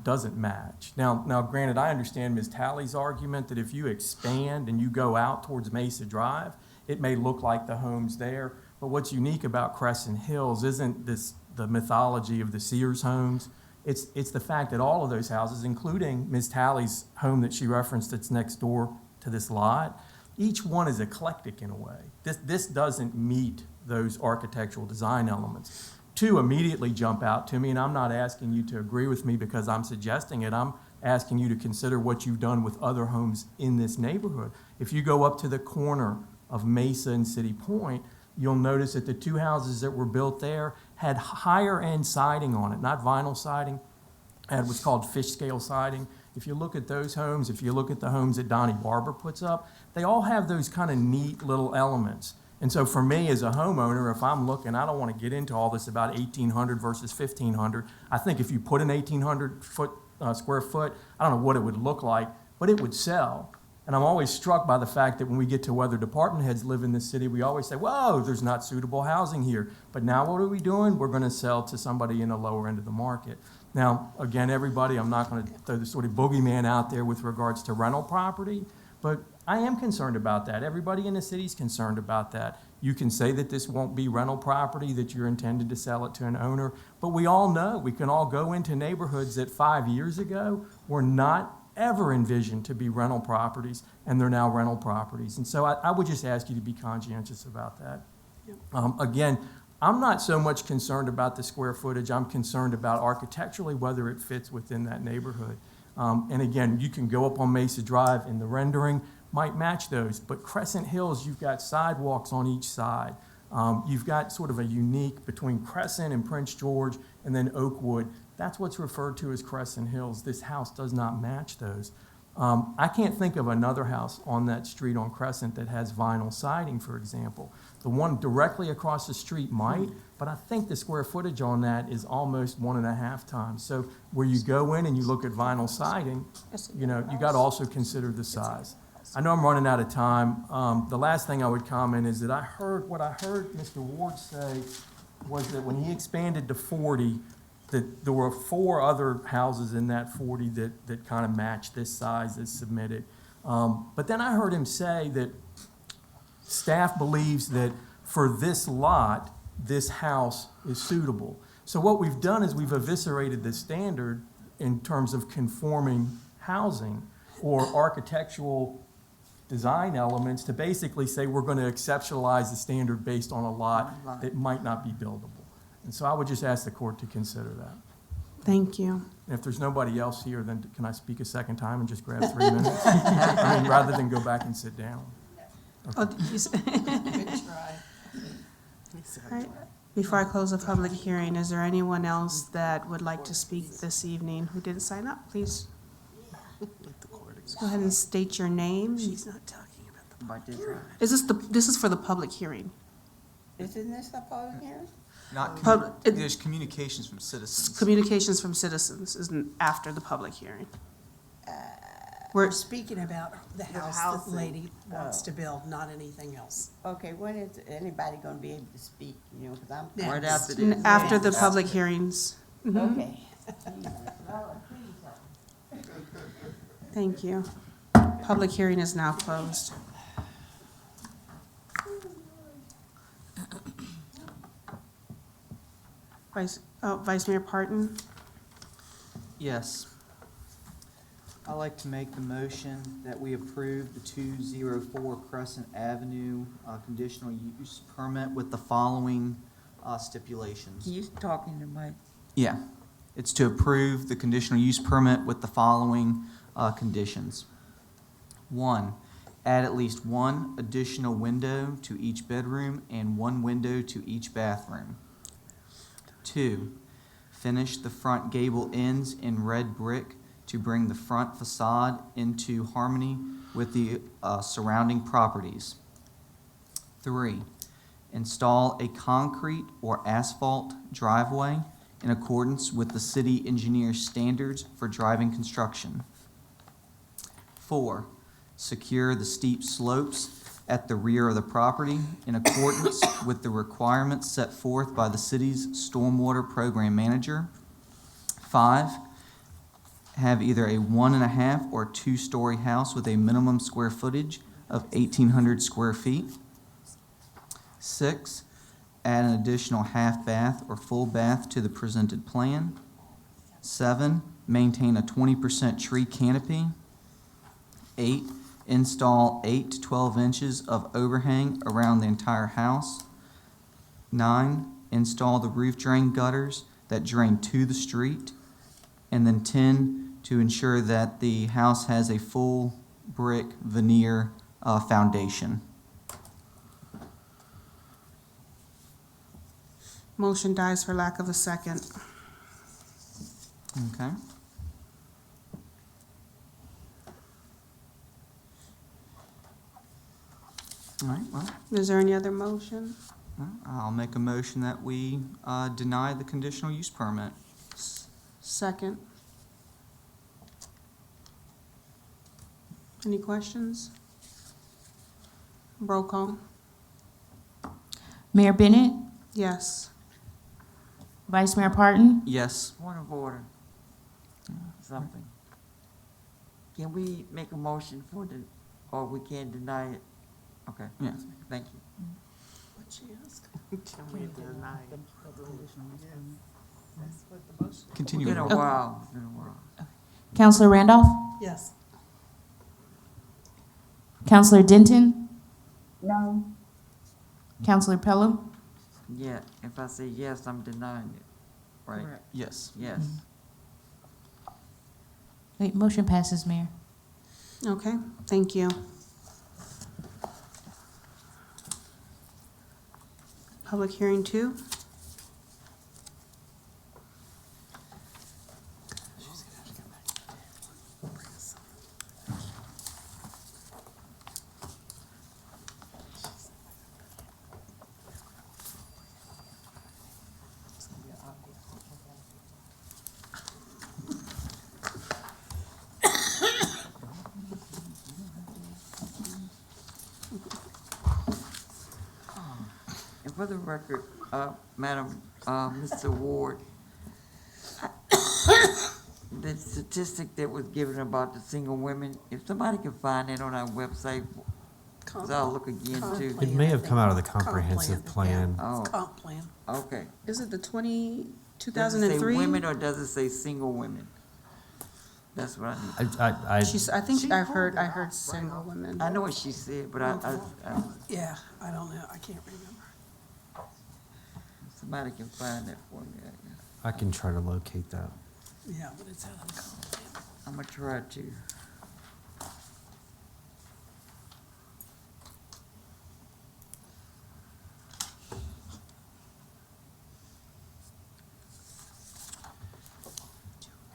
I: doesn't match. Now, granted, I understand Ms. Talley's argument that if you expand and you go out towards Mesa Drive, it may look like the homes there. But what's unique about Crescent Hills isn't the mythology of the Sears homes. It's the fact that all of those houses, including Ms. Talley's home that she referenced that's next door to this lot, each one is eclectic in a way. This doesn't meet those architectural design elements. 2 immediately jump out to me, and I'm not asking you to agree with me because I'm suggesting it. I'm asking you to consider what you've done with other homes in this neighborhood. If you go up to the corner of Mesa and City Point, you'll notice that the 2 houses that were built there had higher end siding on it, not vinyl siding, had what's called fish scale siding. If you look at those homes, if you look at the homes that Donnie Barber puts up, they all have those kind of neat little elements. And so for me as a homeowner, if I'm looking, I don't want to get into all this about 1,800 versus 1,500. I think if you put an 1,800 square foot, I don't know what it would look like, but it would sell. And I'm always struck by the fact that when we get to whether department heads live in this city, we always say, whoa, there's not suitable housing here. But now what are we doing? We're going to sell to somebody in the lower end of the market. Now, again, everybody, I'm not going to throw the sort of boogeyman out there with regards to rental property, but I am concerned about that. Everybody in the city is concerned about that. You can say that this won't be rental property, that you're intended to sell it to an owner, but we all know, we can all go into neighborhoods that 5 years ago were not ever envisioned to be rental properties, and they're now rental properties. And so I would just ask you to be conscientious about that. Again, I'm not so much concerned about the square footage. I'm concerned about architecturally whether it fits within that neighborhood. And again, you can go up on Mesa Drive and the rendering might match those, but Crescent Hills, you've got sidewalks on each side. You've got sort of a unique between Crescent and Prince George and then Oakwood. That's what's referred to as Crescent Hills. This house does not match those. I can't think of another house on that street on Crescent that has vinyl siding, for example. The one directly across the street might, but I think the square footage on that is almost 1.5 times. So where you go in and you look at vinyl siding, you know, you got to also consider the size. I know I'm running out of time. The last thing I would comment is that what I heard Mr. Ward say was that when he expanded to 40, that there were 4 other houses in that 40 that kind of matched this size as submitted. But then I heard him say that staff believes that for this lot, this house is suitable. So what we've done is we've eviscerated the standard in terms of conforming housing or architectural design elements to basically say we're going to exceptionalize the standard based on a lot that might not be buildable. And so I would just ask the court to consider that.
D: Thank you.
I: And if there's nobody else here, then can I speak a second time and just grab 3 minutes? I mean, rather than go back and sit down. Okay.
D: All right. Before I close the public hearing, is there anyone else that would like to speak this evening who didn't sign up? Please go ahead and state your name.
B: She's not talking about the
F: about this, huh?
D: This is for the public hearing.
F: Isn't this a public hearing?
E: Not,
D: it-
E: there's communications from citizens.
D: Communications from citizens is after the public hearing.
B: We're speaking about the
F: house
B: house that
F: and-
B: lady wants to build, not anything else.
F: Okay, when is anybody gonna be able to speak, you know, because I'm.
B: Next.
F: Right after this.
D: After the public hearings. Mhm.
F: Okay.
D: Thank you. Public hearing is now closed. Vice Mayor Parton?
E: Yes. I'd like to make the motion that we approve the 204 Crescent Avenue conditional use permit with the following stipulations.
F: You talking to Mike?
E: Yeah, it's to approve the conditional use permit with the following conditions. 1, add at least 1 additional window to each bedroom and 1 window to each bathroom. 2, finish the front gable ends in red brick to bring the front facade into harmony with the surrounding properties. 3, install a concrete or asphalt driveway in accordance with the city engineer's standards for driving construction. 4, secure the steep slopes at the rear of the property in accordance with the requirements set forth by the city's stormwater program manager. 5, have either a 1.5 or 2-story house with a minimum square footage of 1,800 square feet. 6, add an additional half bath or full bath to the presented plan. 7, maintain a 20% tree canopy. 8, install 8 to 12 inches of overhang around the entire house. 9, install the roof drain gutters that drain to the street. And then 10, to ensure that the house has a full brick veneer foundation.
D: Motion dies for lack of a second.
E: Okay. All right, well,
D: Is there any other motion?
E: I'll make a motion that we deny the conditional use permit.
D: Second. Any questions? Roll call.
C: Mayor Bennett,
D: Yes.
C: Vice Mayor Parton,
E: Yes.
F: Point of order. Something. Can we make a motion for the, or we can't deny it? Okay.
E: Yeah.
F: Thank you.
M: What she asked? Can we deny it? That's what the motion.
E: Continue.
F: It's been a
E: with roll.
F: while, it's been a while.
C: Councilor Randolph,
B: Yes.
C: Councilor Denton,
H: No,
C: Councilor Pelham,
F: Yeah, if I say yes, I'm denying it, right?
E: Yes.
F: Yes.
C: wait, motion passes, Mayor.
D: Okay, thank you. Public hearing 2.
F: And for the record, Madam, Mr. Ward, the statistic that was given about the single women, if somebody can find that on our website, 'cause I'll look again too.
G: It may have come out of the
B: Comp
G: comprehensive
B: plan,
G: plan.
F: Oh,
B: Comp plan.
F: okay.
D: Is it the
F: Does it say
D: 2003?
F: women or does it say single women? That's what I need.
G: I
D: I think I heard single women.
F: I know what she said, but I
B: Yeah, I don't know, I can't remember.
F: somebody can find that for me.
G: I can try to locate that.
B: Yeah, but it's out of the comp plan.
F: I'm gonna try to.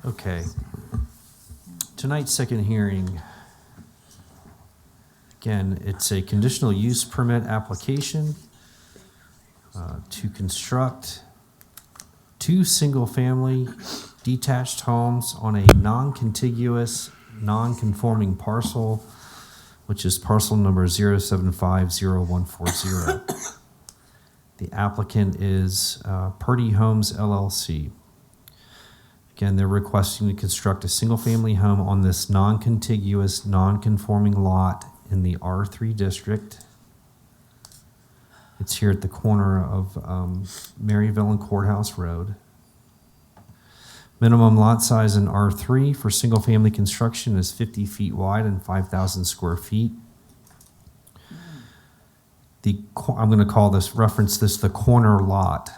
G: Okay. Tonight's second hearing Again, it's a conditional use permit application to construct 2 single-family detached homes on a non-contiguous, non-conforming parcel, which is parcel number 0750140. The applicant is Purdy Homes LLC. Again, they're requesting to construct a single-family home on this non-contiguous, non-conforming lot in the R3 district. It's here at the corner of Maryville and Courthouse Road. Minimum lot size in R3 for single-family construction is 50 feet wide and 5,000 square feet. I'm going to reference this, the corner lot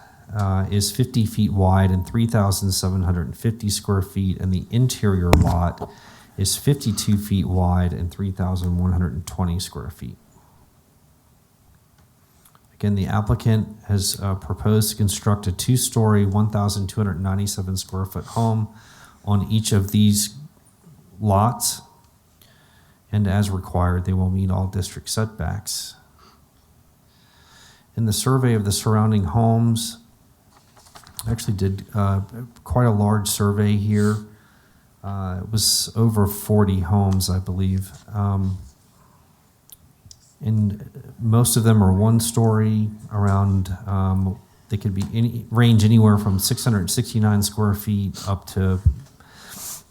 G: is 50 feet wide and 3,750 square feet, and the interior lot is 52 feet wide and 3,120 square feet. Again, the applicant has proposed to construct a 2-story, 1,297 square foot home on each of these lots, and as required, they will meet all district setbacks. In the survey of the surrounding homes, I actually did quite a large survey here. It was over 40 homes, I believe. And most of them are 1-story, around, they could be range anywhere from 669 square feet up to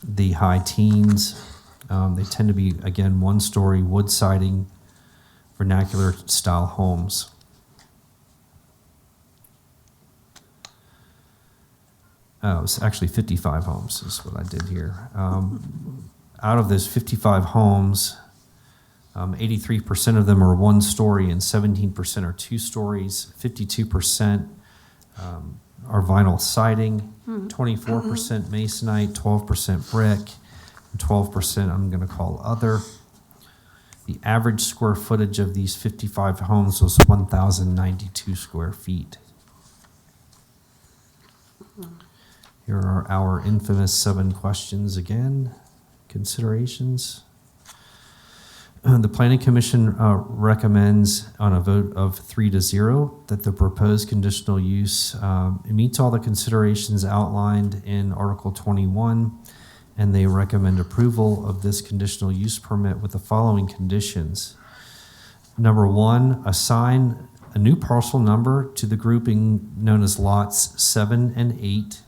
G: the high teens. They tend to be, again, 1-story wood siding, vernacular style homes. It was actually 55 homes is what I did here. Out of those 55 homes, 83% of them are 1-story and 17% are 2 stories. 52% are vinyl siding, 24% masonite, 12% brick, and 12% I'm going to call other. The average square footage of these 55 homes was 1,092 square feet. Here are our infamous 7 questions again, considerations. The Planning Commission recommends on a vote of 3-0 that the proposed conditional use meets all the considerations outlined in Article 21, and they recommend approval of this conditional use permit with the following conditions. Number 1, assign a new parcel number to the grouping known as lots 7 and 8.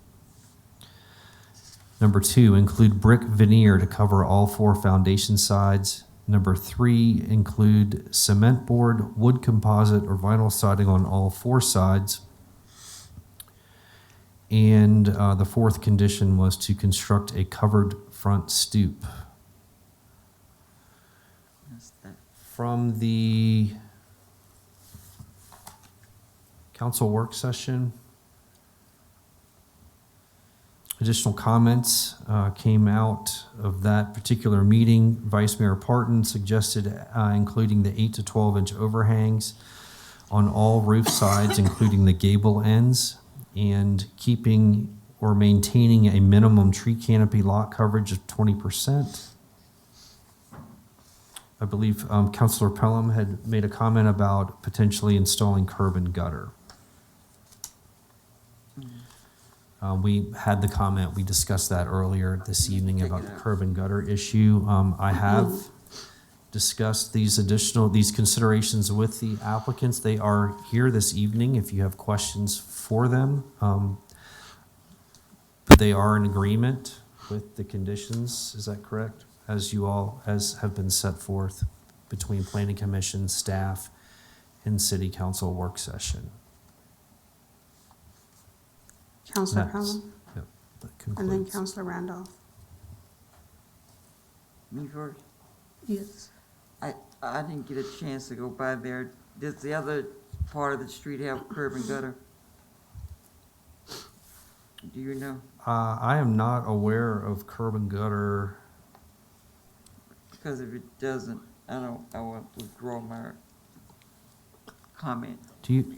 G: Number 2, include brick veneer to cover all 4 foundation sides. Number 3, include cement board, wood composite, or vinyl siding on all 4 sides. And the 4th condition was to construct a covered front stoop. From the council work session, additional comments came out of that particular meeting. Vice Mayor Parton suggested including the 8 to 12 inch overhangs on all roof sides, including the gable ends, and keeping or maintaining a minimum tree canopy lot coverage of 20%. I believe Councilor Pelham had made a comment about potentially installing curb and gutter. We had the comment, we discussed that earlier this evening about the curb and gutter issue. I have discussed these considerations with the applicants. They are here this evening if you have questions for them. But they are in agreement with the conditions, is that correct? As have been set forth between Planning Commission, staff, and City Council work session.
D: Councilor Pelham,
G: Yep, that
D: and then
G: concludes.
D: Councilor Randolph.
F: Me first?
D: Yes.
F: I didn't get a chance to go by there. Does the other part of the street have curb and gutter? Do you know?
G: I am not aware of curb and gutter.
F: Because if it doesn't, I will withdraw my comment.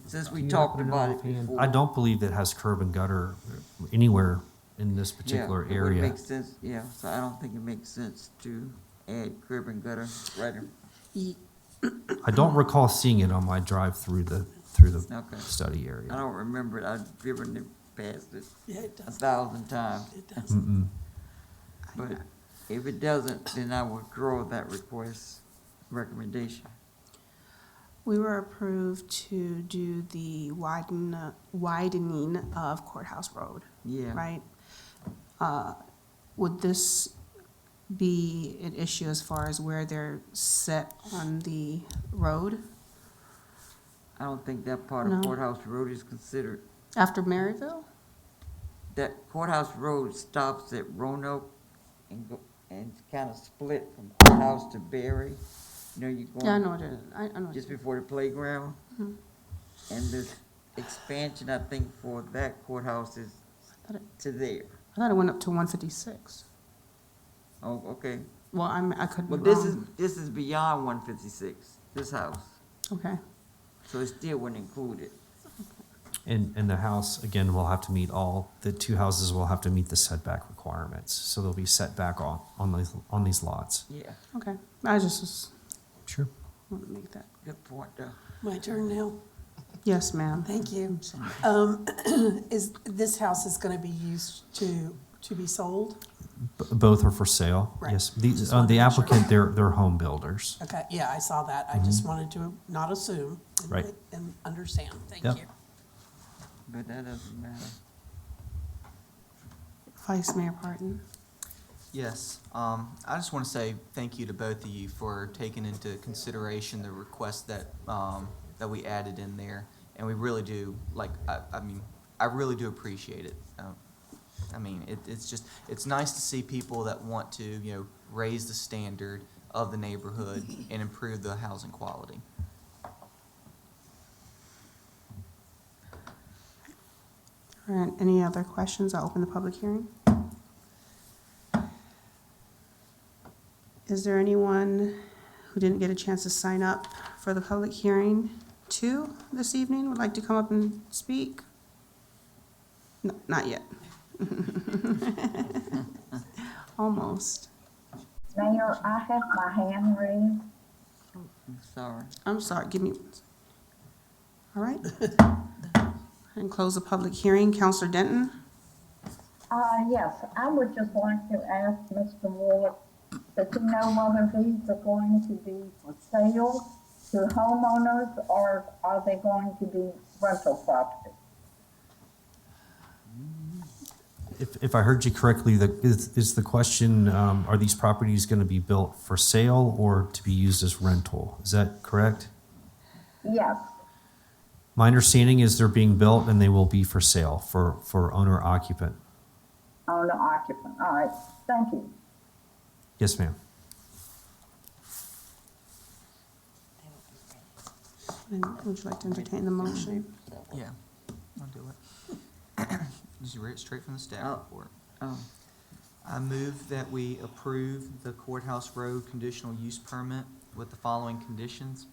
F: Since we talked about it before.
G: I don't believe it has curb and gutter anywhere in this particular
F: Yeah, it
G: area.
F: would make sense, yeah, so I don't think it makes sense to add curb and gutter right in.
G: I don't recall seeing it on my drive through the
F: Okay.
G: study
F: I
G: area.
F: don't remember it. I've driven it past it
B: Yeah, it does.
F: 1,000 times.
B: It does.
G: Mm-mm.
F: But if it doesn't, then I withdraw that request recommendation.
D: We were approved to do the widening of Courthouse Road,
F: Yeah.
D: right? Would this be an issue as far as where they're set on the road
F: I don't think that part
D: No.
F: of Courthouse Road is considered.
D: after Maryville?
F: That Courthouse Road stops at Roanoke and kind of split from Courthouse to Berry. You know, you're going.
D: Yeah, I know what it is. I know.
F: Just before the playground.
D: Mhm.
F: And the expansion, I think, for that courthouse is to there.
D: I thought it went up to 156.
F: Oh, okay.
D: Well, I could be
F: But
D: wrong.
F: this is beyond 156, this house.
D: Okay.
F: So it still wouldn't include it.
G: And the house, again, will have to meet the two houses will have to meet the setback requirements. So they'll be set back on these lots.
F: Yeah,
D: Okay. I just was,
G: Sure.
D: want to make that.
F: good point, though.
B: My turn now.
D: Yes, ma'am.
B: Thank you. Is, this house is gonna be used to be sold?
G: Both are for sale.
B: Right.
G: Yes.
B: Just wanted
G: The
B: to make sure.
G: applicant, they're home builders.
B: Okay, yeah, I saw that. I just wanted to not assume. and-
G: Right.
B: And understand. Thank
G: Yep.
B: you.
F: But that doesn't matter.
D: Vice Mayor Parton.
E: Yes, I just want to say thank you to both of you for taking into consideration the request that, that we added in there. And we really do, I really do appreciate it. It's nice to see people that want to, raise the standard of the neighborhood and improve the housing quality.
D: All right, any other questions? I'll open the public hearing. Is there anyone who didn't get a chance to sign up for the public hearing two this evening, would like to come up and speak? No, not yet. Almost.
H: Mayor, I have my hand raised.
F: I'm sorry.
D: I'm sorry, give me. All right. And close the public hearing. Counselor Denton?
H: Yes, I would just like to ask Mr. Ward, does he know whether these are going to be for sale to homeowners or are they going to be rental property?
G: If I heard you correctly, is the question, are these properties going to be built for sale or to be used as rental? Is that correct?
H: Yes.
G: My understanding is they're being built and they will be for sale for owner occupant.
H: Owner occupant, all right, thank you.
G: Yes, ma'am.
D: And would you like to entertain the motion?
E: Yeah, I'll do it. Just read it straight from the staff report.
F: Oh,
E: I move that we approve the Courthouse Road conditional use permit with the following conditions.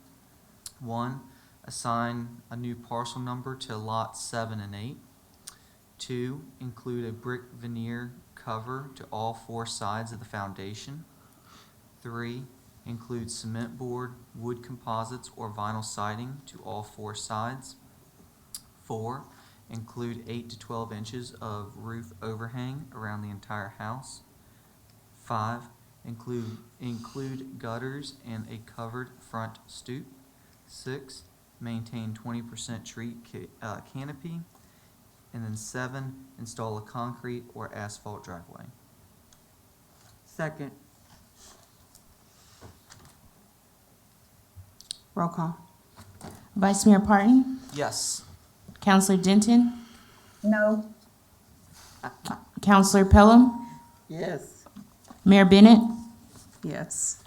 E: 1, assign a new parcel number to lots 7 and 8. 2, include a brick veneer cover to all 4 sides of the foundation. 3, include cement board, wood composites, or vinyl siding to all 4 sides. 4, include 8 to 12 inches of roof overhang around the entire house. 5, include gutters and a covered front stoop. 6, maintain 20% tree canopy. And then 7, install a concrete or asphalt driveway.
F: second.
D: Roll call.
C: Vice Mayor Parton,
E: Yes.
C: Counselor Denton,
H: No,
C: Counselor Pelham,
F: Yes.
C: Mayor Bennett,
D: Yes.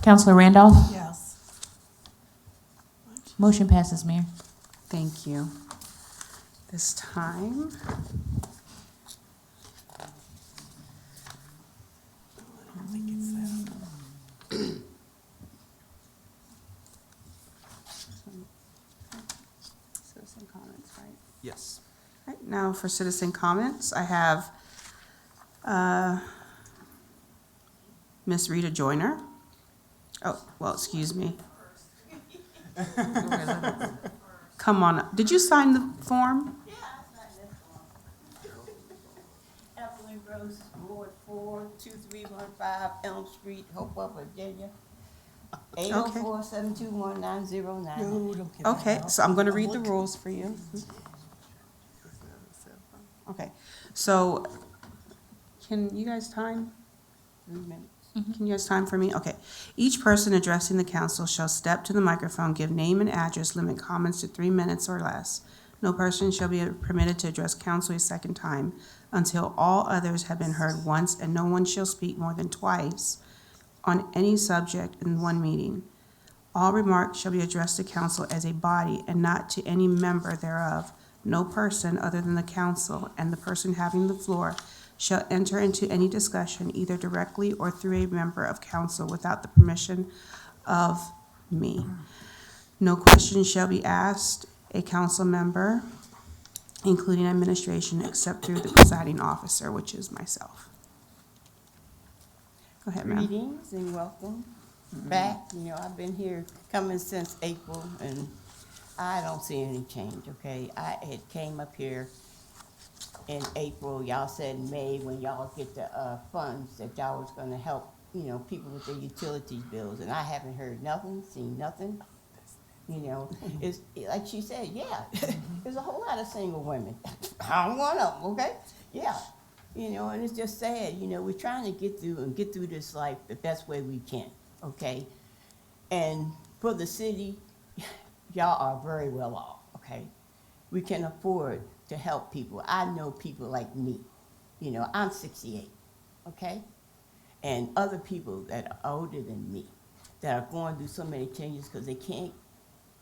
C: Counselor Randolph.
B: Yes.
C: Motion passes, Mayor.
D: Thank you. This time.
B: I don't think it's that.
D: Citizen comments, right?
E: Yes.
D: Right, now for citizen comments, I have Ms. Rita Joyner. Oh, well, excuse me. Come on, up. Did you sign the form?
O: Evelyn Rose, Ward 4, 2315 Elm Street, Hopewell, Virginia. 804-721-9099.
D: Okay, so I'm gonna read the rules for you. Okay, so, can you guys time? 3 minutes. Can you guys time for me? Okay. Each person addressing the council shall step to the microphone, give name and address, limit comments to 3 minutes or less. No person shall be permitted to address council a second time until all others have been heard once, and no one shall speak more than twice on any subject in one meeting. All remarks shall be addressed to council as a body and not to any member thereof. No person other than the council and the person having the floor shall enter into any discussion either directly or through a member of council without the permission of me. No question shall be asked a council member, including administration, except through the presiding officer, which is myself. Go ahead, ma'am.
O: Greetings and welcome back. You know, I've been here coming since April, and I don't see any change, okay? I had came up here in April. Y'all said in May, when y'all get the funds, that y'all was gonna help, you know, people with their utilities bills, and I haven't heard nothing, seen nothing. You know, it's like she said, yeah, there's a whole lot of single women. I'm one of them, okay? Yeah. You know, and it's just sad, you know, we're trying to get through this life the best way we can, okay? And for the city, y'all are very well off, okay? We can afford to help people. I know people like me. You know, I'm 68, okay? And other people that are older than me that are going through so many changes because they can't,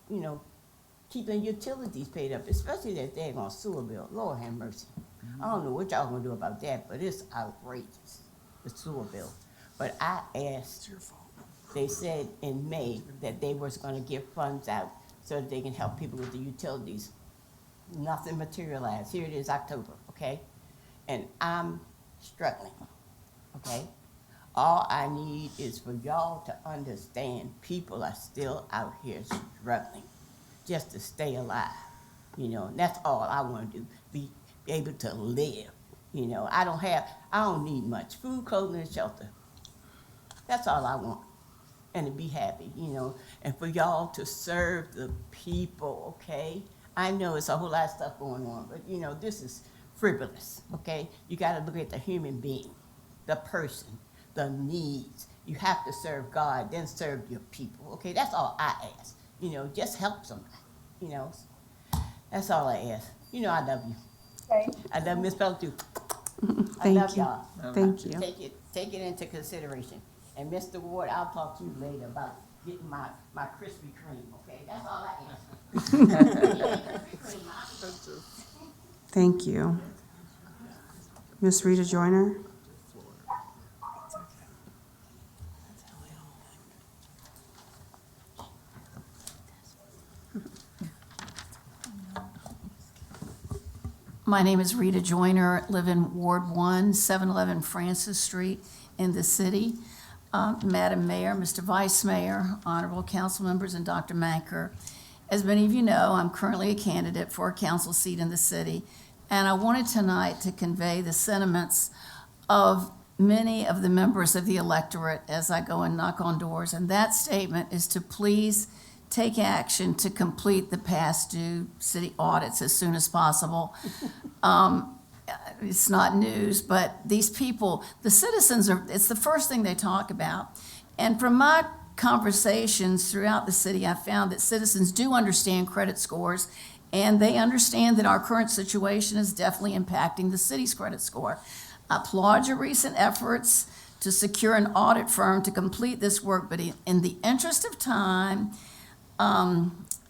O: you know, keep their utilities paid up, especially that daggone sewer bill. Lord have mercy. I don't know what y'all gonna do about that, but it's outrageous, the sewer bill. But I asked, they said in May that they was gonna give funds out so that they can help people with the utilities. Nothing materialized. Here it is, October, okay? And I'm struggling, okay? All I need is for y'all to understand people are still out here struggling just to stay alive, you know, and that's all I want to do, be able to live, you know. I don't need much, food, clothing, and shelter. That's all I want, and to be happy, you know, and for y'all to serve the people, okay? I know it's a whole lot of stuff going on, but, you know, this is frivolous, okay? You gotta look at the human being, the person, the needs. You have to serve God, then serve your people, okay? That's all I ask. You know, just help somebody, you know? That's all I ask. You know I love you.
H: Okay.
O: I love Miss Bell too. I
D: Thank
O: love
D: you.
O: y'all.
D: Thank you.
O: Take it into consideration. And Mr. Ward, I'll talk to you later about getting my Krispy Kreme, okay? That's all I ask.
D: Thank you. Miss Rita Joyner?
P: My name is Rita Joyner, live in Ward 1, 711 Francis Street in the city. Madam Mayor, Mr. Vice Mayor, honorable council members, and Dr. Manker. As many of you know, I'm currently a candidate for a council seat in the city, and I wanted tonight to convey the sentiments of many of the members of the electorate as I go and knock on doors, and that statement is to please take action to complete the past due city audits as soon as possible. It's not news, but these people, the citizens it's the first thing they talk about. And from my conversations throughout the city, I found that citizens do understand credit scores, and they understand that our current situation is definitely impacting the city's credit score. I applaud your recent efforts to secure an audit firm to complete this work, but in the interest of time,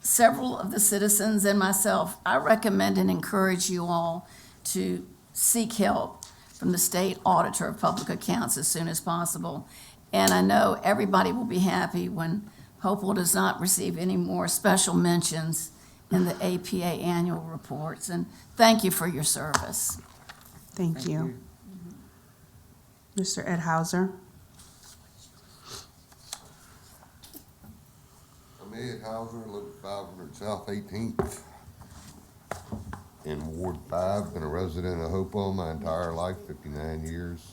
P: several of the citizens and myself, I recommend and encourage you all to seek help from the State Auditor of Public Accounts as soon as possible. And I know everybody will be happy when Hopewell does not receive any more special mentions in the APA annual reports. And thank you for your service.
D: Thank you. Mr. Ed Hauser?
Q: Hauser, live at 500 South 18th in Ward 5. Been a resident of Hopewell my entire life, 59 years.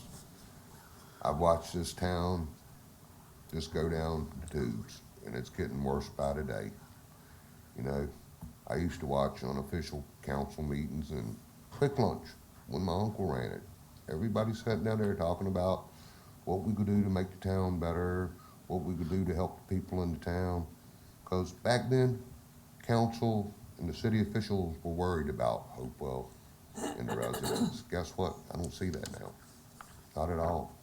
Q: I've watched this town just go down the tubes, and it's getting worse by the day. You know, I used to watch unofficial council meetings and quick lunch when my uncle ran it. Everybody sat down there talking about what we could do to make the town better, what we could do to help the people in the town. Because back then, council and the city officials were worried about Hopewell and the residents. Guess what? I don't see that now. Not at all.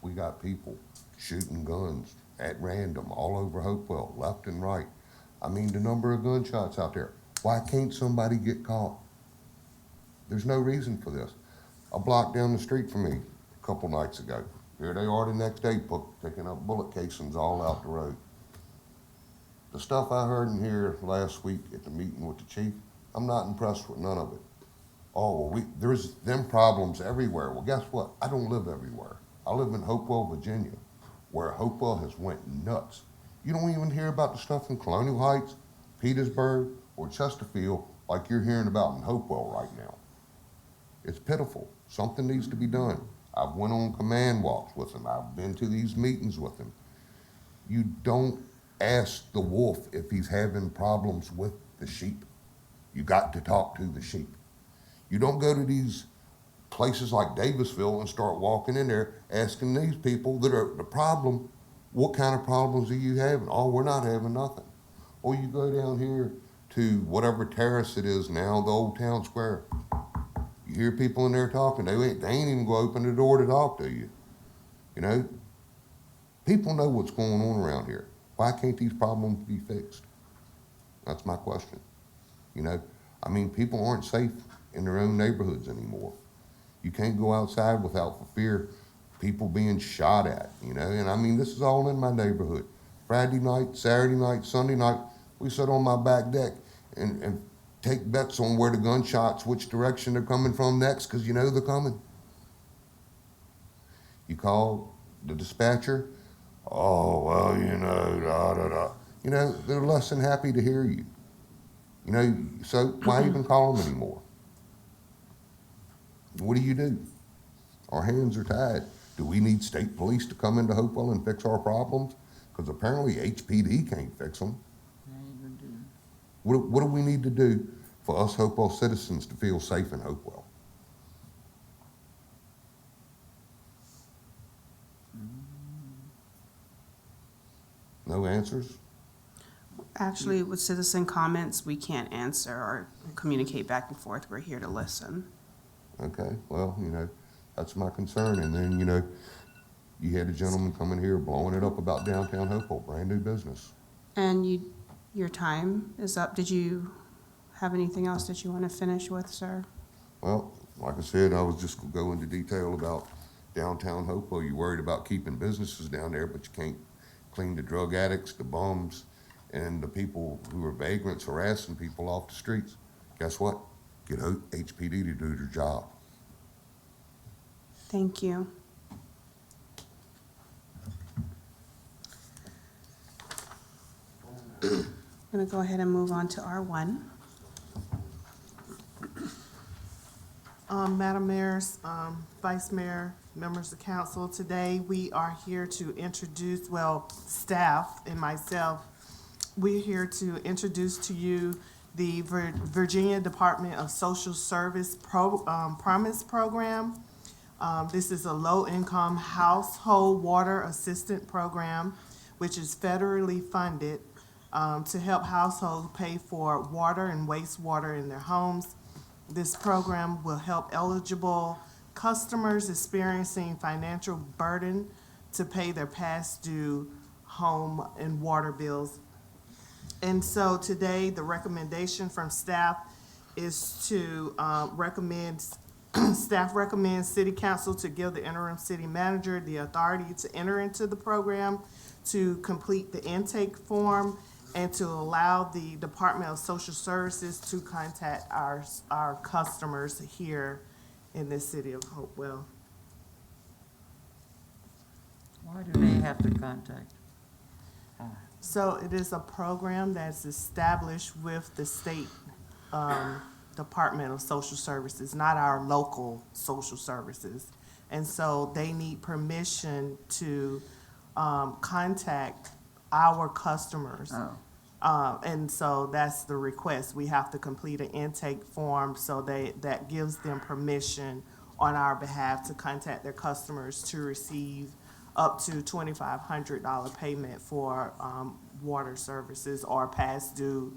Q: We got people shooting guns at random all over Hopewell, left and right. I mean, the number of gunshots out there. Why can't somebody get caught? There's no reason for this. A block down the street from me a couple nights ago. Here they are the next day picking up bullet casings all out the road. The stuff I heard in here last week at the meeting with the chief, I'm not impressed with none of it. Oh, well, there's them problems everywhere. Well, guess what? I don't live everywhere. I live in Hopewell, Virginia, where Hopewell has went nuts. You don't even hear about the stuff in Colonial Heights, Petersburg, or Chesterfield like you're hearing about in Hopewell right now. It's pitiful. Something needs to be done. I've went on command walks with him. I've been to these meetings with him. You don't ask the wolf if he's having problems with the sheep. You got to talk to the sheep. You don't go to these places like Davisville and start walking in there asking these people that are the problem, what kind of problems are you having? Oh, we're not having nothing. Or you go down here to whatever terrace it is now, the old town square. You hear people in there talking. They ain't even go open the door to talk to you. You know, people know what's going on around here. Why can't these problems be fixed? That's my question. You know, I mean, people aren't safe in their own neighborhoods anymore. You can't go outside without for fear people being shot at, you know? And I mean, this is all in my neighborhood. Friday night, Saturday night, Sunday night, we sit on my back deck and take bets on where the gunshots, which direction they're coming from next, because you know they're coming. You call the dispatcher, oh, well, you know, da-da-da. You know, they're less than happy to hear you. You know, so why even call them anymore? What do? Our hands are tied. Do we need state police to come into Hopewell and fix our problems? Because apparently HPD can't fix them. What do we need to do for us Hopewell citizens to feel safe in Hopewell? No answers?
D: Actually, with citizen comments, we can't answer or communicate back and forth. We're here to listen.
Q: Okay, well, you know, that's my concern. And then, you know, you had a gentleman coming here blowing it up about downtown Hopewell, brand new business.
D: And your time is up. Did you have anything else that you want to finish with, sir?
Q: Well, like I said, I was just going to go into detail about downtown Hopewell. You're worried about keeping businesses down there, but you can't clean the drug addicts, the bums, and the people who are vagrants harassing people off the streets. Guess what? Get HPD to do their job.
D: Thank you. I'm going to go ahead and move on to R1.
M: Madam Mayor, Vice Mayor, members of council, today we are here to introduce, well, staff and myself, we're here to introduce to you the Virginia Department of Social Service Promise Program. This is a low-income household water assistant program, which is federally funded to help households pay for water and wastewater in their homes. This program will help eligible customers experiencing financial burden to pay their past due home and water bills. And so today, the recommendation from staff is to staff recommends City Council to give the interim city manager the authority to enter into the program, to complete the intake form, and to allow the Department of Social Services to contact our customers here in the city of Hopewell.
F: Why do they have to contact?
M: So it is a program that's established with the state Department of Social Services, not our local social services. And so they need permission to contact our customers. And so that's the request. We have to complete an intake form, so that gives them permission on our behalf to contact their customers to receive up to $2,500 payment for water services or past due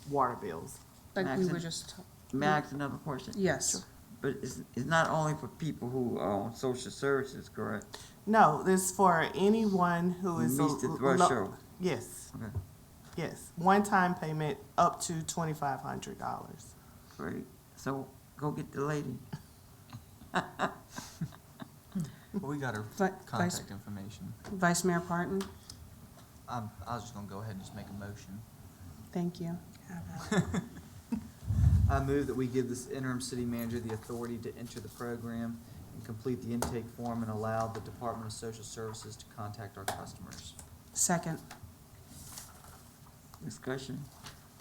M: water bills.
D: Like we were
F: Maxon-
D: just,
F: May I ask another question?
D: yes.
F: But it's not only for people who are on social services, correct?
M: No, this is for anyone who is.
F: Meets the
M: lo-
F: threshold.
M: Yes,
F: Okay,
M: yes. One-time payment up to $2,500.
F: great. So go get the lady.
E: Well, we got her
D: Vi-
E: contact information.
D: Vice Mayor Parton,
E: I was just gonna go ahead and just make a motion.
D: thank you.
E: I move that we give this interim city manager the authority to enter the program and complete the intake form and allow the Department of Social Services to contact our customers.
D: Second,
F: Discussion.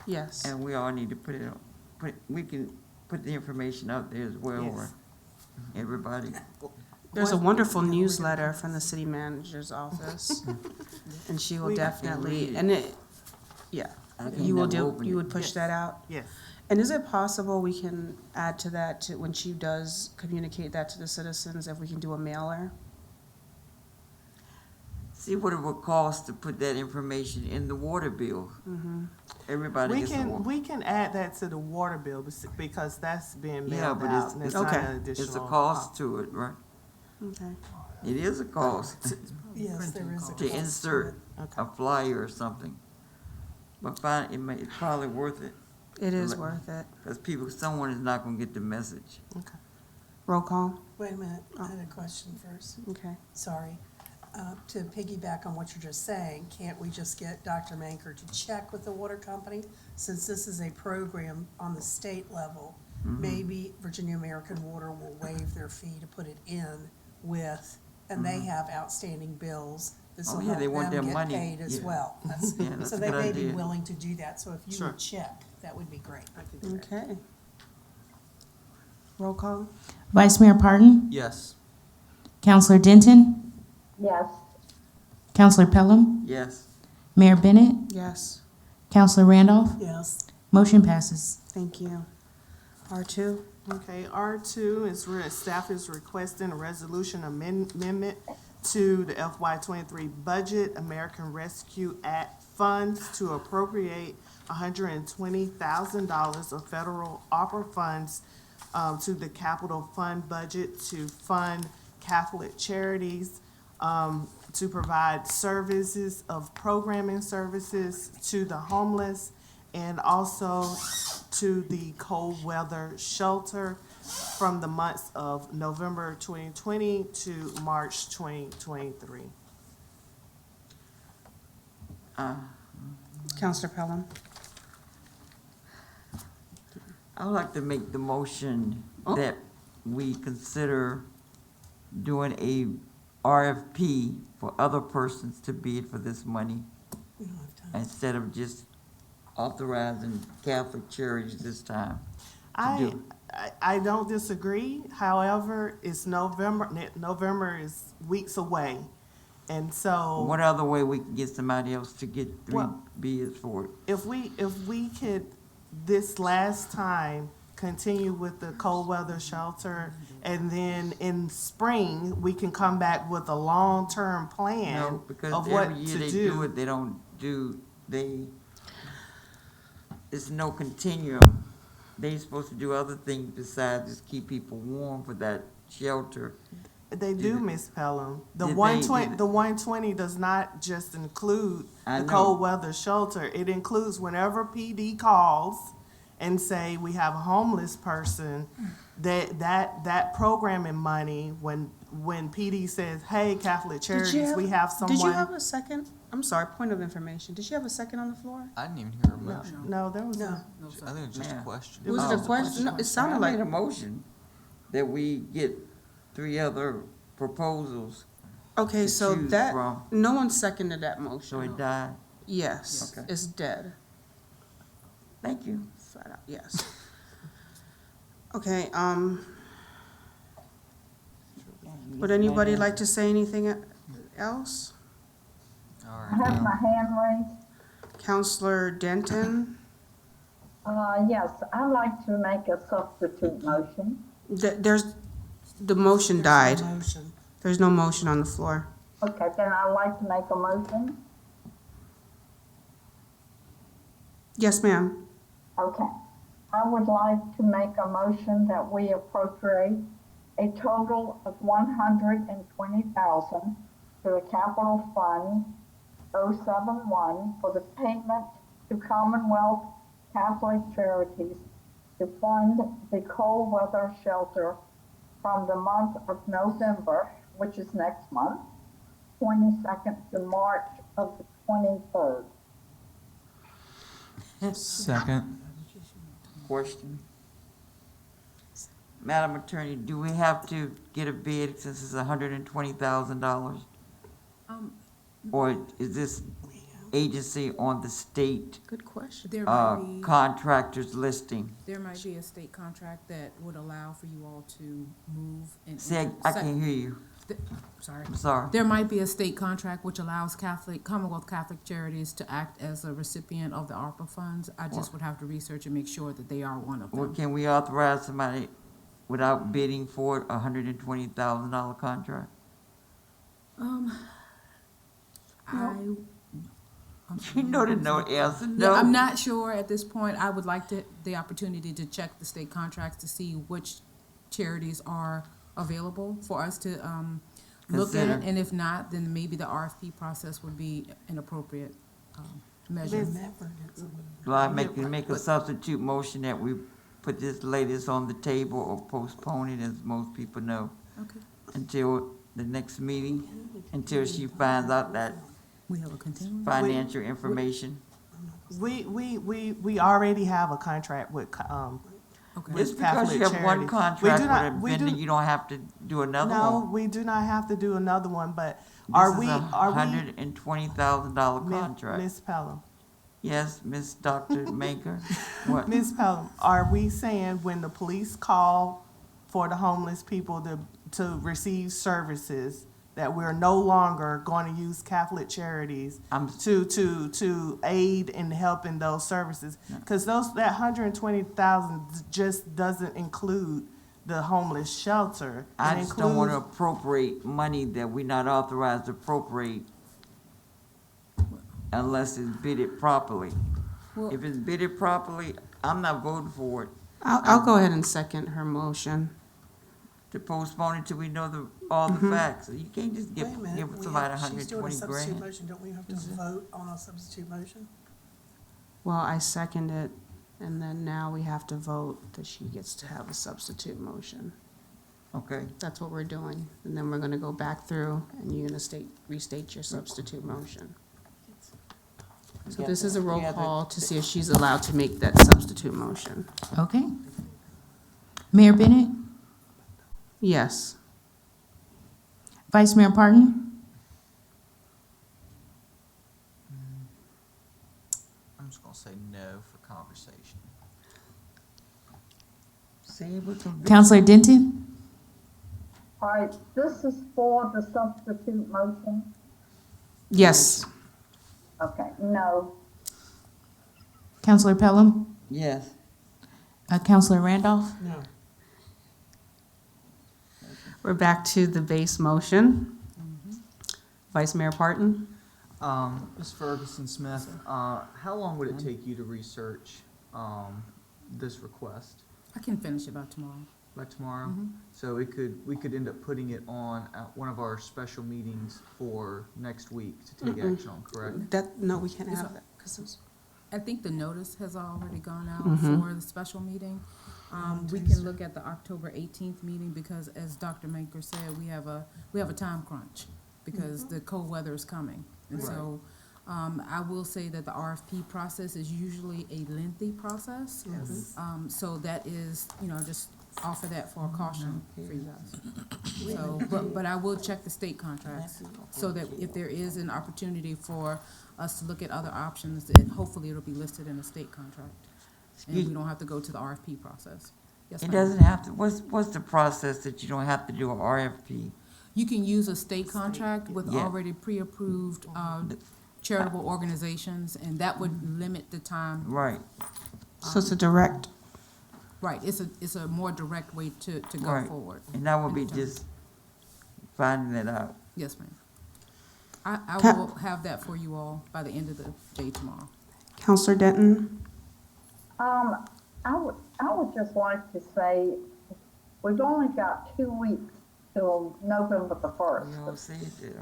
D: yes.
F: And we all need to put it on, we can put the information out there as well,
M: Yes.
F: or everybody.
D: There's a wonderful newsletter from the city manager's office, and she will
M: We-
D: definitely, and it, yeah,
F: I can't
D: you will
F: never
D: do,
F: open
D: you
F: it.
D: would push
M: Yes.
D: that out?
M: Yes.
D: And is it possible we can add to that, to when she does communicate that to the citizens, if we can do a mailer?
F: See what it would cost to put that information in the water bill. Everybody
M: We
F: gets the water.
M: we can add that to the water bill because that's being
F: Yeah,
M: mailed
F: but
M: out and it's not
D: Okay.
M: an additional.
F: It's a cost to it, right?
D: Okay.
F: It is a cost
B: Yes, there is a
F: to
B: cost
F: insert
M: Okay.
F: a flyer or something. But fine, it's probably worth it,
D: It is
F: Let-
D: worth it.
F: because someone is not gonna get the message.
D: Roll call,
B: Wait a minute, I had a question first.
D: okay.
B: Sorry. To piggyback on what you're just saying, can't we just get Dr. Manker to check with the water company? Since this is a program on the state level, maybe Virginia American Water will waive their fee to put it in with, and they have outstanding bills. This
F: Oh,
B: will
F: yeah,
B: help
F: they want
B: them
F: their
B: get
F: money.
B: paid as
F: Yeah.
B: well. That's-
F: Yeah, that's
B: So
F: a
B: they
F: good
B: may be
F: idea.
B: willing to do that, so if you
M: Sure.
B: would check, that would be great.
D: Okay. Roll call,
C: Vice Mayor Parton,
E: Yes.
C: Counselor Denton,
H: Yes,
C: Counselor Pelham,
F: Yes,
C: Mayor Bennett,
D: yes,
C: Counselor Randolph.
B: Yes.
C: Motion passes.
D: thank you. R2,
M: Okay, R2 is staff is requesting a resolution amendment to the FY '23 budget, American Rescue Act funds to appropriate $120,000 of federal ARPA funds to the capital fund budget to fund Catholic charities, to provide services of programming services to the homeless and also to the cold weather shelter from the months of November 2020 to March 2023.
D: Counselor Pelham,
F: I would like to make the motion
D: Oh.
F: that we consider doing a RFP for other persons to bid for this money
B: We don't have time.
F: instead of just authorizing Catholic charities this time.
M: I don't disagree. However, it's November. November is weeks away, and so
F: What other way we can get somebody else to get three
M: Well-
F: bids for it?
M: if we could this last time continue with the cold weather shelter, and then in spring we can come back with a long-term plan
F: No, because
M: of what
F: every year
M: to
F: they do it, they don't do, it's no continuum. They supposed to do other things besides just keep people warm for that shelter.
M: They do, Miss Pelham. The
F: Did
M: 120,
F: they-
M: the 120 does not just include
F: I
M: the
F: know.
M: cold weather shelter. It includes whenever PD calls and say we have a homeless person, that programming money, when PD says, hey, Catholic Charities, we have someone.
D: did you have a second? I'm sorry, point of information. Did you have a second on the floor?
E: I didn't even hear a motion.
M: No, there was
B: No.
E: I think it was just a
F: Yeah.
E: question.
D: Was it a question? No, it sounded
F: I
D: like,
F: made a motion that we get 3 other proposals
D: Okay,
F: to
D: so
F: choose
D: that,
F: from.
D: no one seconded that
F: So
D: motion.
F: it died.
D: Yes,
F: Okay.
D: it's dead.
F: Thank you.
D: Flat out, yes. Okay, would anybody like to say anything else?
E: All
H: I
E: right,
H: have my hand raised.
D: Counselor Denton?
H: Yes, I'd like to make a substitute motion.
D: The motion died.
B: Motion.
D: There's no motion on the floor.
H: Okay, then I'd like to make a motion.
D: Yes, ma'am.
H: Okay. I would like to make a motion that we appropriate a total of $120,000 to the Capital Fund 071 for the payment to Commonwealth Catholic Charities to fund the cold weather shelter from the month of November, which is next month, 22nd to March of the 23rd.
E: second.
F: Question. Madam Attorney, do we have to get a bid since it's $120,000? Or is this agency on the state
D: Good question.
R: There might be,
F: contractors listing?
R: there might be a state contract that would allow for you all to move and.
F: Say, I can't hear you.
R: Sorry.
F: I'm sorry.
R: There might be a state contract which allows Commonwealth Catholic Charities to act as a recipient of the ARPA funds. I just would have to research and make sure that they are one of
F: Well,
R: them.
F: can we authorize somebody without bidding for it, $120,000 contract? You know the no answer, no.
R: I'm not sure at this point. I would like the opportunity to check the state contracts to see which charities are available for us to look at.
F: Consider.
R: And if not, then maybe the RFP process would be an appropriate measure.
F: Do I make a substitute motion that we put this latest on the table or postpone it, as most people know,
R: Okay.
F: until the next meeting, until she finds out that
R: We have a continuing.
F: financial information?
M: We already have a contract with,
R: Okay.
F: Just
M: with
F: because
M: Catholic
F: you have one
M: Charities.
F: contract
M: We
F: with
M: do
F: a
M: not- we
F: vendor,
M: do-
F: you don't have to do another
M: No,
F: one?
M: we do not have to do another one, but are we,
F: This is a $120,000 contract.
M: Ms. Pelham,
F: Yes, Miss Dr. Maker? What?
M: Ms. Pelham, are we saying when the police call for the homeless people to receive services, that we're no longer going to use Catholic Charities
F: I'm-
M: to aid in helping those services? Because that 120,000 just doesn't include the homeless shelter.
F: I
M: It
F: just don't want to
M: includes-
F: appropriate money that we're not authorized to appropriate unless it's bidded properly.
R: Well-
F: If it's bidded properly, I'm not voting for it.
D: I'll go ahead and second her motion.
F: To postpone it till we know all the facts. You can't just give
B: Wait a minute,
F: somebody
B: she's doing a
F: 120
B: substitute
F: grand.
B: motion, don't we have to vote on a substitute motion?
D: Well, I second it, and then now we have to vote that she gets to have a substitute motion.
F: Okay.
D: That's what we're doing. And then we're gonna go back through, and you're gonna restate your substitute motion. So this is a roll call to see if she's allowed to make that substitute motion.
C: Okay. Mayor Bennett,
D: Yes.
C: Vice Mayor Parton,
E: I'm just gonna say no for conversation.
F: Say it with conviction.
C: Counselor Denton,
H: All right, this is for the substitute motion.
D: Yes.
H: Okay, no.
C: Counselor Pelham,
F: Yes.
C: Counselor Randolph.
B: No.
D: We're back to the base motion. Vice Mayor Parton?
E: Ms. Ferguson Smith, how long would it take you to research, this request?
R: I can finish it by tomorrow.
E: By tomorrow? So we could end up putting it on at one of our special meetings for next week to take action on, correct?
D: No, we can't have that, 'cause it's-
R: I think the notice has already gone out
D: Mhm.
R: for the special meeting. We can look at the October 18th meeting because, as Dr. Maker said, we have a time crunch because the cold weather is coming. And so, I will say that the RFP process is usually a lengthy process.
B: Yes.
R: So that is, just offer that for a caution for you guys. So, but I will check the state contracts, so that if there is an opportunity for us to look at other options, that hopefully it'll be listed in the state contract. And we don't have to go to the RFP process. Yes,
F: It
R: ma'am.
F: doesn't have to, what's the process that you don't have to do an RFP?
R: You can use a state contract with
F: Yeah.
R: already pre-approved charitable organizations, and that would limit the time.
F: Right,
D: So it's a direct,
R: Right, it's a more direct way to go
F: right.
R: forward.
F: And that would be just finding it out.
R: Yes, ma'am. I
D: Ca-
R: will have that for you all by the end of the day tomorrow.
D: Counselor Denton?
H: I would just like to say, we've only got 2 weeks till November the 1st.
F: You don't see it there.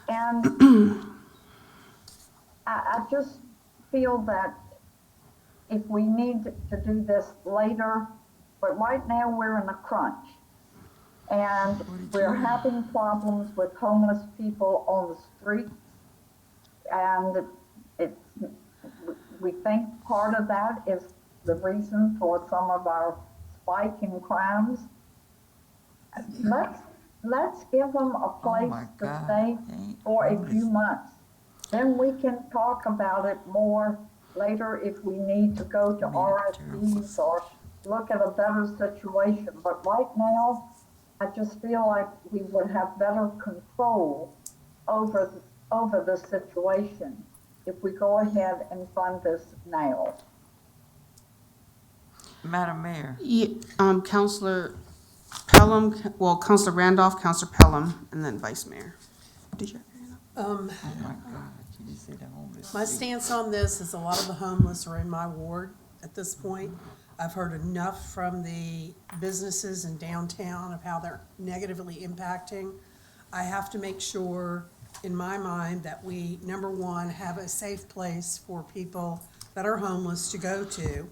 H: And I just feel that if we need to do this later, but right now we're in a crunch. And we're having problems with homeless people on the street. And we think part of that is the reason for some of our spike in crimes. Let's give them a place to stay for a few months. Then we can talk about it more later if we need to go to RFPs or look at a better situation. But right now, I just feel like we would have better control over the situation if we go ahead and fund this now.
F: Madam Mayor,
D: Counselor Pelham, Counselor Randolph, Counselor Pelham, and then Vice Mayor. Did you?
F: oh my God, you just said the homeless.
B: My stance on this is a lot of the homeless are in my ward at this point. I've heard enough from the businesses in downtown of how they're negatively impacting. I have to make sure, in my mind, that we, number one, have a safe place for people that are homeless to go to.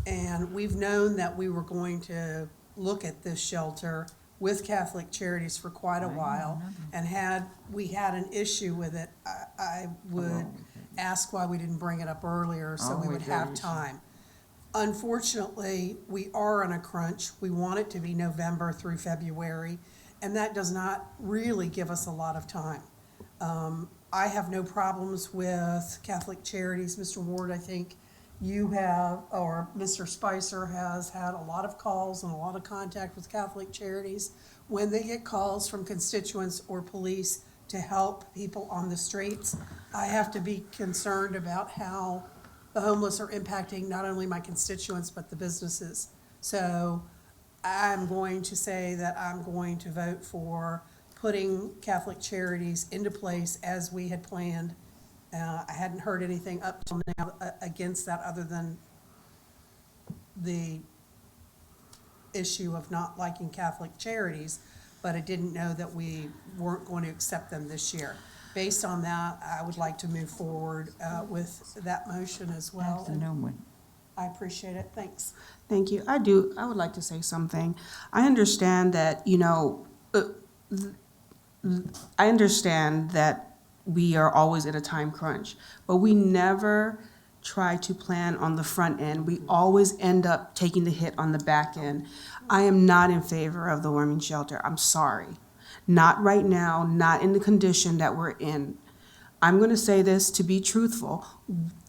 B: And we've known that we were going to look at this shelter with Catholic Charities for quite a while. And had we had an issue with it, I would ask why we didn't bring it up earlier so we would have time. Unfortunately, we are in a crunch. We want it to be November through February, and that does not really give us a lot of time. I have no problems with Catholic Charities. Mr. Ward, I think you have, or Mr. Spicer has had a lot of calls and a lot of contact with Catholic Charities. When they get calls from constituents or police to help people on the streets, I have to be concerned about how the homeless are impacting not only my constituents, but the businesses. So I'm going to say that I'm going to vote for putting Catholic Charities into place as we had planned. I hadn't heard anything up till now against that, other than the issue of not liking Catholic Charities, but I didn't know that we weren't going to accept them this year. Based on that, I would like to move forward with that motion as well.
F: That's a new one.
B: I appreciate it. Thanks.
D: Thank you. I would like to say something. I understand that, I understand that we are always in a time crunch, but we never try to plan on the front end. We always end up taking the hit on the back end. I am not in favor of the warming shelter. I'm sorry. Not right now, not in the condition that we're in. I'm going to say this to be truthful.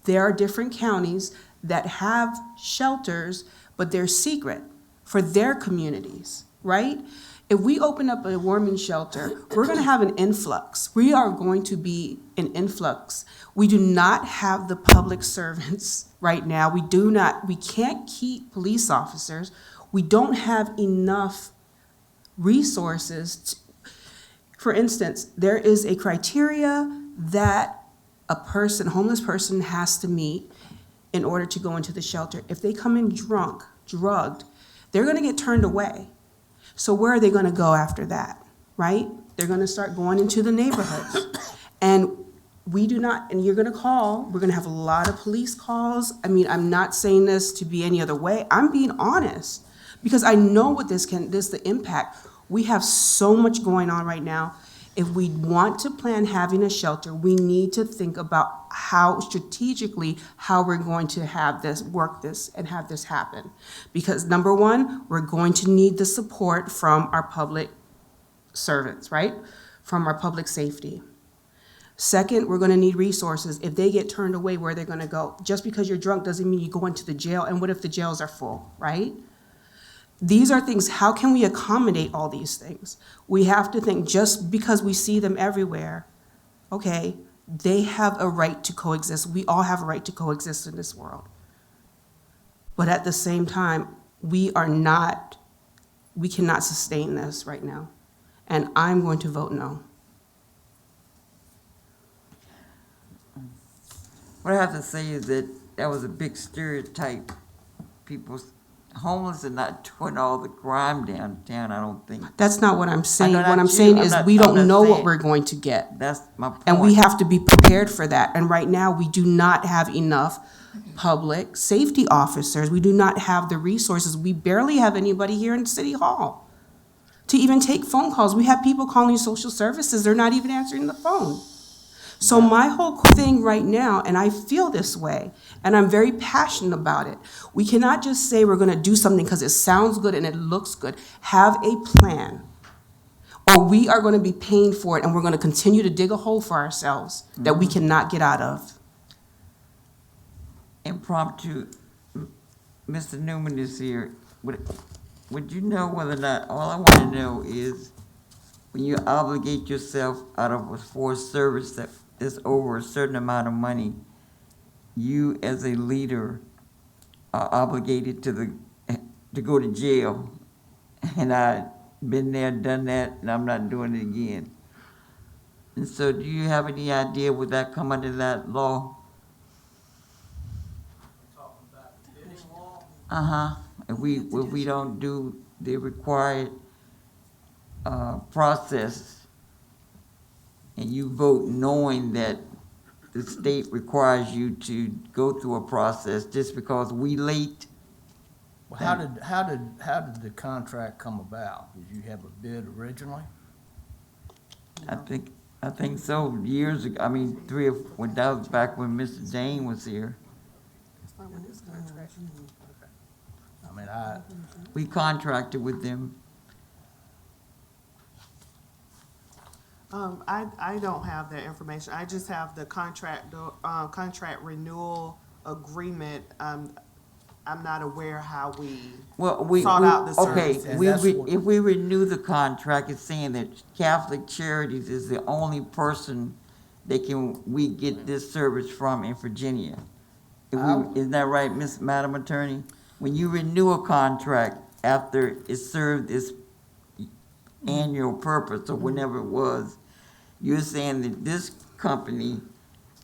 D: There are different counties that have shelters, but they're secret for their communities, right? If we open up a warming shelter, we're going to have an influx. We are going to be an influx. We do not have the public servants right now. We can't keep police officers. We don't have enough resources. For instance, there is a criteria that a homeless person has to meet in order to go into the shelter. If they come in drugged, they're going to get turned away. So where are they going to go after that, right? They're going to start going into the neighborhoods. And we do not, and you're going to call, we're going to have a lot of police calls. I mean, I'm not saying this to be any other way. I'm being honest because I know what the impact. We have so much going on right now. If we want to plan having a shelter, we need to think about how strategically, how we're going to have this, work this, and have this happen. Because number one, we're going to need the support from our public servants, right? From our public safety. Second, we're gonna need resources. If they get turned away, where they're gonna go? Just because you're drunk doesn't mean you go into the jail, and what if the jails are full, right? These are things, how can we accommodate all these things? We have to think, just because we see them everywhere, okay, they have a right to coexist. We all have a right to coexist in this world. But at the same time, we cannot sustain this right now. And I'm going to vote no.
F: What I have to say is that was a big stereotype. Homeless are not doing all the crime downtown, I don't think.
D: That's not what I'm saying.
F: I know
D: What
F: not
D: I'm
F: you.
D: saying
F: I'm
D: is
F: not-
D: we
F: I'm
D: don't
F: not
D: know what
F: saying-
D: we're going to get.
F: That's my point.
D: And we have to be prepared for that. And right now, we do not have enough public safety officers. We do not have the resources. We barely have anybody here in City Hall to even take phone calls. We have people calling social services. They're not even answering the phone. So my whole thing right now, and I feel this way, and I'm very passionate about it, we cannot just say we're gonna do something because it sounds good and it looks good. Have a plan, or we are gonna be paying for it, and we're gonna continue to dig a hole for ourselves that we cannot get out of.
F: Impromptu, Mr. Newman is here. Would you know whether or not, all I want to know is, when you obligate yourself out of a forced service that is over a certain amount of money, you as a leader are obligated to go to jail. And I've been there, done that, and I'm not doing it again. And so do you have any idea, would that come under that law? If we don't do the required process, and you vote knowing that the state requires you to go through a process just because we late.
S: Well, how did the contract come about? Did you have a bid originally?
F: I think so, years ago, when that was back when Mr. Dane was here. We contracted with them.
M: I don't have that information. I just have the contract renewal agreement. I'm not aware how we sought out the services.
F: Okay, if we renew the contract, it's saying that Catholic Charities is the only person we get this service from in Virginia. Isn't that right, Madam Attorney? When you renew a contract after it served its annual purpose or whenever it was, you're saying that this company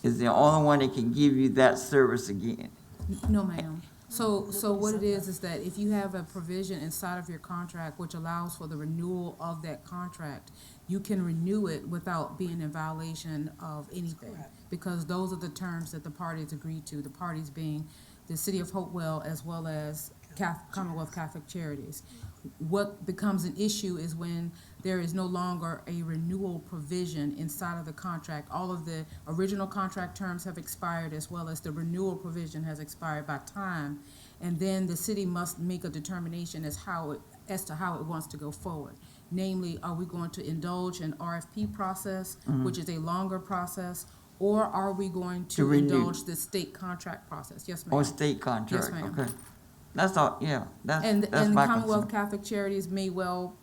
F: is the only one that can give you that service again.
R: No, ma'am. So what it is that if you have a provision inside of your contract which allows for the renewal of that contract, you can renew it without being in violation of anything. Because those are the terms that the parties agreed to, the parties being the City of Hopewell as well as Commonwealth Catholic Charities. What becomes an issue is when there is no longer a renewal provision inside of the contract. All of the original contract terms have expired as well as the renewal provision has expired by time. And then the city must make a determination as to how it wants to go forward. Namely, are we going to indulge in RFP process, which is a longer process, or are we going to indulge the state contract process? Yes, ma'am.
F: Or state contract,
R: Yes, ma'am.
F: okay. That's all, yeah, that's
R: And
F: my
R: Commonwealth
F: concern.
R: Catholic Charities may well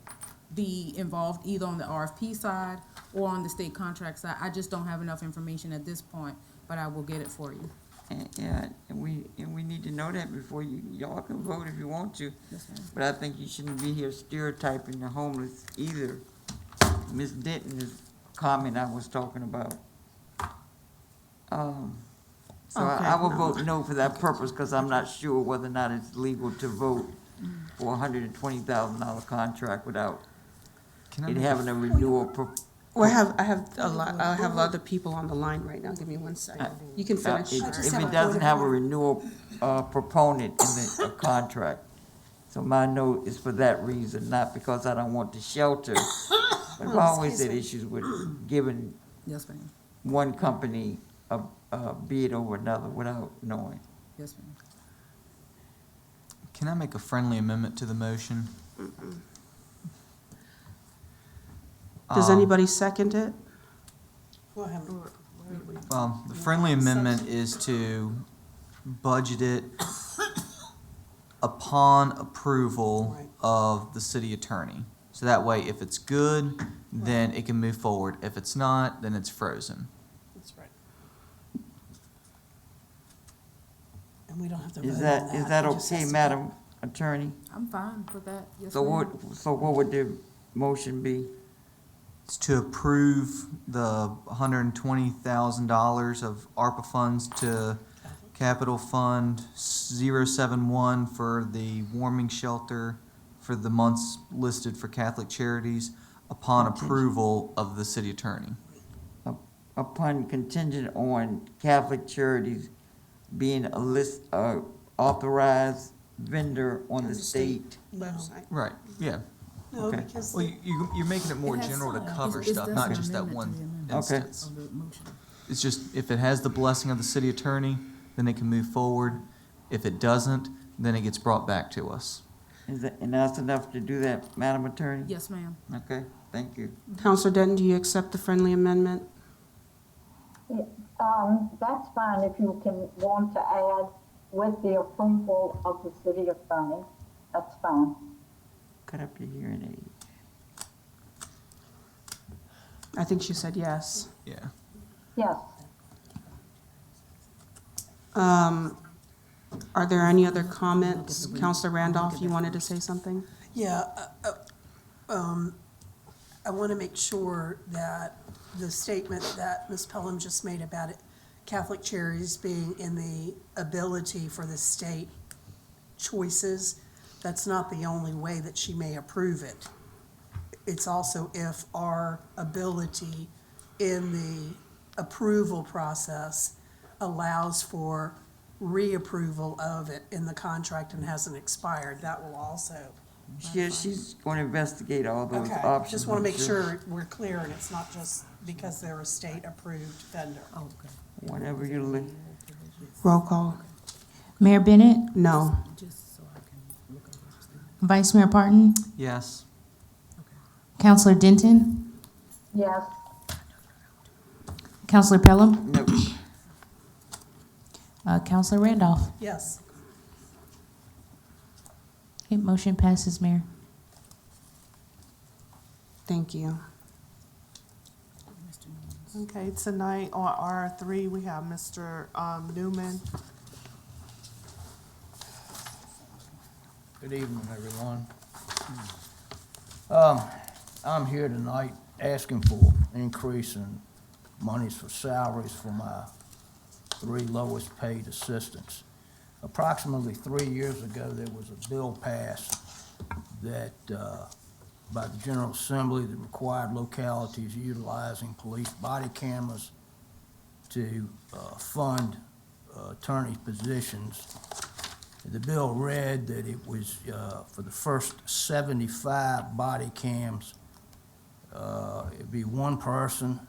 R: be involved either on the RFP side or on the state contract side. I just don't have enough information at this point, but I will get it for you.
F: And we need to know that before y'all can vote if you want to.
R: Yes, ma'am.
F: But I think you shouldn't be here stereotyping the homeless either. Ms. Denton's comment I was talking about. So I will vote no for that purpose, because I'm not sure whether or not it's legal to vote for a $120,000 contract without it having a renewal.
D: Well, I have other people on the line right now. Give me 1 second. You can finish.
F: If it doesn't have a renewal proponent in the contract. So my no is for that reason, not because I don't want the shelter, I've always had issues with giving
R: Yes, ma'am.
F: one company a bid over another without knowing.
R: Yes, ma'am.
E: Can I make a friendly amendment to the motion?
D: Does
E: Um,
D: anybody second it?
B: Go ahead.
E: The friendly amendment is to budget it upon approval
B: Right.
E: of the city attorney. So that way, if it's good, then it can move forward. If it's not, then it's frozen.
B: That's right. And we don't have to vote
F: Is
B: on
F: that, is that
B: It just
F: okay,
B: has to-
F: Madam Attorney?
R: I'm fine with that. Yes,
F: So
R: ma'am.
F: what would the motion be?
E: It's to approve the $120,000 of ARPA funds to Capital Fund 071 for the warming shelter for the months listed for Catholic Charities upon approval of the city attorney.
F: Upon contingent on Catholic Charities being a list, authorized vendor on the state.
B: Website.
E: Right, yeah.
B: No,
F: Okay.
B: because
E: Well, you're making it more
R: It has
E: general to
R: some.
E: cover
R: It's-
E: stuff,
R: that's
E: not
R: an
E: just that
R: amendment to the
E: one
R: amendment.
F: Okay.
E: instance.
R: Of the motion.
E: It's just, if it has the blessing of the city attorney, then it can move forward. If it doesn't, then it gets brought back to us.
F: And that's enough to do that, Madam Attorney?
R: Yes, ma'am.
F: Okay, thank you.
D: Counselor Denton, do you accept the friendly amendment?
H: That's fine if you can want to add with the approval of the city attorney. That's fine.
F: Cut up your hearing aid.
D: I think she said yes.
E: Yeah.
H: Yes.
D: Are there any other comments? Counselor Randolph, you wanted to say something?
B: Yeah, I want to make sure that the statement that Ms. Pelham just made about it, Catholic Charities being in the ability for the state choices, that's not the only way that she may approve it. It's also if our ability in the approval process allows for reapproval of it in the contract and hasn't expired, that will also.
F: Yeah, she's going to investigate all those
B: Okay,
F: options.
B: just want to
F: I'm
B: make sure we're clear and it's not just because they're a state-approved vendor.
R: Oh, okay.
F: Whatever you live.
D: Roll call.
C: Mayor Bennett,
D: No.
R: Just so I can look over this thing.
C: Vice Mayor Parton,
E: Yes.
C: Counselor Denton,
H: Yes.
C: Counselor Pelham,
F: No,
C: Counselor Randolph.
B: Yes.
C: Okay, motion passes, Mayor.
D: Thank you.
M: Okay, tonight on R3, we have Mr. Newman.
S: Good evening, everyone. I'm here tonight asking for increase in monies for salaries for my 3 lowest paid assistants. Approximately 3 years ago, there was a bill passed that, by the General Assembly that required localities utilizing police body cameras to fund attorney positions. The bill read that it was for the first 75 body cams, it'd be one person,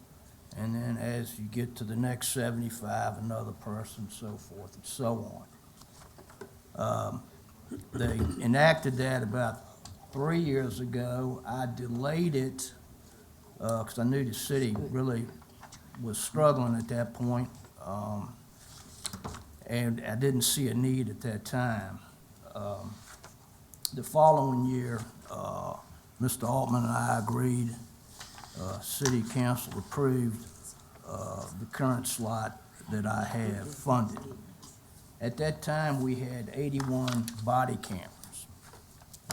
S: and then as you get to the next 75, another person, so forth and so on. They enacted that about 3 years ago. I delayed it because I knew the city really was struggling at that point. And I didn't see a need at that time. The following year, Mr. Altman and I agreed, City Council approved the current slot that I have funded. At that time, we had 81 body cameras.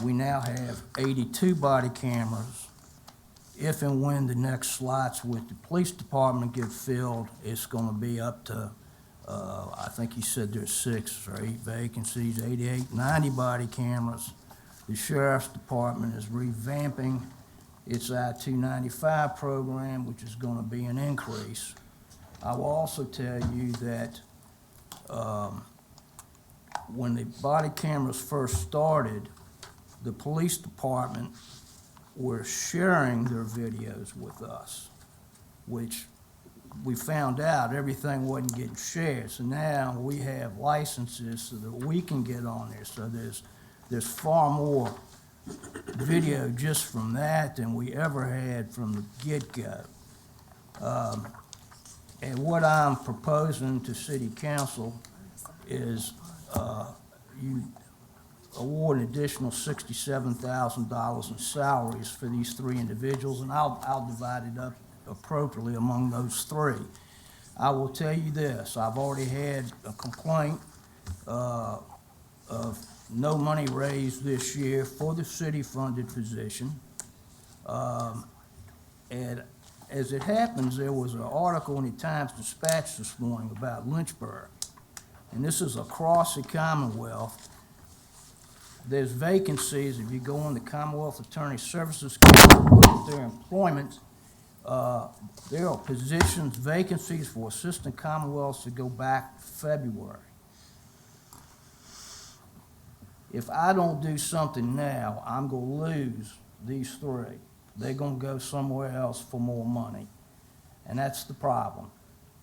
S: We now have 82 body cameras. If and when the next slots with the police department get filled, it's gonna be up to, I think he said there's 6 or 8 vacancies, 88, 90 body cameras. The sheriff's department is revamping its I-295 program, which is gonna be an increase. I will also tell you that, when the body cameras first started, the police department were sharing their videos with us, which we found out everything wasn't getting shared. So now we have licenses so that we can get on there. So there's far more video just from that than we ever had from the get-go. And what I'm proposing to City Council is you award an additional $67,000 in salaries for these three individuals, and I'll divide it up appropriately among those three. I will tell you this, I've already had a complaint of no money raised this year for the city-funded position. And as it happens, there was an article in the Times-Dispatch this morning about Lynchburg. And this is across the Commonwealth. There's vacancies, if you go on the Commonwealth Attorney Services Council, look at their employment, there are positions, vacancies for assistant commonwealths that go back February. If I don't do something now, I'm gonna lose these three. They're gonna go somewhere else for more money. And that's the problem.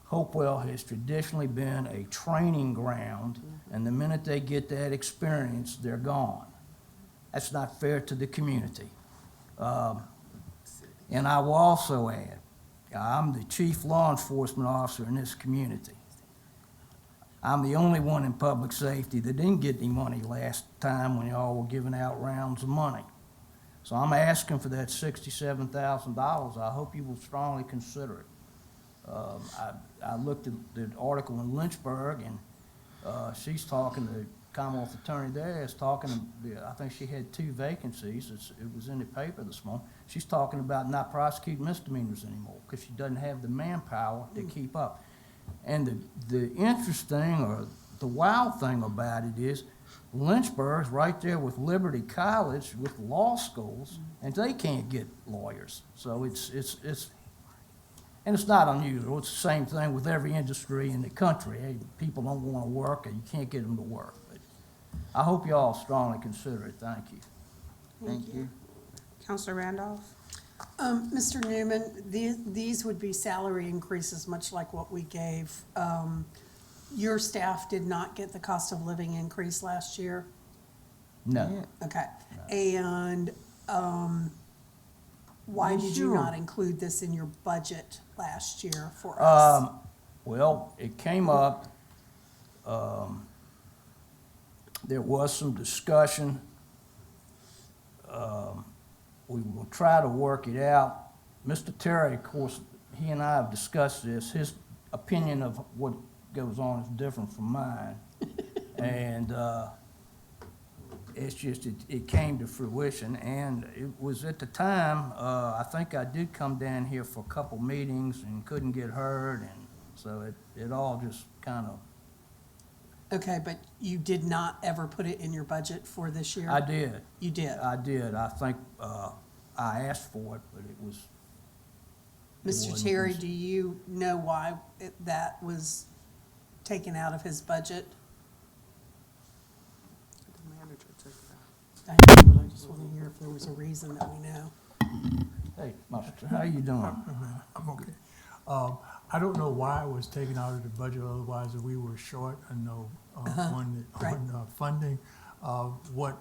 S: Hopewell has traditionally been a training ground, and the minute they get that experience, they're gone. That's not fair to the community. And I will also add, I'm the chief law enforcement officer in this community. I'm the only one in public safety that didn't get any money last time when y'all were giving out rounds of money. So I'm asking for that $67,000. I hope you will strongly consider it. I looked at the article in Lynchburg, and she's talking, the Commonwealth Attorney there is talking, I think she had 2 vacancies, it was in the paper this morning. She's talking about not prosecuting misdemeanors anymore because she doesn't have the manpower to keep up. And the interesting or the wild thing about it is Lynchburg's right there with Liberty College with law schools, and they can't get lawyers. So it's and it's not unusual. It's the same thing with every industry in the country. Hey, people don't want to work, and you can't get them to work. But I hope you all strongly consider it. Thank you.
F: Thank you.
D: Counselor Randolph?
B: Mr. Newman, these would be salary increases, much like what we gave. Your staff did not get the cost of living increase last year?
S: No.
B: Okay. And why did you not include this in your budget last year for us?
S: Well, it came up. There was some discussion. We will try to work it out. Mr. Terry, of course, he and I have discussed this. His opinion of what goes on is different from mine. And it's just, it came to fruition. And it was at the time, I think I did come down here for a couple meetings and couldn't get heard. And so it all just kind of.
B: Okay, but you did not ever put it in your budget for this year?
S: I did.
B: You did?
S: I did. I think I asked for it, but it was.
B: Mr. Terry, do you know why that was taken out of his budget?
M: The manager took it out.
B: I know, but I just want to hear if there was a reason that we know.
S: Hey, Master, how you doing?
L: I'm okay. I don't know why it was taken out of the budget, otherwise we were short, I know, on funding. What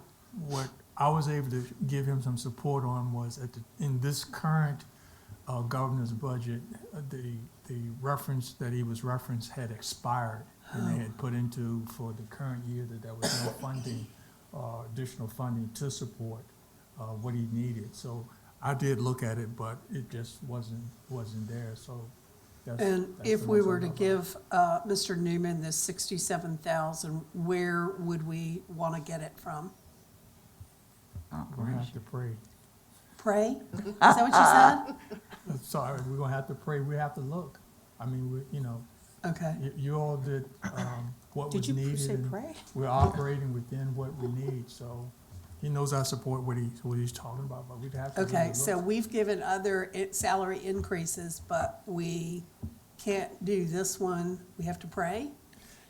L: I was able to give him some support on was in this current governor's budget, the reference that he was referenced had expired, and they had put into for the current year that there was no funding, additional funding to support what he needed. So I did look at it, but it just wasn't there. So.
B: And if we were to give Mr. Newman this $67,000, where would we want to get it from?
L: We're gonna have to pray.
B: Pray? Is that what you said?
L: Sorry, we're gonna have to pray. We have to look. I mean,
B: Okay.
L: You all did what was needed.
O: Did you say
L: and
O: pray?
L: We're operating within what we need, so he knows I support what he's talking about, but we'd have to.
B: Okay, so we've given other salary increases, but we can't do this one. We have to pray?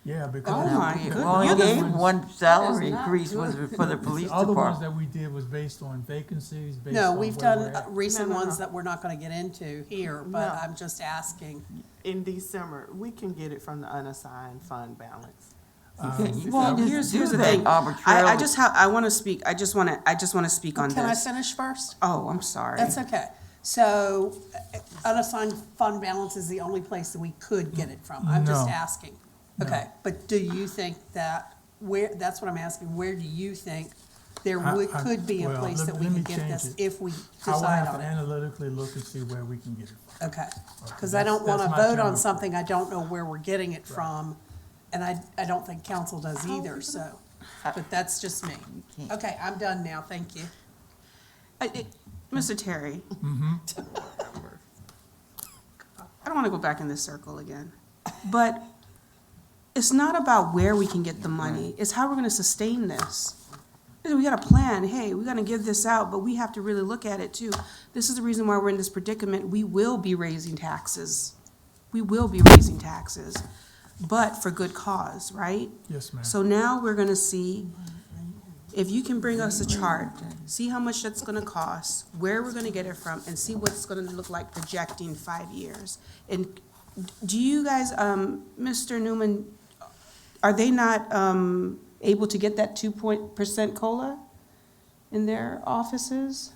L: Yeah,
D: Oh,
L: because
D: my
F: We
D: goodness.
F: only
D: You're the-
F: gave one salary
B: That is not
F: increase was for the police
L: the other ones
F: department.
L: that we did was based on vacancies, based
B: No,
L: on
B: we've
L: where
B: done
L: we're at.
B: recent
M: No, no,
B: ones
M: no.
B: that we're not gonna get into here, but
M: No.
B: I'm just asking.
M: In December, we can get it from the unassigned fund balance.
D: Well,
F: Just
D: here's
F: do
D: the
F: that
D: thing. I
F: arbitrarily.
D: just have, I want to speak, I just want to speak on this.
B: Can I finish first?
D: Oh, I'm sorry.
B: That's okay. So unassigned fund balance is the only place that we could get it from. I'm just
L: No.
B: asking.
L: No.
B: Okay, but do you think that, that's what I'm asking, where do you think there could be a
L: well,
B: place that we
L: let me
B: could get
L: change
B: this
L: it.
B: if we
L: I will
B: decide
L: have
B: on
L: to
B: it?
L: analytically look and see where we can get it from.
B: Okay, because I don't
L: That's
B: want to
L: my
B: vote
L: term
B: on
L: of-
B: something I don't know where we're getting it from, and I don't think council does either, so, but that's just me. Okay, I'm done now, thank you.
D: Mr. Terry,
L: Mm-hmm.
D: I don't want to go back in this circle again, but it's not about where we can get the money, it's how we're going to sustain this. We got a plan, hey, we're going to give this out, but we have to really look at it too. This is the reason why we're in this predicament. We will be raising taxes. We will be raising taxes, but for good cause, right?
L: Yes, ma'am.
D: So now we're gonna see, if you can bring us a chart, see how much that's gonna cost, where we're gonna get it from, and see what it's gonna look like projecting 5 years. And do you guys, Mr. Newman, are they not, able to get that 2% COLA in their offices?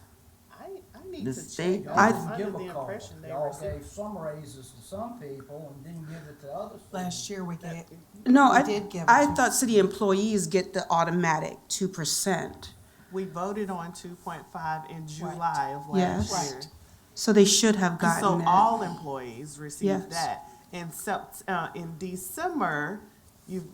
M: I need
F: The
M: to
F: state-
M: check.
S: Y'all
M: I'm
S: didn't
M: under
S: give
M: the
S: a call.
M: impression they
S: Y'all
M: received.
S: gave some raises to some people and didn't give it to others.
B: Last year we gave,
D: No,
B: we did give it
D: I
B: to-
D: thought city employees get the automatic 2%.
M: We voted on 2.5 in July of
D: Yes.
M: last year.
B: Right.
D: So they should have
M: And
D: gotten
M: so
D: it.
M: all employees
D: Yes.
M: received that. And so, in December, you,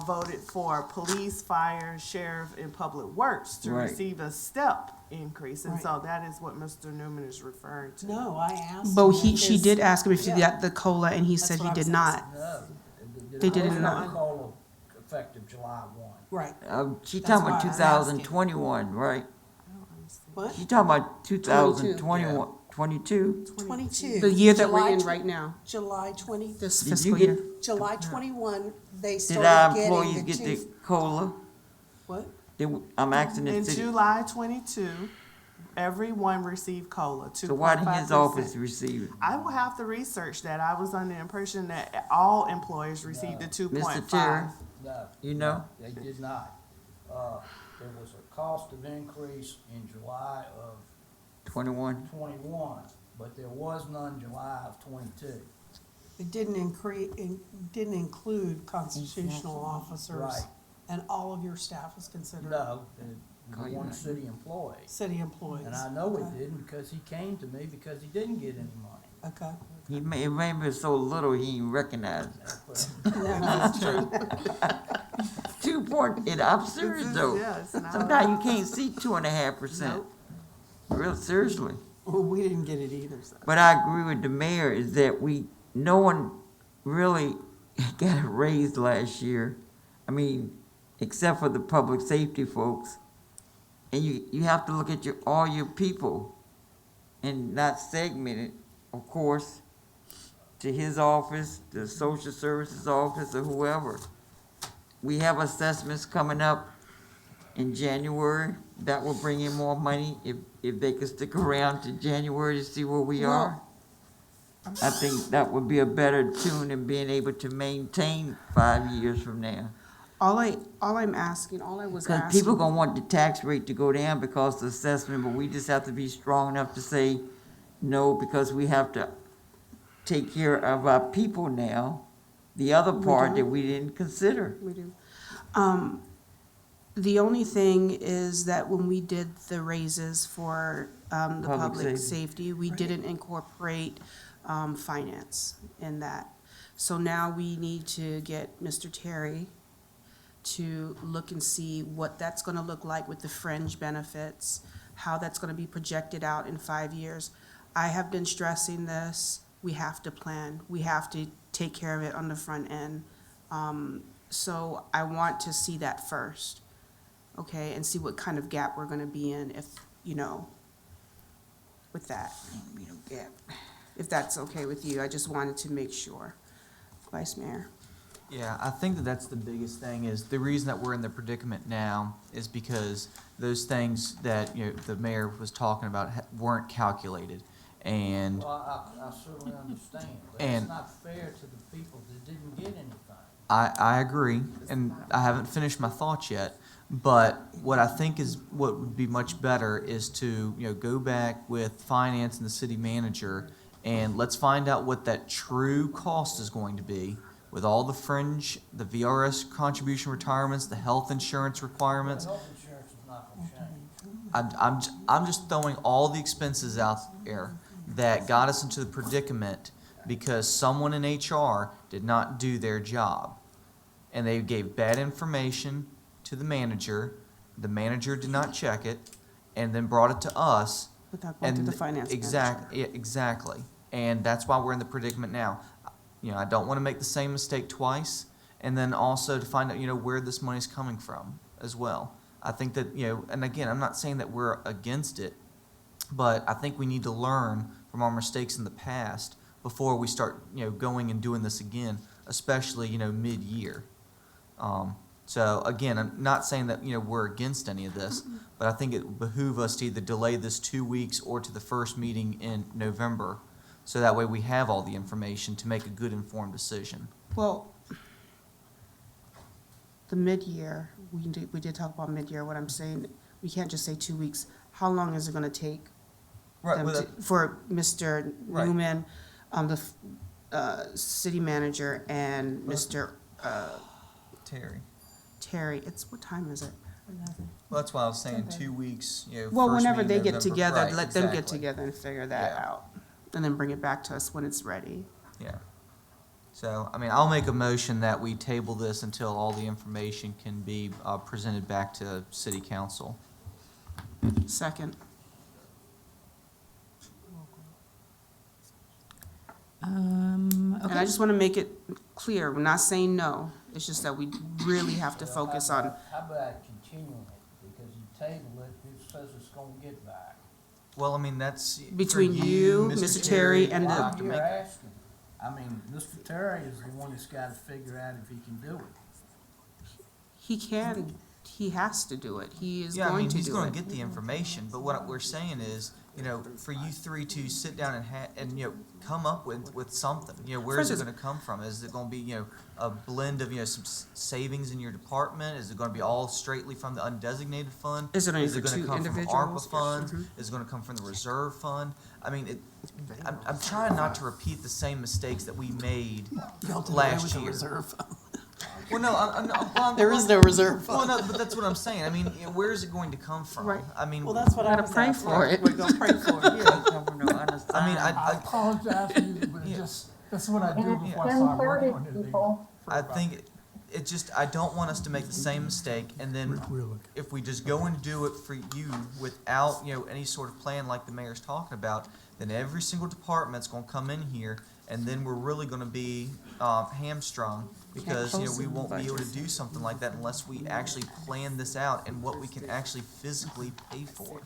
M: voted for police, fire, sheriff, and public works to
F: Right.
M: receive a step increase. And
B: Right.
M: so that is what Mr. Newman is referring to.
B: No, I asked.
D: But
B: him if
D: she
B: his-
D: did ask him if he
B: Yeah.
D: got the COLA, and he
B: That's
D: said
B: what
D: he
B: I
D: did
B: was
D: not.
S: No.
D: They did
S: There was
D: not.
S: no COLA effective July 1.
B: Right,
F: She
B: That's
F: talking
B: why
F: about
B: I was asking.
F: 2021, right?
B: what?
F: She talking about 2021, 22?
B: 22.
D: The year that we're
B: July
D: in
B: tw-
D: right now,
B: July 20,
D: this
F: Did you
D: fiscal
F: get-
D: year.
B: July 21, they
F: Did
B: started
F: our
B: getting
F: employees
B: the
F: get the
B: two.
F: COLA?
B: What?
F: I'm asking the
M: In
F: city,
M: July 22, everyone received COLA, 2.5%.
F: so why didn't his office receive it?
M: I will have to research that. I was under the impression that all employees received the 2.5.
F: Mr. Terry,
S: No.
F: you know?
S: They did not. There was a cost of increase in July of
F: 21?
S: 21, but there was none July of 22.
B: It didn't didn't include constitutional officers.
S: Right.
B: And all of your staff is considered
S: No,
F: Call
S: the
F: you
S: one
F: back.
S: city employee.
B: city employees.
S: And I know
B: Okay.
S: it didn't because he came to me because he didn't get any money.
B: Okay.
F: It may be so little he ain't recognize it.
B: No, that's true.
F: 2 point, I'm serious though.
M: Yeah, it's not-
F: Sometimes you can't see 2.5%.
M: Nope.
F: Real seriously.
B: Well, we didn't get it either, so.
F: But I agree with the mayor is that no one really got a raise last year. I mean, except for the public safety folks. And you have to look at all your people and not segment it, of course, to his office, the social services office, or whoever. We have assessments coming up in January. That will bring in more money if they could stick around to January to see where we are. I think that would be a better tune than being able to maintain 5 years from now.
D: All I was
F: Because
D: asking.
F: people gonna want the tax rate to go down because of the assessment, but we just have to be strong enough to say no, because we have to take care of our people now. The other part that we didn't consider.
D: We do. The only thing is that when we did the raises for, the
F: Public
D: public
F: safety.
D: safety, we didn't incorporate, finance in that. So now we need to get Mr. Terry to look and see what that's gonna look like with the fringe benefits, how that's gonna be projected out in 5 years. I have been stressing this, we have to plan, we have to take care of it on the front end. So I want to see that first, okay, and see what kind of gap we're gonna be in if, with that. If that's okay with you, I just wanted to make sure. Vice Mayor?
E: Yeah, I think that that's the biggest thing is the reason that we're in the predicament now is because those things that, the mayor was talking about weren't calculated. And
S: Well, I certainly understand, but
E: And-
S: it's not fair to the people that didn't get anything.
E: I agree, and I haven't finished my thoughts yet. But what I think is what would be much better is to, go back with finance and the city manager and let's find out what that true cost is going to be with all the fringe, the VRS contribution retirements, the health insurance requirements.
S: Health insurance is not gonna change.
E: I'm just throwing all the expenses out there that got us into the predicament because someone in HR did not do their job. And they gave bad information to the manager did not check it, and then brought it to us.
D: Without going through the finance manager.
E: Exactly. And that's why we're in the predicament now. I don't want to make the same mistake twice, and then also to find out, where this money's coming from as well. I think that, and again, I'm not saying that we're against it, but I think we need to learn from our mistakes in the past before we start, going and doing this again, especially, mid-year. So again, I'm not saying that, we're against any of this, but I think it would behoove us to either delay this 2 weeks or to the first meeting in November, so that way we have all the information to make a good informed decision.
D: Well, the mid-year, we did talk about mid-year. What I'm saying, we can't just say 2 weeks. How long is it gonna take
E: Right,
D: them
E: well,
D: for Mr.
E: Right.
D: Newman, city manager, and Mr. Terry? What time is it?
E: Well, that's why I was saying 2 weeks,
D: Well,
E: first
D: whenever
E: meeting
D: they
E: in
D: get
E: November.
D: together,
E: Right,
D: let them get
E: exactly.
D: together and figure that
E: Yeah.
D: out, and then bring it back to us when it's ready.
E: Yeah. So, I'll make a motion that we table this until all the information can be presented back to city council.
D: Second. And I
C: Okay.
D: just want to make it clear, we're not saying no. It's just that we really have to focus on,
S: How about continuing it, because you table it, who says it's gonna get back?
E: Well, that's for
D: Between you, Mr. Terry, and the-
S: Why
E: Dr.
S: you're
E: Maker.
S: asking? Mr. Terry is the one that's gotta figure out if he can do it.
D: he has to do it. He is
E: Yeah,
D: going to
E: he's
D: do
E: gonna
D: it.
E: get the information, but what we're saying is, for you three to sit down and come up with something. Where is it gonna come from? Is it gonna be, a blend of, some savings in your department? Is it gonna be all straightly from the undesignated fund?
D: Is it only for
E: gonna
D: two
E: come from
D: individuals?
E: ARPA funds?
D: Mhm.
E: Is it gonna come from the reserve fund? I'm trying not to repeat the same mistakes that we made last year. Well, no,
O: There is no reserve fund.
E: Well, no, but that's what I'm saying. Where is it going to come from?
D: Right.
O: Well, that's what I
D: Gotta
O: was
D: pray
O: asking.
D: for it.
O: We're gonna pray for it. Yeah.
L: I apologize to you, but that's what I do
H: And
L: before I
H: it's
L: start working
H: 10:30,
L: on this.
H: people.
E: I think I don't want us to make the same mistake, and then if we just go and do it for you without, any sort of plan like the mayor's talking about, then every single department's gonna come in here, and then we're really gonna be, hamstrung, because, we won't be able to do something like that unless we actually plan this out and what we can actually physically pay for.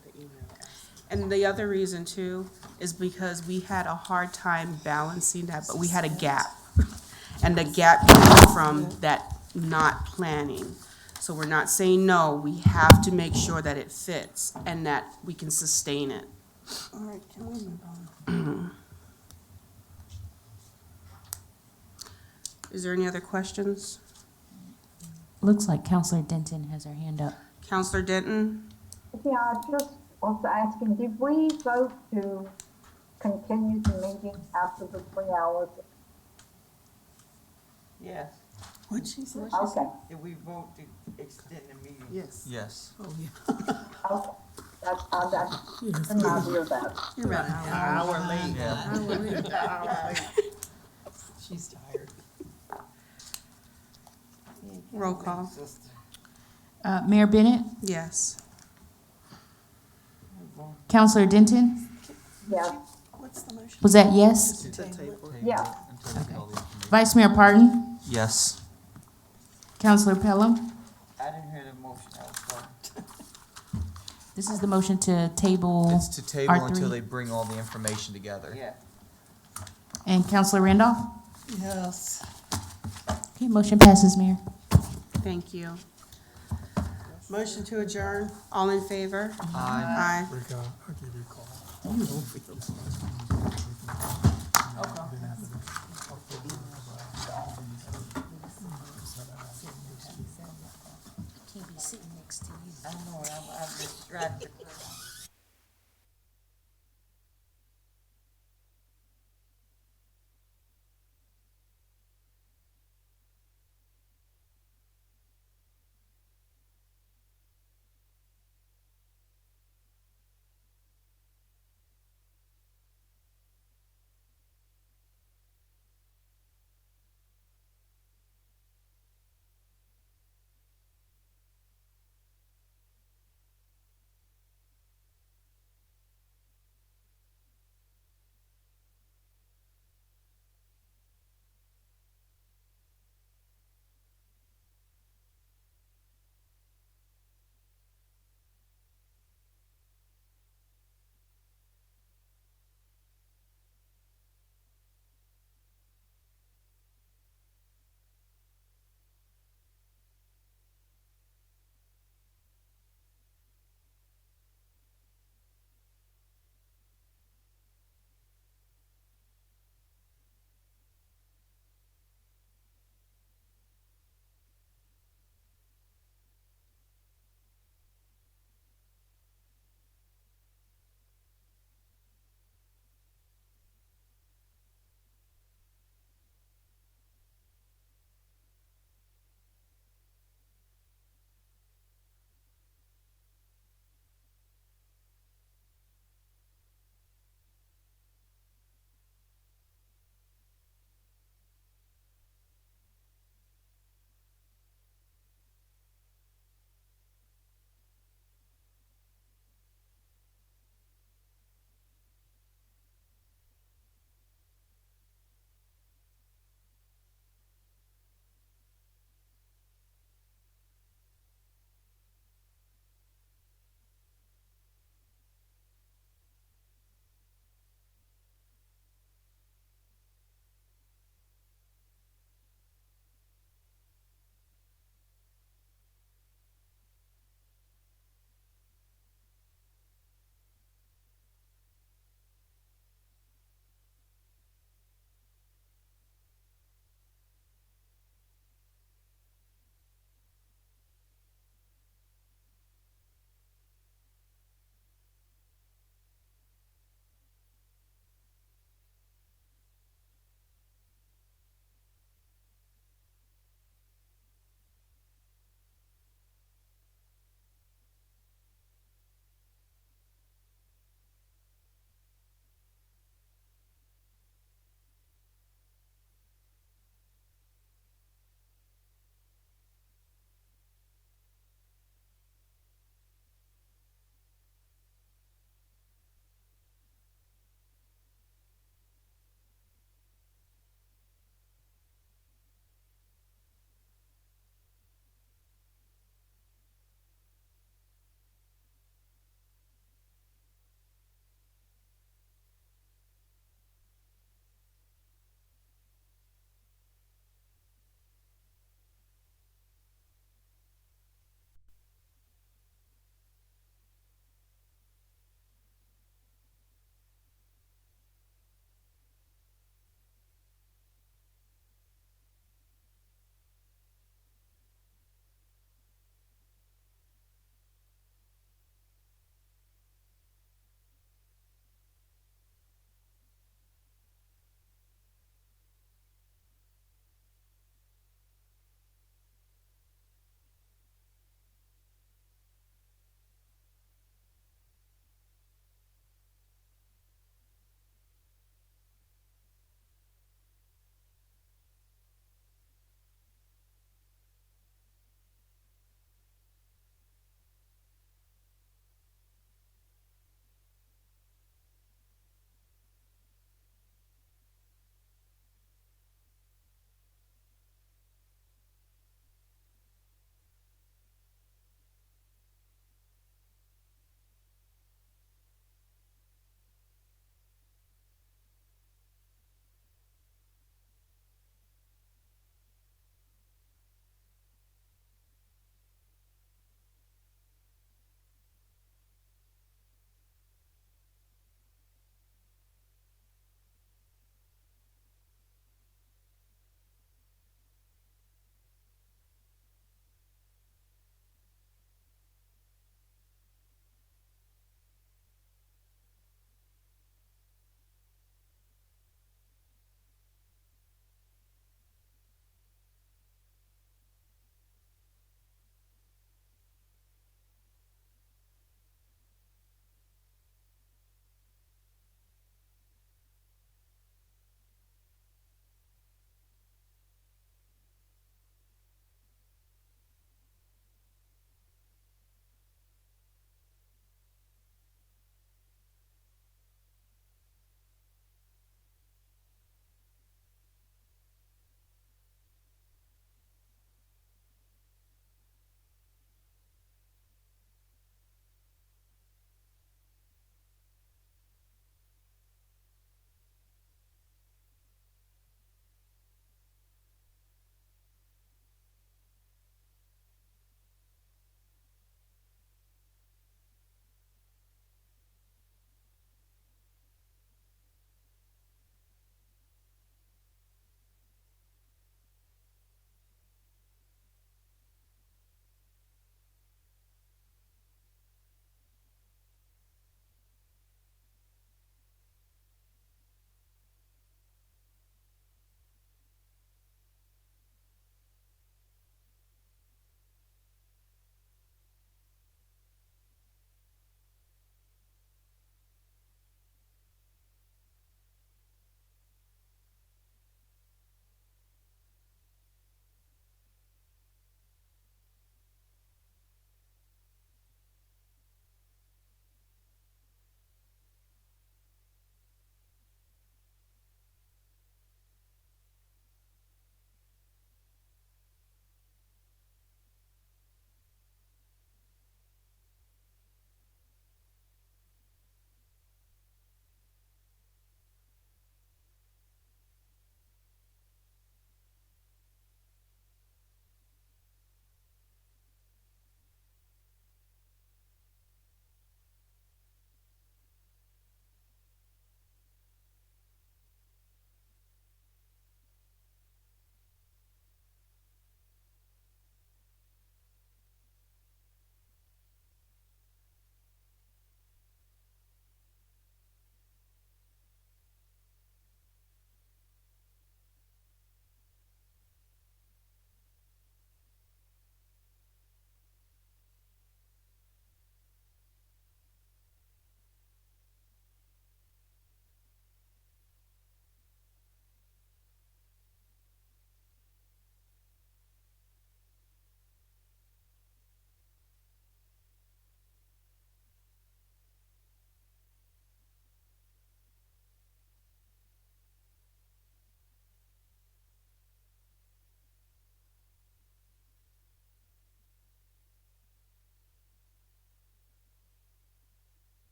D: And the other reason too is because we had a hard time balancing that, but we had a gap. And the gap came from that not planning. So we're not saying no, we have to make sure that it fits and that we can sustain it.
O: All right, can we move on?
D: Is there any other questions?
C: Looks like Counselor Denton has her hand up.
D: Counselor Denton?
H: Yeah, I just was asking, did we vote to continue the meeting after the 3 hours?
F: Yes,
O: What'd she say?
H: Okay,
F: if we vote to extend the meeting.
D: Yes.
E: Yes.
H: okay. That's, I didn't idea of that.
O: You're about an hour late.
E: Yeah.
O: She's tired.
D: Roll call.
C: Mayor Bennett,
D: Yes.
C: Counselor Denton,
H: Yes,
O: What's the motion?
C: was that yes?
H: yeah,
C: Vice Mayor Parton,
E: Yes.
C: Counselor Pelham.
F: I didn't hear the motion, I was sorry.
C: This is the motion to table
E: It's to table
C: R3.
E: until they bring all the information together.
F: Yeah.
C: And Counselor Randolph?
O: Yes.
C: Okay, motion passes, Mayor.
D: Thank you. Motion to adjourn. All in favor? Aye.
L: Rick, I'll give you a call.
F: Can't be sitting next to you. I know, I'm distracted.